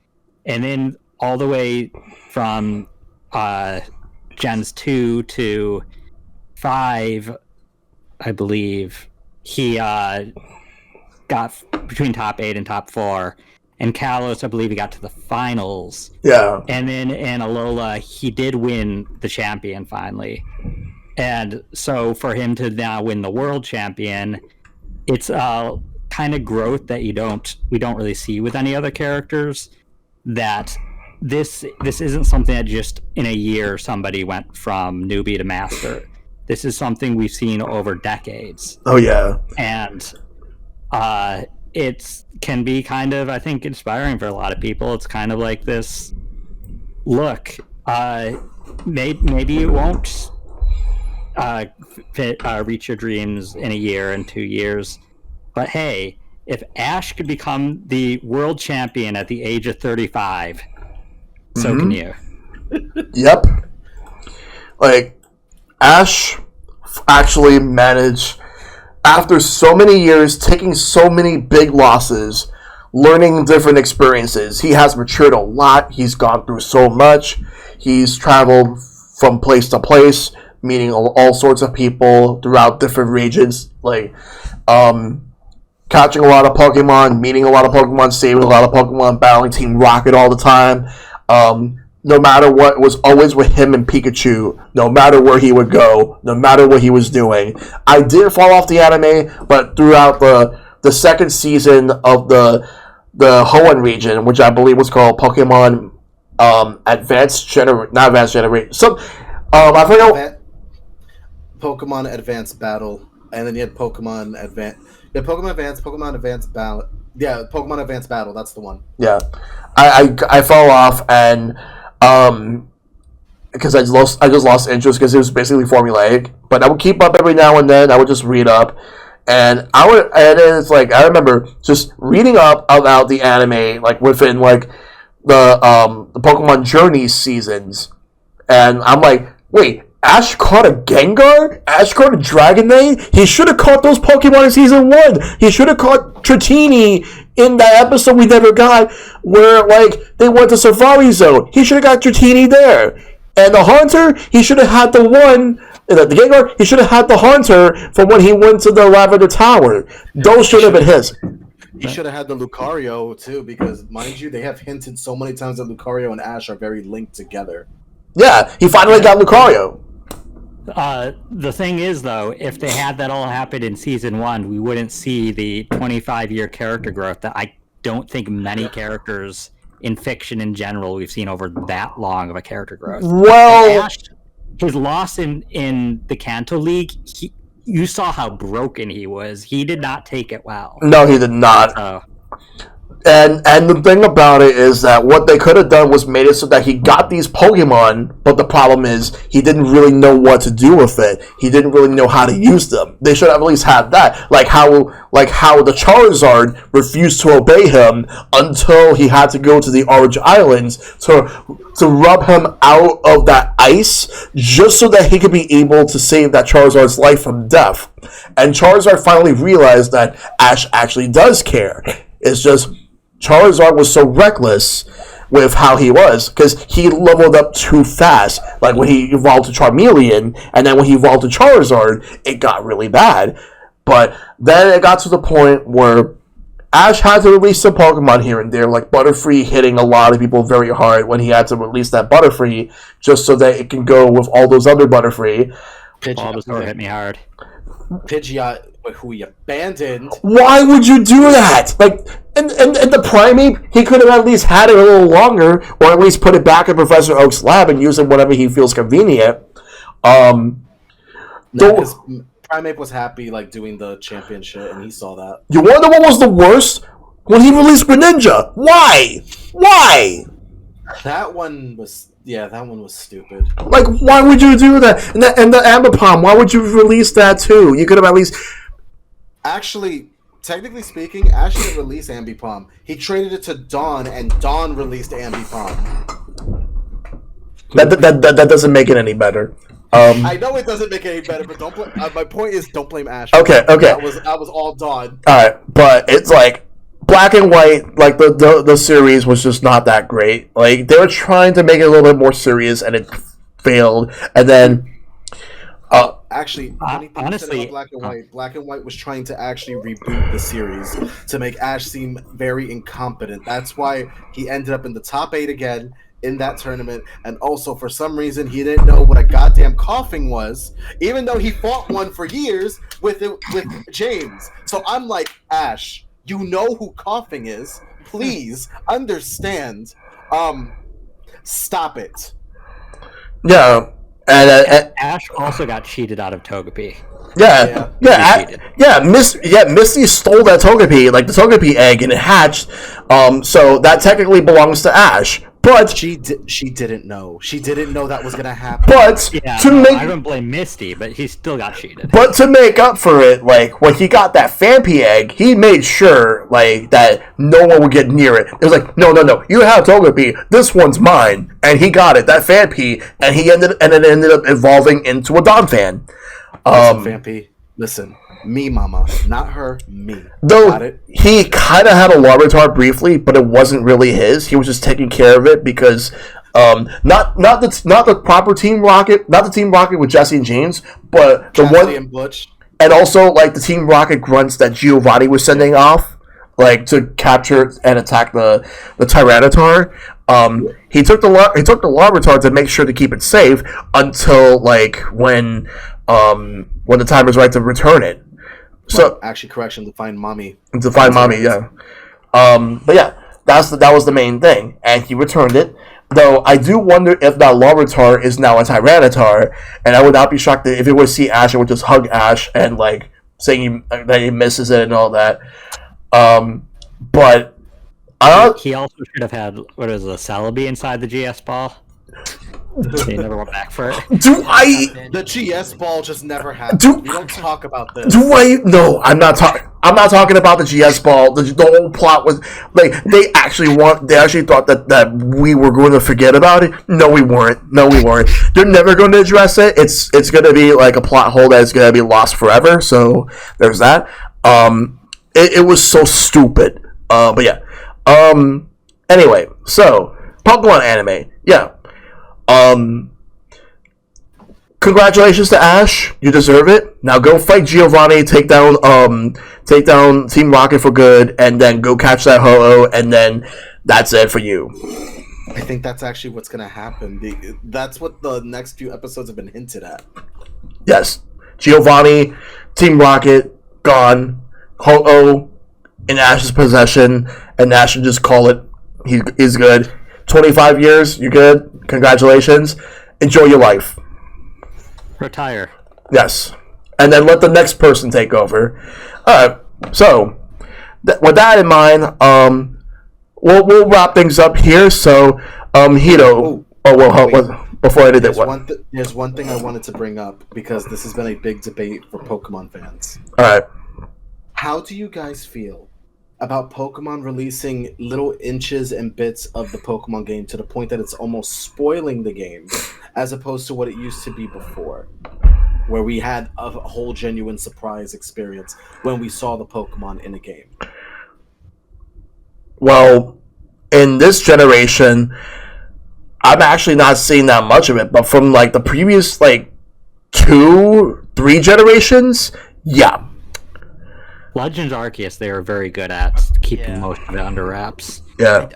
S4: And then all the way from Gens 2 to 5, I believe, he got between top 8 and top 4. And Kalos, I believe he got to the finals.
S1: Yeah.
S4: And then in Alola, he did win the champion finally. And so for him to now win the world champion, it's kind of growth that we don't really see with any other characters. That this isn't something that just in a year somebody went from newbie to master. This is something we've seen over decades.
S1: Oh yeah.
S4: And it can be kind of, I think, inspiring for a lot of people. It's kind of like this, look, maybe you won't reach your dreams in a year and 2 years, but hey, if Ash could become the world champion at the age of 35, so can you.
S1: Yep. Like, Ash actually managed, after so many years, taking so many big losses, learning different experiences. He has matured a lot. He's gone through so much. He's traveled from place to place, meeting all sorts of people throughout different regions. Like, catching a lot of Pokemon, meeting a lot of Pokemon, saving a lot of Pokemon, battling Team Rocket all the time. No matter what, it was always with him and Pikachu, no matter where he would go, no matter what he was doing. I did fall off the anime, but throughout the second season of the Hoenn region, which I believe was called Pokemon not Advanced Generation. I forgot.
S2: Pokemon Advanced Battle, and then you had Pokemon Advanced. Yeah, Pokemon Advanced Battle. Yeah, Pokemon Advanced Battle. That's the one.
S1: Yeah, I fell off and because I just lost interest because it was basically formulaic. But I would keep up every now and then. I would just read up, and it's like I remember just reading up about the anime like within like the Pokemon Journey seasons, and I'm like, wait. Ash caught a Gengar? Ash caught a Dragonite? He should have caught those Pokemon in Season 1. He should have caught Tratini in that episode we never got where, like, they went to Safari Zone. He should have got Dratini there. And the Haunter, he should have had the Gengar, he should have had the Haunter from when he went to the Lavender Tower. Those should have been his.
S2: He should have had the Lucario, too, because, mind you, they have hinted so many times that Lucario and Ash are very linked together.
S1: Yeah, he finally got Lucario.
S4: The thing is, though, if they had that all happen in Season 1, we wouldn't see the 25-year character growth that I don't think many characters in fiction in general we've seen over that long of a character growth.
S1: Well,
S4: Ash, his loss in the Kanto League, you saw how broken he was. He did not take it well.
S1: No, he did not. And the thing about it is that what they could have done was made it so that he got these Pokemon, but the problem is he didn't really know what to do with it. He didn't really know how to use them. They should have at least had that, like how the Charizard refused to obey him until he had to go to the Orange Islands to rub him out of that ice, just so that he could be able to save that Charizard's life from death. And Charizard finally realized that Ash actually does care. It's just Charizard was so reckless with how he was because he leveled up too fast. Like when he evolved to Charmeleon, and then when he evolved to Charizard, it got really bad. But then it got to the point where Ash had to release some Pokemon here and there, like Butterfree hitting a lot of people very hard when he had to release that Butterfree just so that it can go with all those other Butterfree.
S4: Bulbasaur hit me hard.
S2: Pidgeot, who he abandoned.
S1: Why would you do that? Like, and the Primeape, he could have at least had it a little longer, or at least put it back in Professor Oak's lab and use it whenever he feels convenient.
S2: Because Primeape was happy, like, doing the championship, and he saw that.
S1: You wonder what was the worst? When he released Greninja. Why? Why?
S2: That one was stupid.
S1: Like, why would you do that? And the Ambipom, why would you release that too? You could have at least...
S2: Actually, technically speaking, Ash didn't release Ambipom. He traded it to Dawn, and Dawn released Ambipom.
S1: That doesn't make it any better.
S2: I know it doesn't make it any better, but don't blame. My point is, don't blame Ash.
S1: Okay.
S2: That was all Dawn.
S1: All right, but it's like Black and White, like the series was just not that great. Like they were trying to make it a little bit more serious, and it failed. And then
S2: Actually, funny thing you said
S4: honestly,
S2: about Black and White. Black and White was trying to actually reboot the series to make Ash seem very incompetent. That's why he ended up in the top 8 again in that tournament. And also, for some reason, he didn't know what a goddamn coughing was, even though he fought one for years with James. So I'm like, Ash, you know who coughing is. Please understand. Stop it.
S1: Yeah. And
S4: Ash also got cheated out of Togepi.
S1: Misty stole that Togepi, like the Togepi egg, and it hatched. So that technically belongs to Ash. But
S2: she didn't know. She didn't know that was gonna happen.
S1: But
S4: I don't blame Misty, but he still got cheated.
S1: But to make up for it, like when he got that Phanpy egg, he made sure like that no one would get near it. It was like, no, you have Togepi. This one's mine, and he got it. That Phanpy, and it ended up evolving into a Donphan.
S2: Phanpy, listen. Me, mama. Not her, me.
S1: Though he kind of had a Larvitar briefly, but it wasn't really his. He was just taking care of it because not the proper Team Rocket, not the Team Rocket with Jesse and James, but the one
S2: and Butch.
S1: And also like the Team Rocket grunts that Giovanni was sending off, like to capture and attack the Tyranitar. He took the Larvitar to make sure to keep it safe until like when the time was right to return it. So
S2: actually, correction, to find mommy.
S1: Yeah. But yeah, that was the main thing, and he returned it. Though I do wonder if that Larvitar is now a Tyranitar, and I would not be shocked if it would see Ash and would just hug Ash and like saying that he misses it and all that. But
S4: he also should have had a Celebi inside the GS ball. They never went back for it.
S2: The GS ball just never happened. We don't talk about this.
S1: No, I'm not talking. I'm not talking about the GS ball. The whole plot was like they actually thought that we were going to forget about it. No, we weren't. They're never going to address it. It's going to be like a plot hole that is going to be lost forever. So there's that. It was so stupid. But yeah. Anyway, so Pokemon anime. Yeah. Congratulations to Ash. You deserve it. Now go fight Giovanni, take down Team Rocket for good, and then go catch that Ho-Oh, and then that's it for you.
S2: I think that's actually what's gonna happen. That's what the next few episodes have been hinted at.
S1: Yes. Giovanni, Team Rocket, gone. Ho-Oh in Ash's possession, and Ash should just call it. He's good. 25 years, you're good. Congratulations. Enjoy your life.
S4: Retire.
S1: Yes. And then let the next person take over. Alright, so with that in mind, we'll wrap things up here. So, Hito. Before I did that,
S2: there's one thing I wanted to bring up because this has been a big debate for Pokemon fans.
S1: Alright.
S2: How do you guys feel about Pokemon releasing little inches and bits of the Pokemon game to the point that it's almost spoiling the game, as opposed to what it used to be before, where we had a whole genuine surprise experience when we saw the Pokemon in a game?
S1: Well, in this generation, I'm actually not seeing that much of it, but from like the previous 2-3 generations, yeah.
S4: Legends Arceus, they are very good at keeping most of it under wraps.
S1: Yeah.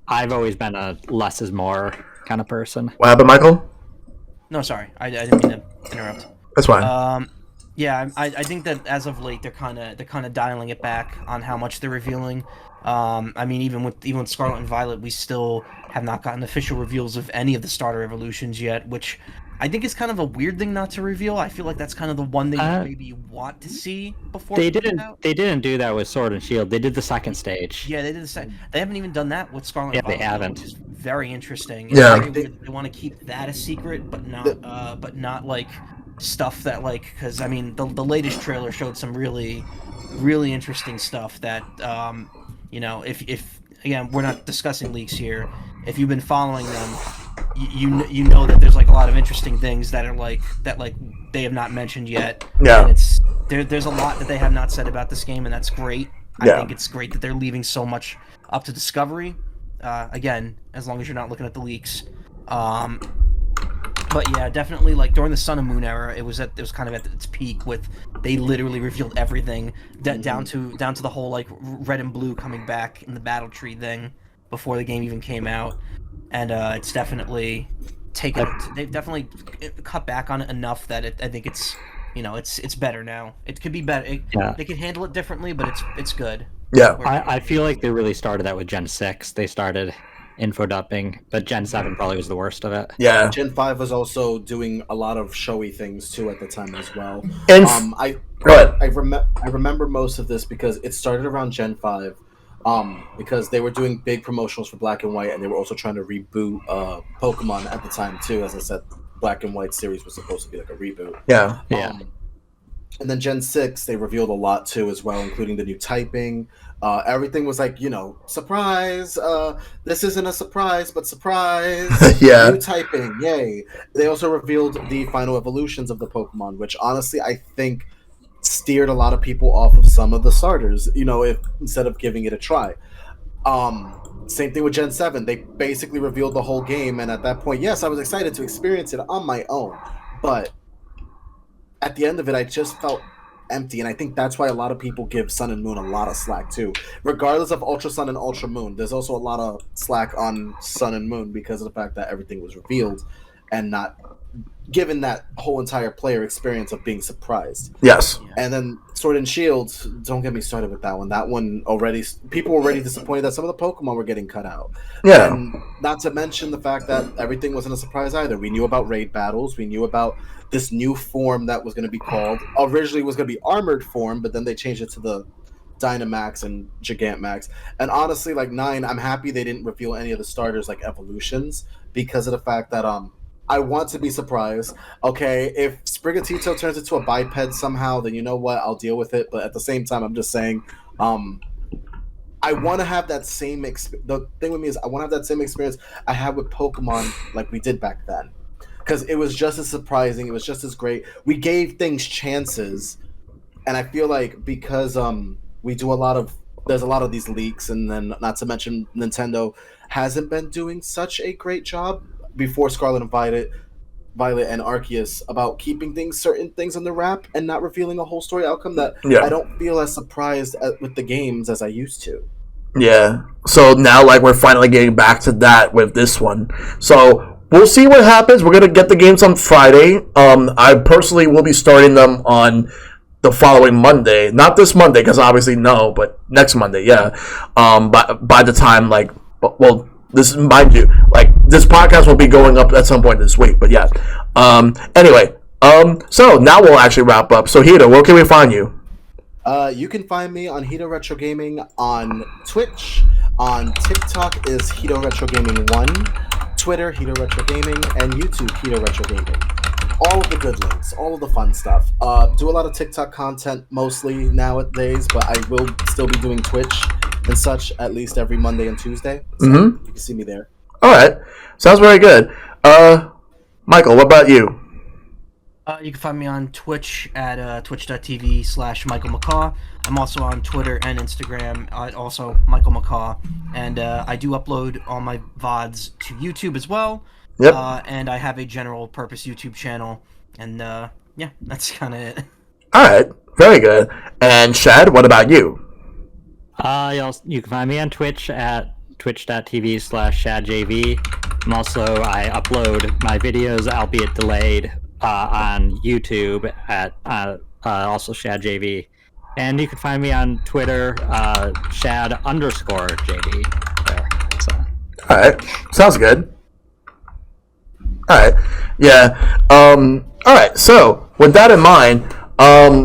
S4: I've always been a less is more kind of person.
S1: What happened, Michael?
S3: No, sorry. I didn't mean to interrupt.
S1: That's fine.
S3: Yeah, I think that as of late they're kind of dialing it back on how much they're revealing. I mean, even with Scarlet and Violet, we still have not gotten official reveals of any of the starter evolutions yet, which I think is kind of a weird thing not to reveal. I feel like that's kind of the one thing maybe you want to see before
S4: they didn't do that with Sword and Shield. They did the second stage.
S3: Yeah, they did the second. They haven't even done that with Scarlet and Violet.
S4: They haven't.
S3: Which is very interesting.
S1: Yeah.
S3: They want to keep that a secret, but not like stuff that because I mean the latest trailer showed some really interesting stuff that if again, we're not discussing leaks here. If you've been following them, you know that there's a lot of interesting things that are they have not mentioned yet.
S1: Yeah.
S3: And there's a lot that they have not said about this game, and that's great.
S1: Yeah.
S3: I think it's great that they're leaving so much up to discovery. Again, as long as you're not looking at the leaks. But yeah, definitely like during the Sun and Moon era, it was kind of at its peak with they literally revealed everything down to the whole like red and blue coming back in the battle tree thing before the game even came out, and it's definitely they've definitely cut back on it enough that I think it's it's better now. It could be better. They can handle it differently, but it's good.
S1: Yeah,
S4: I feel like they really started that with Gen 6. They started info dumping, but Gen 7 probably was the worst of it.
S1: yeah.
S2: Gen 5 was also doing a lot of showy things too at the time as well.
S1: And go ahead.
S2: I remember most of this because it started around Gen 5, because they were doing big promotionals for Black and White, and they were also trying to reboot Pokemon at the time too. As I said, Black and White series was supposed to be like a reboot.
S1: Yeah.
S2: And then Gen 6, they revealed a lot too as well, including the new typing. Everything was like, surprise. This isn't a surprise, but surprise.
S1: Yeah.
S2: New typing, yay. They also revealed the final evolutions of the Pokemon, which honestly I think steered a lot of people off of some of the starters, if instead of giving it a try. Same thing with Gen 7. They basically revealed the whole game, and at that point, yes, I was excited to experience it on my own. But at the end of it, I just felt empty, and I think that's why a lot of people give Sun and Moon a lot of slack too. Regardless of Ultra Sun and Ultra Moon, there's also a lot of slack on Sun and Moon because of the fact that everything was revealed and not given that whole entire player experience of being surprised.
S1: Yes.
S2: And then Sword and Shield, don't get me started with that one. That one already, people were already disappointed that some of the Pokemon were getting cut out.
S1: Yeah.
S2: And not to mention the fact that everything wasn't a surprise either. We knew about raid battles. We knew about this new form that was going to be called, originally was going to be Armored form, but then they changed it to the Dynamax and Gigantamax. And honestly, like 9, I'm happy they didn't reveal any of the starters like evolutions because of the fact that I want to be surprised. Okay, if Sprigatito turns into a biped somehow, then you know what? I'll deal with it. But at the same time, I'm just saying, I want to have that same the thing with me is I want to have that same experience I had with Pokemon like we did back then. Because it was just as surprising, it was just as great. We gave things chances, and I feel like because we do there's a lot of these leaks, and then not to mention Nintendo hasn't been doing such a great job before Scarlet and Violet and Arceus about keeping certain things under wrap and not revealing a whole story outcome that I don't feel as surprised with the games as I used to.
S1: Yeah. So now, like, we're finally getting back to that with this one. So we'll see what happens. We're gonna get the games on Friday. I personally will be starting them on the following Monday. Not this Monday, because obviously no, but next Monday, yeah. By the time, like, well, this, mind you, like, this podcast will be going up at some point this week, but yeah. Anyway, so now we'll actually wrap up. So Hito, where can we find you?
S2: You can find me on HitoRetroGaming on Twitch. On TikTok is HitoRetroGaming1. Twitter, HitoRetroGaming, and YouTube, HitoRetroGaming. All of the good links, all of the fun stuff. Do a lot of TikTok content mostly nowadays, but I will still be doing Twitch and such at least every Monday and Tuesday. So you can see me there.
S1: All right. Sounds very good. Michael, what about you?
S3: You can find me on Twitch at twitch.tv/MichaelMacaw. I'm also on Twitter and Instagram, also MichaelMacaw. And I do upload all my VODs to YouTube as well.
S1: Yep.
S3: And I have a general purpose YouTube channel. And yeah, that's kind of it.
S1: All right. Very good. And Shad, what about you?
S4: You can find me on Twitch at twitch.tv/ShadJV. I upload my videos, albeit delayed, on YouTube at also ShadJV. And you can find me on Twitter, Shad_JV. There. So.
S1: All right. Sounds good. All right. Yeah. All right. So with that in mind,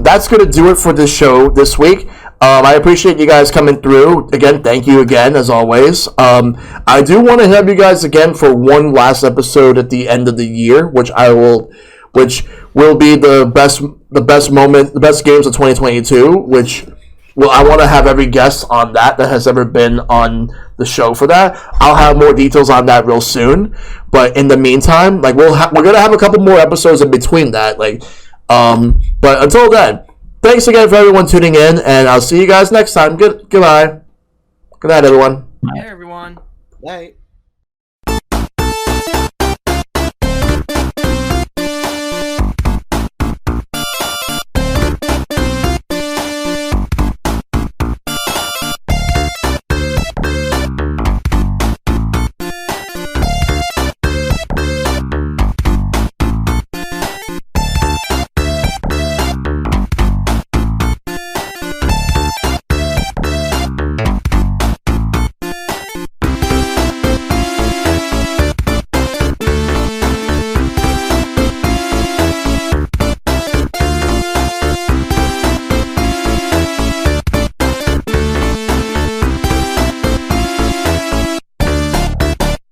S1: that's going to do it for this show this week. I appreciate you guys coming through. Again, thank you again, as always. I do want to have you guys again for one last episode at the end of the year, which will be the best moment, the best games of 2022, which I want to have every guest on that has ever been on the show for that. I'll have more details on that real soon. But in the meantime, like, we're going to have a couple more episodes in between that. But until then, thanks again for everyone tuning in, and I'll see you guys next time. Goodbye. Good night, everyone.
S3: Hey, everyone.
S2: Night.